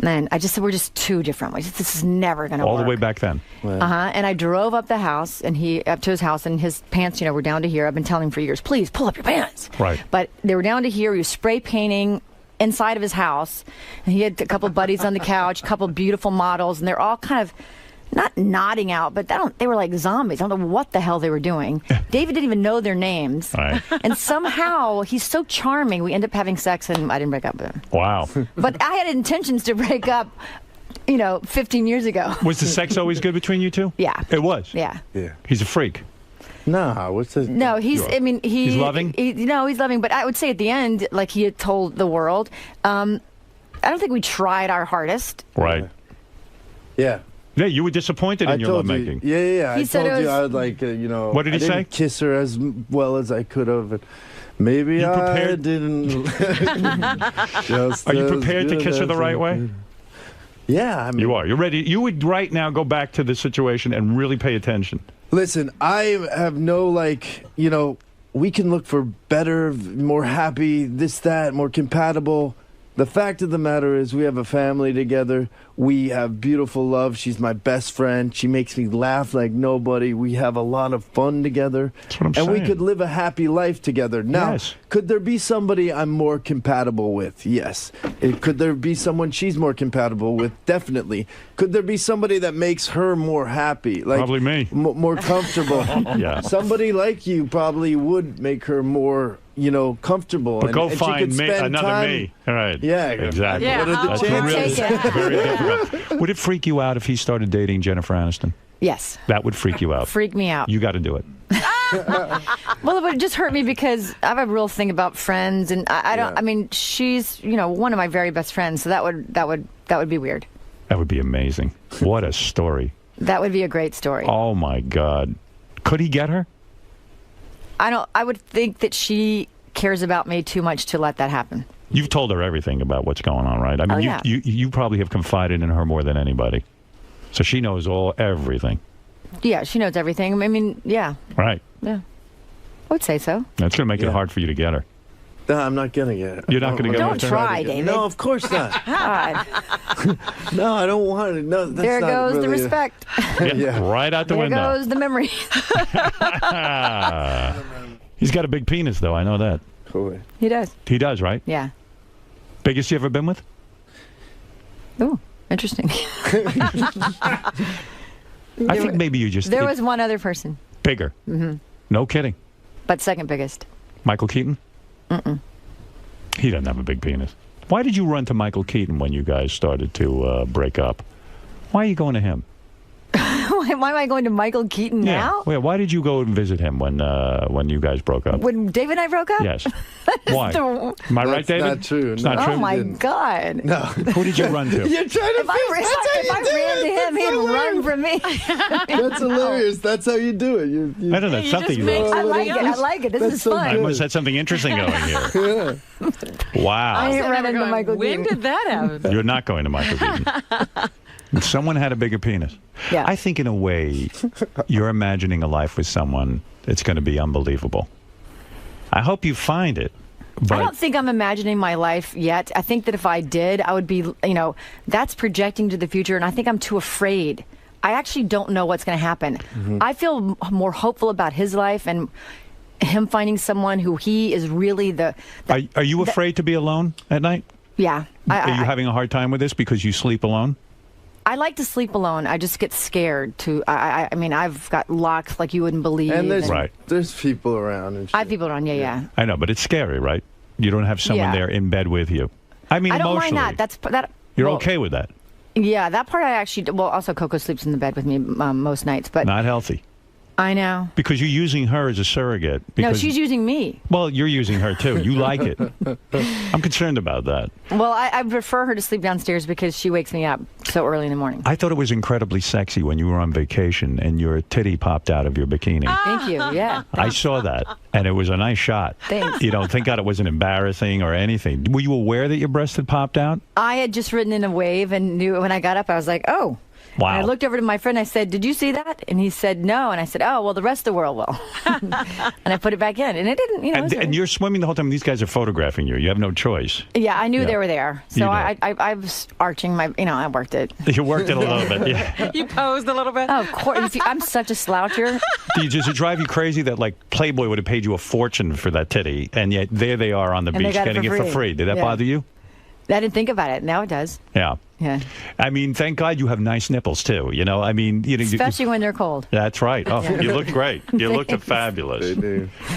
And I just said, we're just too different. This is never going to work. All the way back then. And I drove up the house, up to his house, and his pants, were down to here. I've been telling him for years, please pull up your pants. Right. But they were down to here. He was spray painting inside of his house, and he had a couple buddies on the couch, a couple beautiful models, and they're all kind of not nodding out, but they were like zombies. I don't know what the hell they were doing. David didn't even know their names. Right. And somehow, he's so charming, we ended up having sex, and I didn't break up with him. Wow. But I had intentions to break up, 15 years ago. Was the sex always good between you two? Yeah. It was? Yeah. He's a freak. No, what's his... No, he's loving? No, he's loving, but I would say at the end, like he had told the world, I don't think we tried our hardest. Right. Yeah. Yeah, you were disappointed in your lovemaking. Yeah. He I said told it you was- I would like, What did he I say? didn't kiss her as well as I could have. And maybe I prepared- didn't. Are you prepared to kiss her the right way? Yeah, I mean, you are. You're ready. You would right now go back to the situation and really pay attention. Listen, I have no, we can look for better, more happy, this, that, more compatible. The fact of the matter is we have a family together. We have beautiful love. She's my best friend. She makes me laugh like nobody. We have a lot of fun together. That's what I'm and we saying. could live a happy life together. Now, Yes. could there be somebody I'm more compatible with? Yes. Could there be someone she's more compatible with? Definitely. Could there be somebody that makes her more happy? Like Probably me. More comfortable. Yeah. Somebody like you probably would make her more, comfortable. But go and she find could me, spend another time- me. All right. Yeah, exactly. Yeah, what are the That's chances? really- very difficult. Would it freak you out if he started dating Jennifer Aniston? Yes. That would freak you out. Freak me out. You got to do it. Well, it would just hurt me because I have a real thing about friends, and I don't. I mean, she's one of my very best friends, so that would be weird. That would be amazing. What a story. That would be a great story. Oh my God. Could he get her? I would think that she cares about me too much to let that happen. You've told her everything about what's going on, right? I mean, yeah. you probably have confided in her more than anybody. So she knows everything. Yeah, she knows everything. I mean, yeah. Right. Yeah. I would say so. That's going to make it hard for you to get her. No, I'm not going to get it. You're not going to get her? Don't try, David. No, of course not. God. No, I don't want it. No, that's There not goes the really respect. Yeah, right out the There window. goes the memory. He's got a big penis, though. I know that. Cool. He does. He does, right? Yeah. Biggest you ever been with? Ooh, interesting. I think maybe you just... There was one other person. Bigger. Hmm. No kidding. But second biggest. Michael Keaton? Mm-mm. He doesn't have a big penis. Why did you run to Michael Keaton when you guys started to break up? Why are you going to him? Why am I going to Michael Keaton now? Wait, why did you go and visit him when you guys broke up? When David and I broke up? Yes. Why? Am I right, David? Not true. It's No. not true. Oh, my God. No. Who did you run to? You're trying to If I ran to him, he'd run from me. That's hilarious. That's how you do it. You I don't know. Something. I like it. I like it. This That's is so fun. I must have something interesting going here. Yeah. Wow. I ain't running to Michael When Keaton. did that happen? You're not going to Michael Keaton. Someone had a bigger penis. Yeah. I think in a way, you're imagining a life with someone that's going to be unbelievable. I hope you find it. But I don't think I'm imagining my life yet. I think that if I did, I would be, that's projecting to the future, and I think I'm too afraid. I actually don't know what's going to happen. Mm-hmm. I feel more hopeful about his life and him finding someone who he is really the are you afraid to be alone at night? yeah. Are you having a hard time with this because you sleep alone? I like to sleep alone. I just get scared to. I mean, I've got locks like you wouldn't believe. And there's Right. there's people around and shit. I have people around. Yeah. I know, but it's scary, right? You don't have someone Yeah. there in bed with you. I mean, I don't emotionally. mind that. That. You're well, okay with that. Yeah, that part I actually. Well, also Coco sleeps in the bed with me most nights, but Not healthy. I know. Because you're using her as a surrogate. No, Because, she's using me. well, you're using her, too. You like it. I'm concerned about that. Well, I prefer her to sleep downstairs because she wakes me up so early in the morning. I thought it was incredibly sexy when you were on vacation and your titty popped out of your bikini. Thank you, yeah. I saw that, and it was a nice shot. Thanks. You know, thank God it wasn't embarrassing or anything. Were you aware that your breast had popped out? I had just ridden in a wave and knew when I got up, I was like, oh. Wow. And I looked over to my friend. I said, did you see that? And he said, no. And I said, oh, well, the rest of the world will. And I put it back in. And it didn't, you know. And you're swimming the whole time. These guys are photographing you. You have no choice. Yeah, I knew Yeah. they were there. You So did. I was arching my, I worked it. You worked it a little bit, yeah. You posed a little bit? Oh, of course. I'm such a sloucher. Does it drive you crazy that, like, Playboy would have paid you a fortune for that titty, and yet there they are on the And they beach got it getting for it for free. free? Did that Yeah. bother you? I didn't think about it. Now it does. Yeah. Yeah. I mean, thank God you have nice nipples, too. You know, I mean... Especially when they're cold. That's right. Oh, Yeah. you look great. You looked Thanks. fabulous.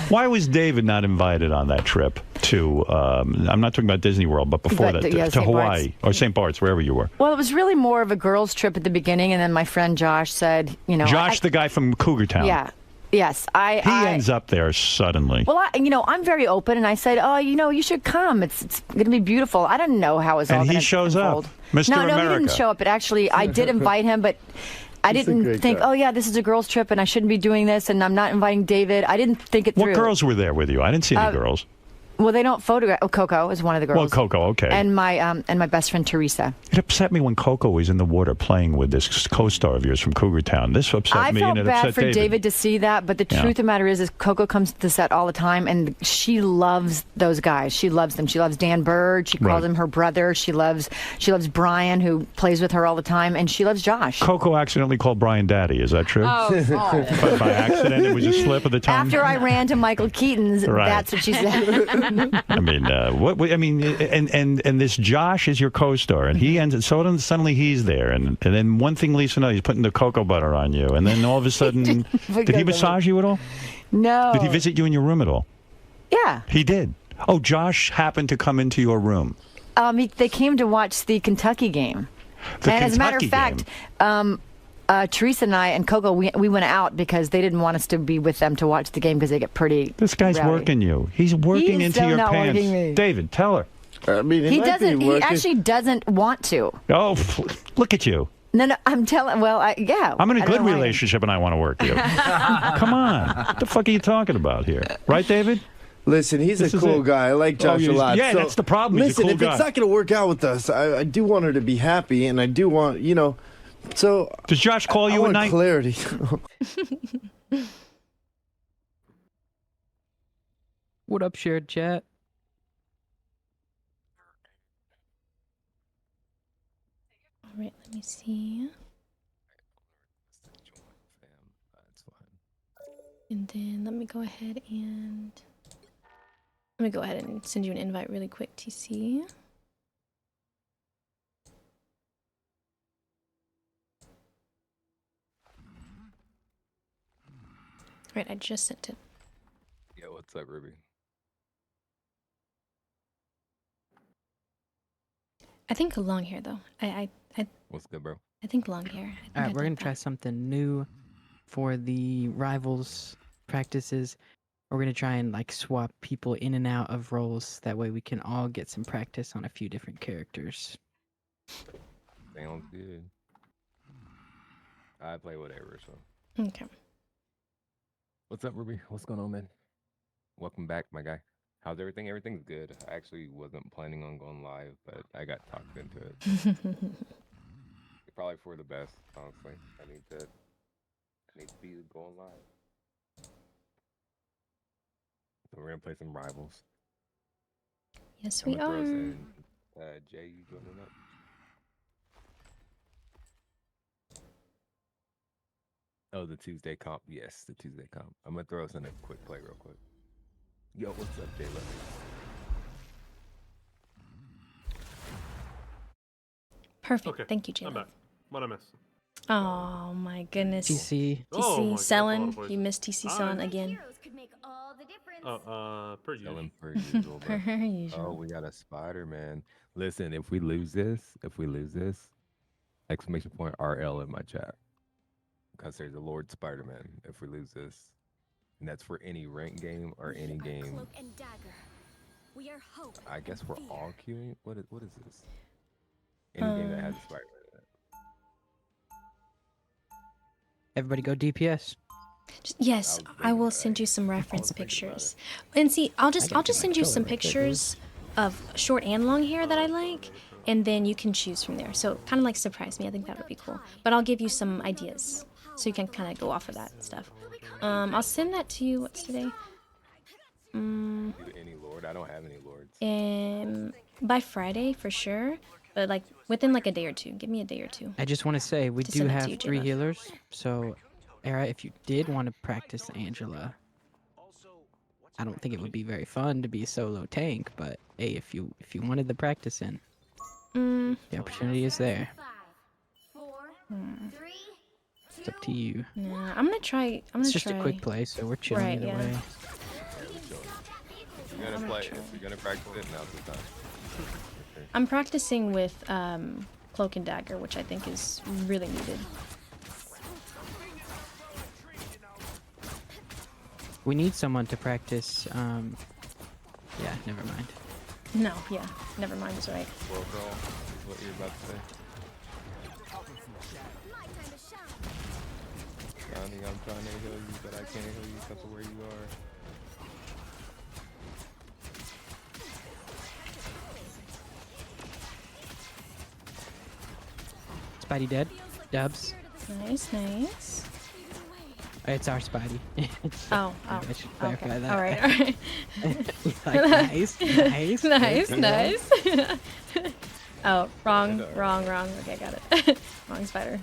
Why was David not invited on that trip to, I'm not talking about Disney World, but before But, that, yeah, to St. Hawaii Bart's. or St. Bart's, wherever you were? Well, it was really more of a girls' trip at the beginning, and then my friend Josh said, Josh, the guy from Cougar Town. Yeah. Yes. He ends up there suddenly. Well, I'm very open, and I said, oh, you should come. It's going to be beautiful. I didn't know how it was all And going he to shows unfold. up. Mr. No, he America. didn't show up. But actually, I did invite him, but I He's a didn't great think, guy. oh, yeah, this is a girls' trip, and I shouldn't be doing this, and I'm not inviting David. I didn't think it through. What girls were there with you? I didn't see any girls. Well, they don't photograph. Oh, Coco is one of the girls. Well, Coco, okay. And my best friend Teresa. It upset me when Coco was in the water playing with this co-star of yours from Cougar Town. This upset I me, felt and it bad upset for David to see that, but the Yeah. truth of the matter is Coco comes to the set all the time, and she loves those guys. She loves them. She loves Dan Bird. She calls Right. him her brother. She loves Brian, who plays with her all the time, and she loves Josh. Coco accidentally called Brian Daddy. Is that true? Oh, By accident, it was a slip of the tongue. After I ran to Michael Keaton's, Right. that's what she said. I mean, and this Josh is your co-star, and he ends. So suddenly he's there, and then one thing leads to another. He's putting the cocoa butter on you, and then all of a sudden, did he massage you at all? No. Did he visit you in your room at all? Yeah. He did. Oh, Josh happened to come into your room. They came to watch the Kentucky game. The As a matter of Kentucky fact, Teresa and I and Coco, we went out because they didn't want us to be with them to watch the game because they get pretty. This guy's rowdy. working you. He's working He's into so your not pants. working me. David, tell her. I mean, He doesn't. He actually doesn't want to. Oh, look at you. No, I'm telling. Well, yeah. I'm in a I don't good know why. relationship, and I want to work you. Come on. What the fuck are you talking about here? Right, David? Listen, he's This a is cool it. guy. I like Josh a lot. Yeah, So, that's the problem. He's Listen, a cool if guy. it's not going to work out with us, I do want her to be happy, and I do want, so. Does Josh call you I at want night? clarity. What up, shared chat? All right, let me see. And then let me go ahead and send you an invite really quick, TC. All right, I just sent it. Yo, what's up, Ruby? I think long hair though. I What's good, bro? I think long hair. I think All right, I'd we're gonna like try something new for the rivals practices. We're gonna try and like swap people in and out of roles. That way, we can all get some practice on a few different characters. Sounds good. I play whatever, so. that. Okay. What's up, Ruby? What's going on, man? Welcome back, my guy. How's everything? Everything's good. I actually wasn't planning on going live, but I got talked into it. Probably for the best, honestly. I need to be going live. So we're gonna play some rivals. Yes, I'm we gonna throw us are. in. Jay, you joining up? Oh, the Tuesday comp. Yes, the Tuesday comp. I'm gonna throw us in a quick play real quick. Yo, what's up, Jay? Perfect. Thank you, I'm Jalen. back. What I miss? Oh my goodness. TC. Oh my TC God, selling. all the places. You missed TC selling again. Per usual. Per usual, bro. Per usual. Oh, we got a spider, man. Listen, if we lose this, exclamation point RL in my chat. because there's a Lord Spider-Man if we lose this. And that's for any ranked game or any game. Cloak and dagger. We are hope. I guess we're all queuing. What is this? Any game that has a Spider-Man in it. Everybody go DPS. Yes, I will send you some reference pictures. And see, I'll just send you some pictures of short and long hair that I like, and then you can choose from there. So kind of like surprise me. I think that would be cool. But I'll give you some ideas, so you can kind of go off of that stuff. I'll send that to you. What's today? Any Lord? I don't have any Lords. By Friday for sure. But like within like a day or two. Give me a day or two. I just want to say we To do send that to have you, 3 Jayla. healers, so Era, if you did want to practice Angela, I don't think it would be very fun to be a solo tank, but hey, if you wanted the practice in, the opportunity is there. It's up to you. Nah, I'm gonna try. It's just a quick play, so we're chilling Right, either yeah. way. If you're gonna play, if you're gonna practice it, now's the time. I'm practicing with Cloak and Dagger, which I think is really needed. We need someone to practice. Yeah, never mind. No, yeah, never mind. Is right. World Brawl is what you're about to say. Johnny, I'm trying to heal you, but I can't heal you because of where you are. Spidey dead. Dubs. Nice, nice. It's our Spidey. Oh, I should clarify okay. that. All right, all right. Like, nice, nice, nice, good. nice. Oh, wrong. Okay, got it. Wrong spider.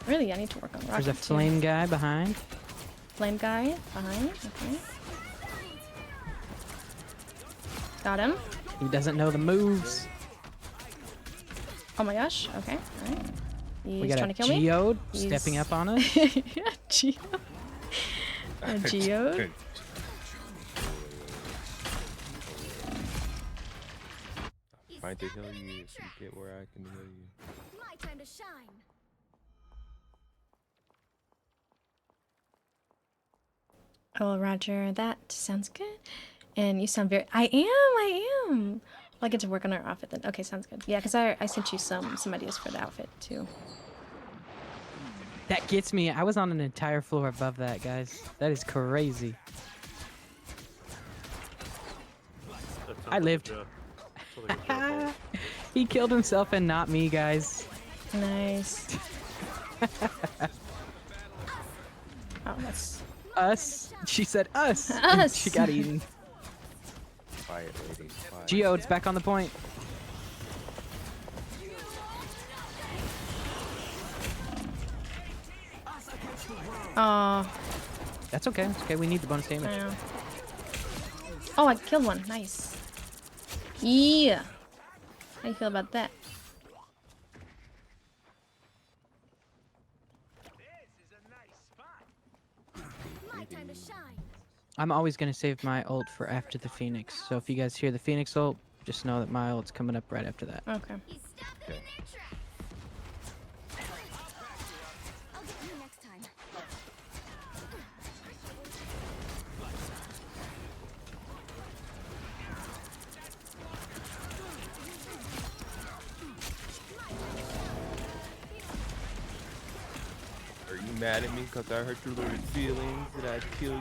Really, I need to work on rocket. There's a flame guy behind. Flame guy behind. Okay. Got him. He doesn't know the moves. Oh my gosh. Okay. All right. He's We got trying a to kill me. Geode stepping up on us. Geode. A Geode. Trying to heal you if you get where I can heal you. My time to shine. Oh, Roger, that sounds good. And you sound very... I am. Well, I get to work on our outfit then. Okay, sounds good. Yeah, because I sent you some ideas for the outfit, too. That gets me. I was on an entire floor above that, guys. That is crazy. I lived. He killed himself and not me, guys. Nice. Oh, that's... Us. She said us. Us. She got eaten. Quiet, lady. Quiet. Geode's back on the point. Oh. That's okay. It's okay. We need the bonus damage. I know. Oh, I killed one. Nice. Yeah. How you feel about that? My time to shine. I'm always going to save my ult for after the Phoenix. So if you guys hear the Phoenix ult, just know that my ult's coming up right after that. Okay. Okay. I'll get you next time. Are you mad at me because I hurt your little feelings? Did I kill you?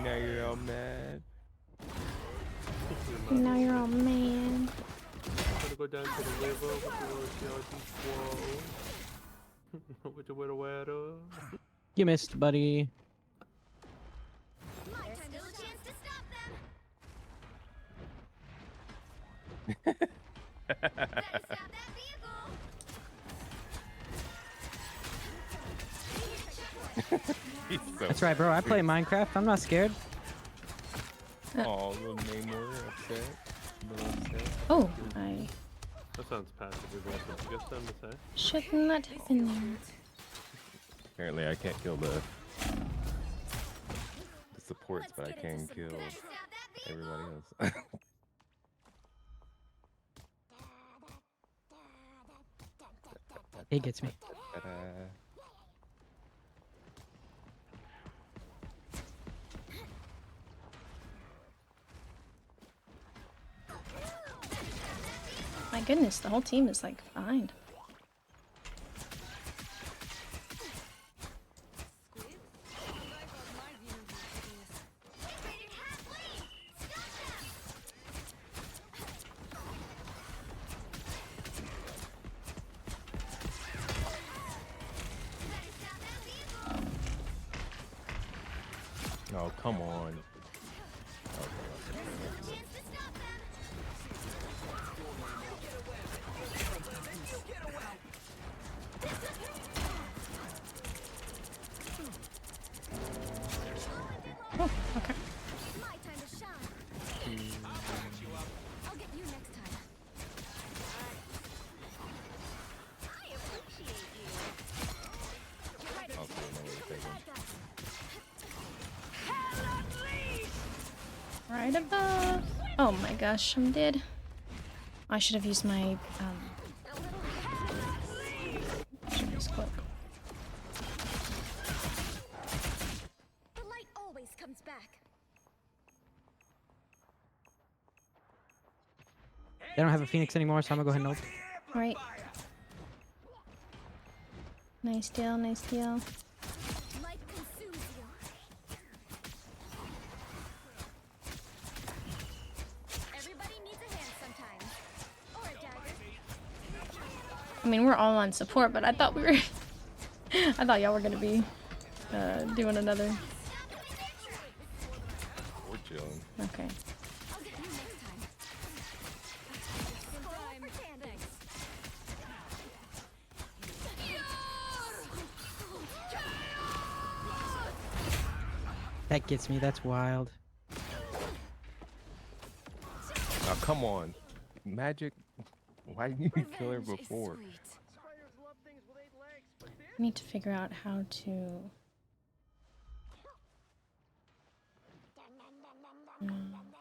Now you're all mad. Now you're all man. Gonna go down to the river with the little skeleton swole. With the little water. You missed, buddy. My time to chance to stop That's right, bro. I play Minecraft. I'm not scared. Oh, little Namor upset. Oh, I That sounds passive aggressive. You got something to say? Shouldn't let him in there. Apparently, I can't kill the supports, but I can kill everybody else. He gets me. My goodness, the whole team is like fine. Oh, come on. Oh, okay. My time to shine. I'll get you next time. I appreciate you. Right I'll see another thing. Right above. Oh my gosh, I'm dead. I should have used my cloak. The light always comes back. They don't have a Phoenix anymore, so I'm gonna go ahead and ult. Right. Nice deal, nice deal. Light consumes you. Everybody needs a hand sometimes. Or a dagger. I mean, we're all on support, but I thought we were... I thought y'all were gonna be doing another... We're chilling. Okay. I'll get you next time. That gets me. That's wild. Now, come on. Magic. Why didn't you kill her before? I need to figure out how to...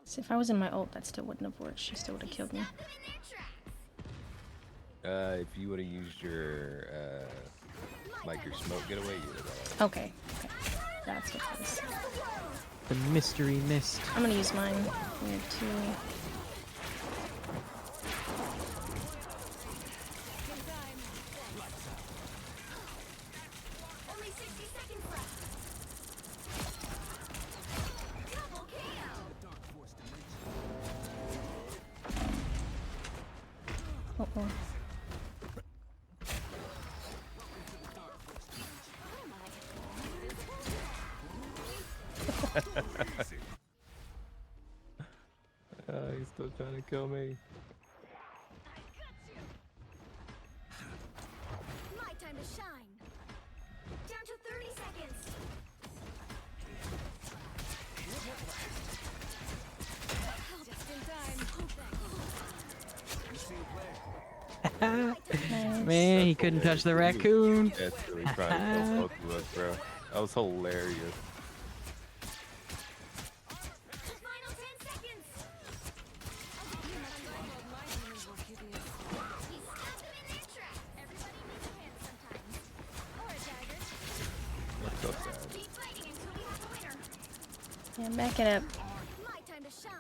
So if I was in my ult, that still wouldn't have worked. She still would have killed me. If you would have used your, like your smoke getaway, you would have. Okay. Okay. That's what it is. The mystery mist. I'm gonna use mine here too. Only 60 seconds left. Double KO. Uh-oh. He's still trying to kill me. My time to shine. Down to 30 seconds. Just in time. Man, he couldn't touch the raccoon. That's really trying to kill both of us, bro. That was hilarious. Yeah, back it up. My time to shine.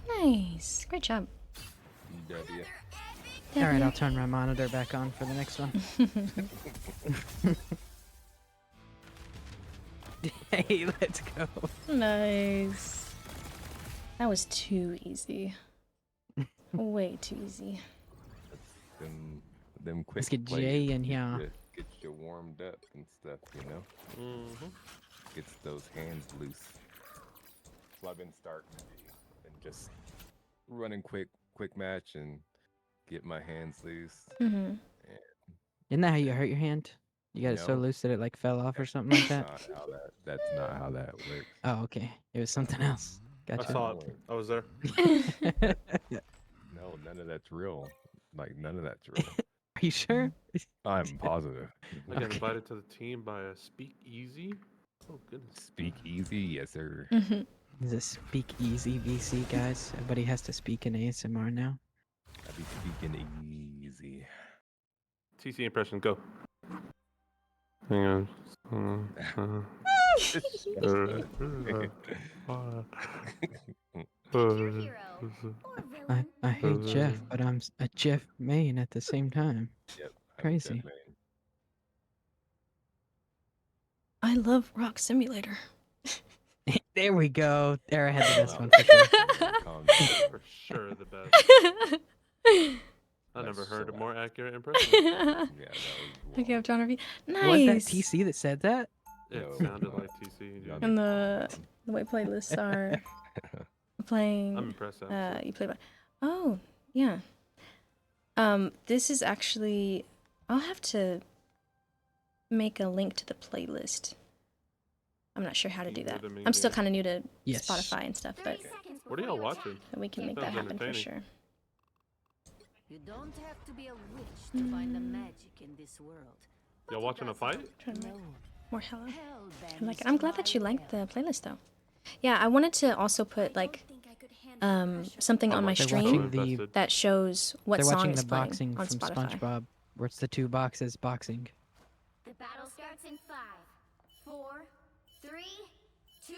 Nice. Great job. W. Alright, I'll turn my monitor back on for the next one. Hey, let's go. Nice. That was too easy. Way too easy. Them quick Let's get plays Jay in here. Get you warmed up and stuff, you know? Gets those hands loose. So I've been starting and just running quick match and get my hands loose. Isn't that how you hurt your hand? You got it so loose that it like fell off or something like that? That's not how that works. Oh, okay. It was something else. Gotcha. I saw it. I was there. No, none of that's real. Like, none of that's real. Are you sure? I'm positive. I got invited to the team by a Speakeasy. Oh, goodness. Speakeasy? Yes, sir. Is it speak easy VC, guys? Everybody has to speak in ASMR now. I'll be speaking easy. TC impression, go. Hang on. I hate Jeff, but I'm a Jeff main at the same time. Yep. Crazy. I love Rock Simulator. There we go. There, I had the best one For sure, the best. I never heard a more accurate impression. Okay, I'm trying to be Was nice. that TC that said that? It sounded like TC. Yeah. And the way playlists are playing. I'm impressed, actually. You play by. Oh yeah. This is actually. I'll have to make a link to the playlist. I'm not sure how to do that. I'm still kind of new to Spotify and stuff, but What are y'all watching? we can make that Sounds happen for entertaining. sure. You don't have to be a witch to find the magic in this world. Y'all watching a fight? More hello. I'm glad that you liked the playlist though. Yeah, I wanted to also put like something on my They're stream watching the- that shows what They're song watching is the playing boxing on from Spotify. SpongeBob, where it's the two boxes boxing. The battle starts in 5, 4, 3, 2,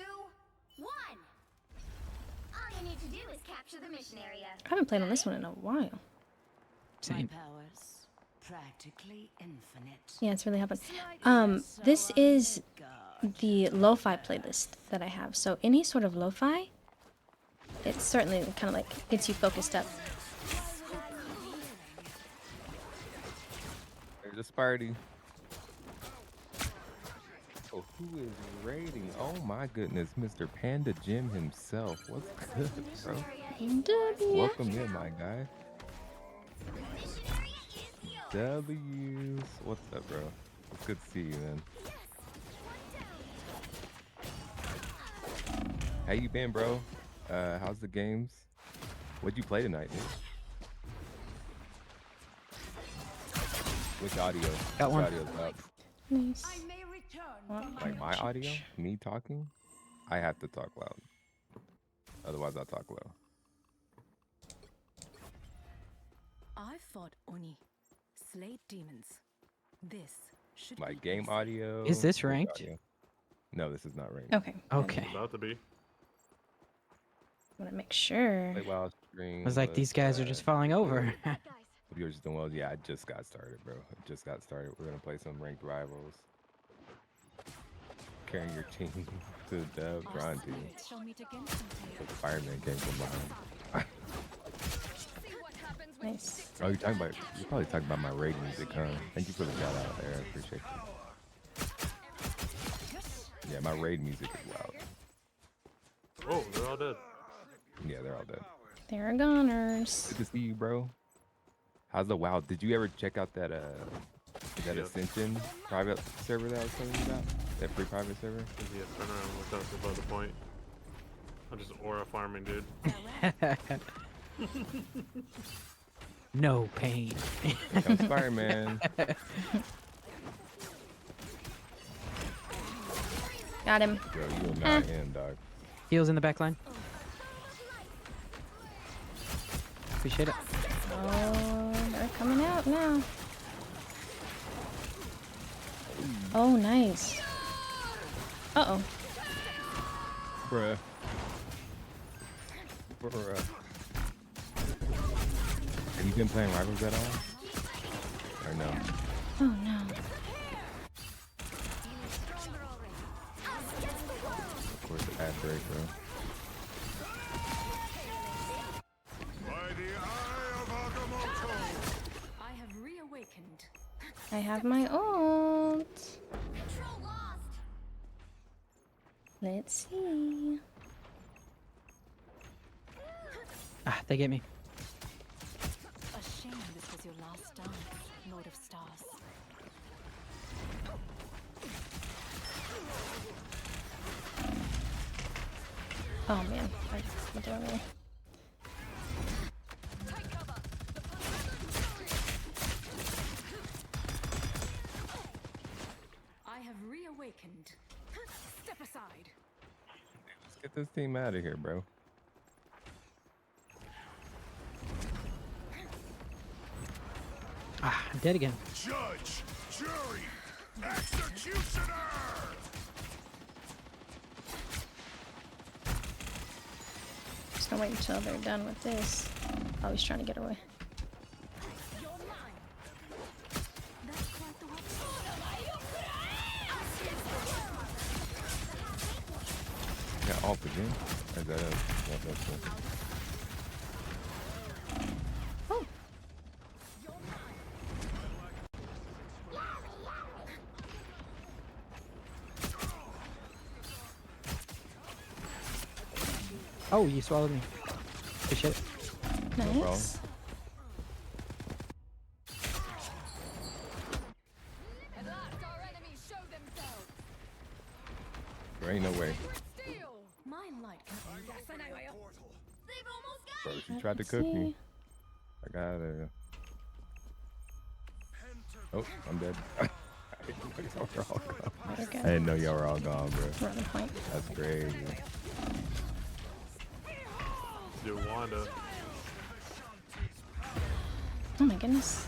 1. All you need to do is capture the mission area. I haven't played on this one in a while. Same. Powers practically infinite. Yeah, it's really happened. This is the lo-fi playlist that I have. So any sort of lo-fi, it's certainly kind of like gets you focused up. There's a Sparty. Oh, who is raiding? Oh my goodness, Mr. Panda Jim himself. What's good, bro? Welcome in, my guy. W's. What's up, bro? It's good to see you, man. How you been, bro? How's the games? What'd you play tonight, dude? Which audio? Got one. Which audio's up? Nice. Like my audio? Me talking? I have to talk loud. Otherwise, I'll talk low. I fought Oni, slayed demons. This should Like game audio. Is this which ranked? audio? No, this is not ranked. Okay. Okay. About to be. I want to make sure. Play while stream. I was like, these guys are just falling over. If you're just doing well, yeah, I just got started, bro. I just got started. We're gonna play some ranked rivals. Carrying your team to the dub, grind team. The fireman came from behind. Nice. Oh, you're probably talking about my raid music, huh? Thank you for the shout out there. I appreciate you. Yeah, my raid music is loud. Oh, they're all dead. Yeah, they're all dead. They're goners. Good to see you, bro. How's the WoW? Did you ever check out that Ascension private server that I was telling you about? That free private server? Yeah, turn around and look up above the point. I'm just aura farming, dude. No pain. Here comes Fireman. Got him. Yo, you are not in, dog. Heels in the back line. Appreciate it. Oh, they're coming out now. Oh, nice. Uh-oh. Bruh. Bruh. Have you been playing Rivals at all? Or no? Oh, no. Of course, the ad break, bro. I have reawakened. I have my ult. Let's see. Ah, they get me. A shame this was your last dance, Lord of Stars. Oh man, I don't know. I have reawakened. Step aside. Let's get this team out of here, bro. Ah, I'm dead again. Judge, jury, executioner! Just gonna wait until they're done with this. Oh, he's trying to get away. Got off again? Or is that a... Oh. Oh, you swallowed me. Good shit. Nice. There ain't no way. My light can Bro, she tried to cook me. I gotta... Oh, I'm dead. I didn't know y'all were all gone, bro. That's crazy. Dude, Wanda. Oh my goodness.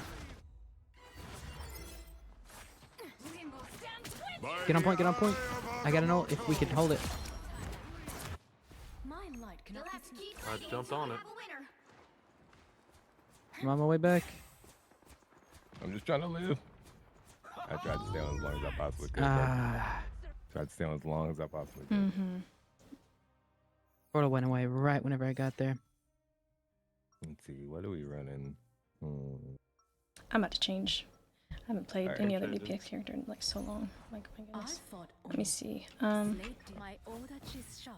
Get on point, get on point. I gotta know if we can hold it. My light cannot be I jumped on it. I'm on my way back. I'm just trying to live. I tried to stay on as long as I possibly could. Tried to stay on as long as I possibly could. Mm-hmm. Portal went away right whenever I got there. Let's see, what are we running? I'm about to change. I haven't played Alright. any other DPS character in like so long. Like, my goodness. Let me see. My order is sharp.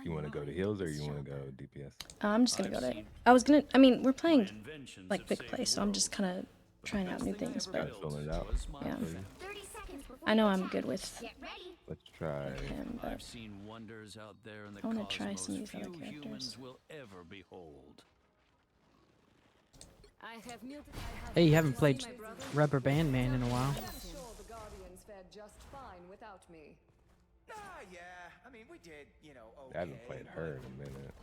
You want to go to heals or you want to go DPS? I'm just gonna go to. I mean, we're playing like big play, so I'm just kind of trying out new things. But Filling it out. yeah, I know I'm good with Let's try. him, but I've seen wonders out there in the I want to try cosmos some of these other few characters. humans will ever behold. Hey, you haven't played Rubber Band Man in a while. I haven't played her in a minute.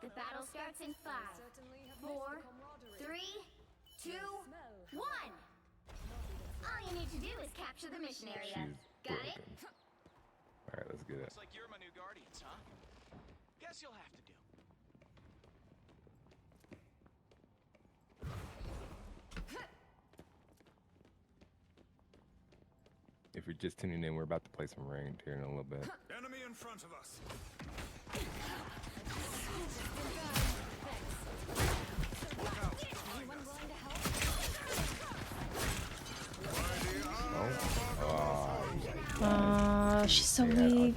The battle starts in 5, 4, 3, 2, 1. All you need to do is capture the mission area. She's Got it? Alright, let's get it. Looks like you're my new guardians, huh? Guess you'll have to do. If you're just tuning in, we're about to play some ranked here in a little bit. Enemy in front of us. Oh, she's so weak.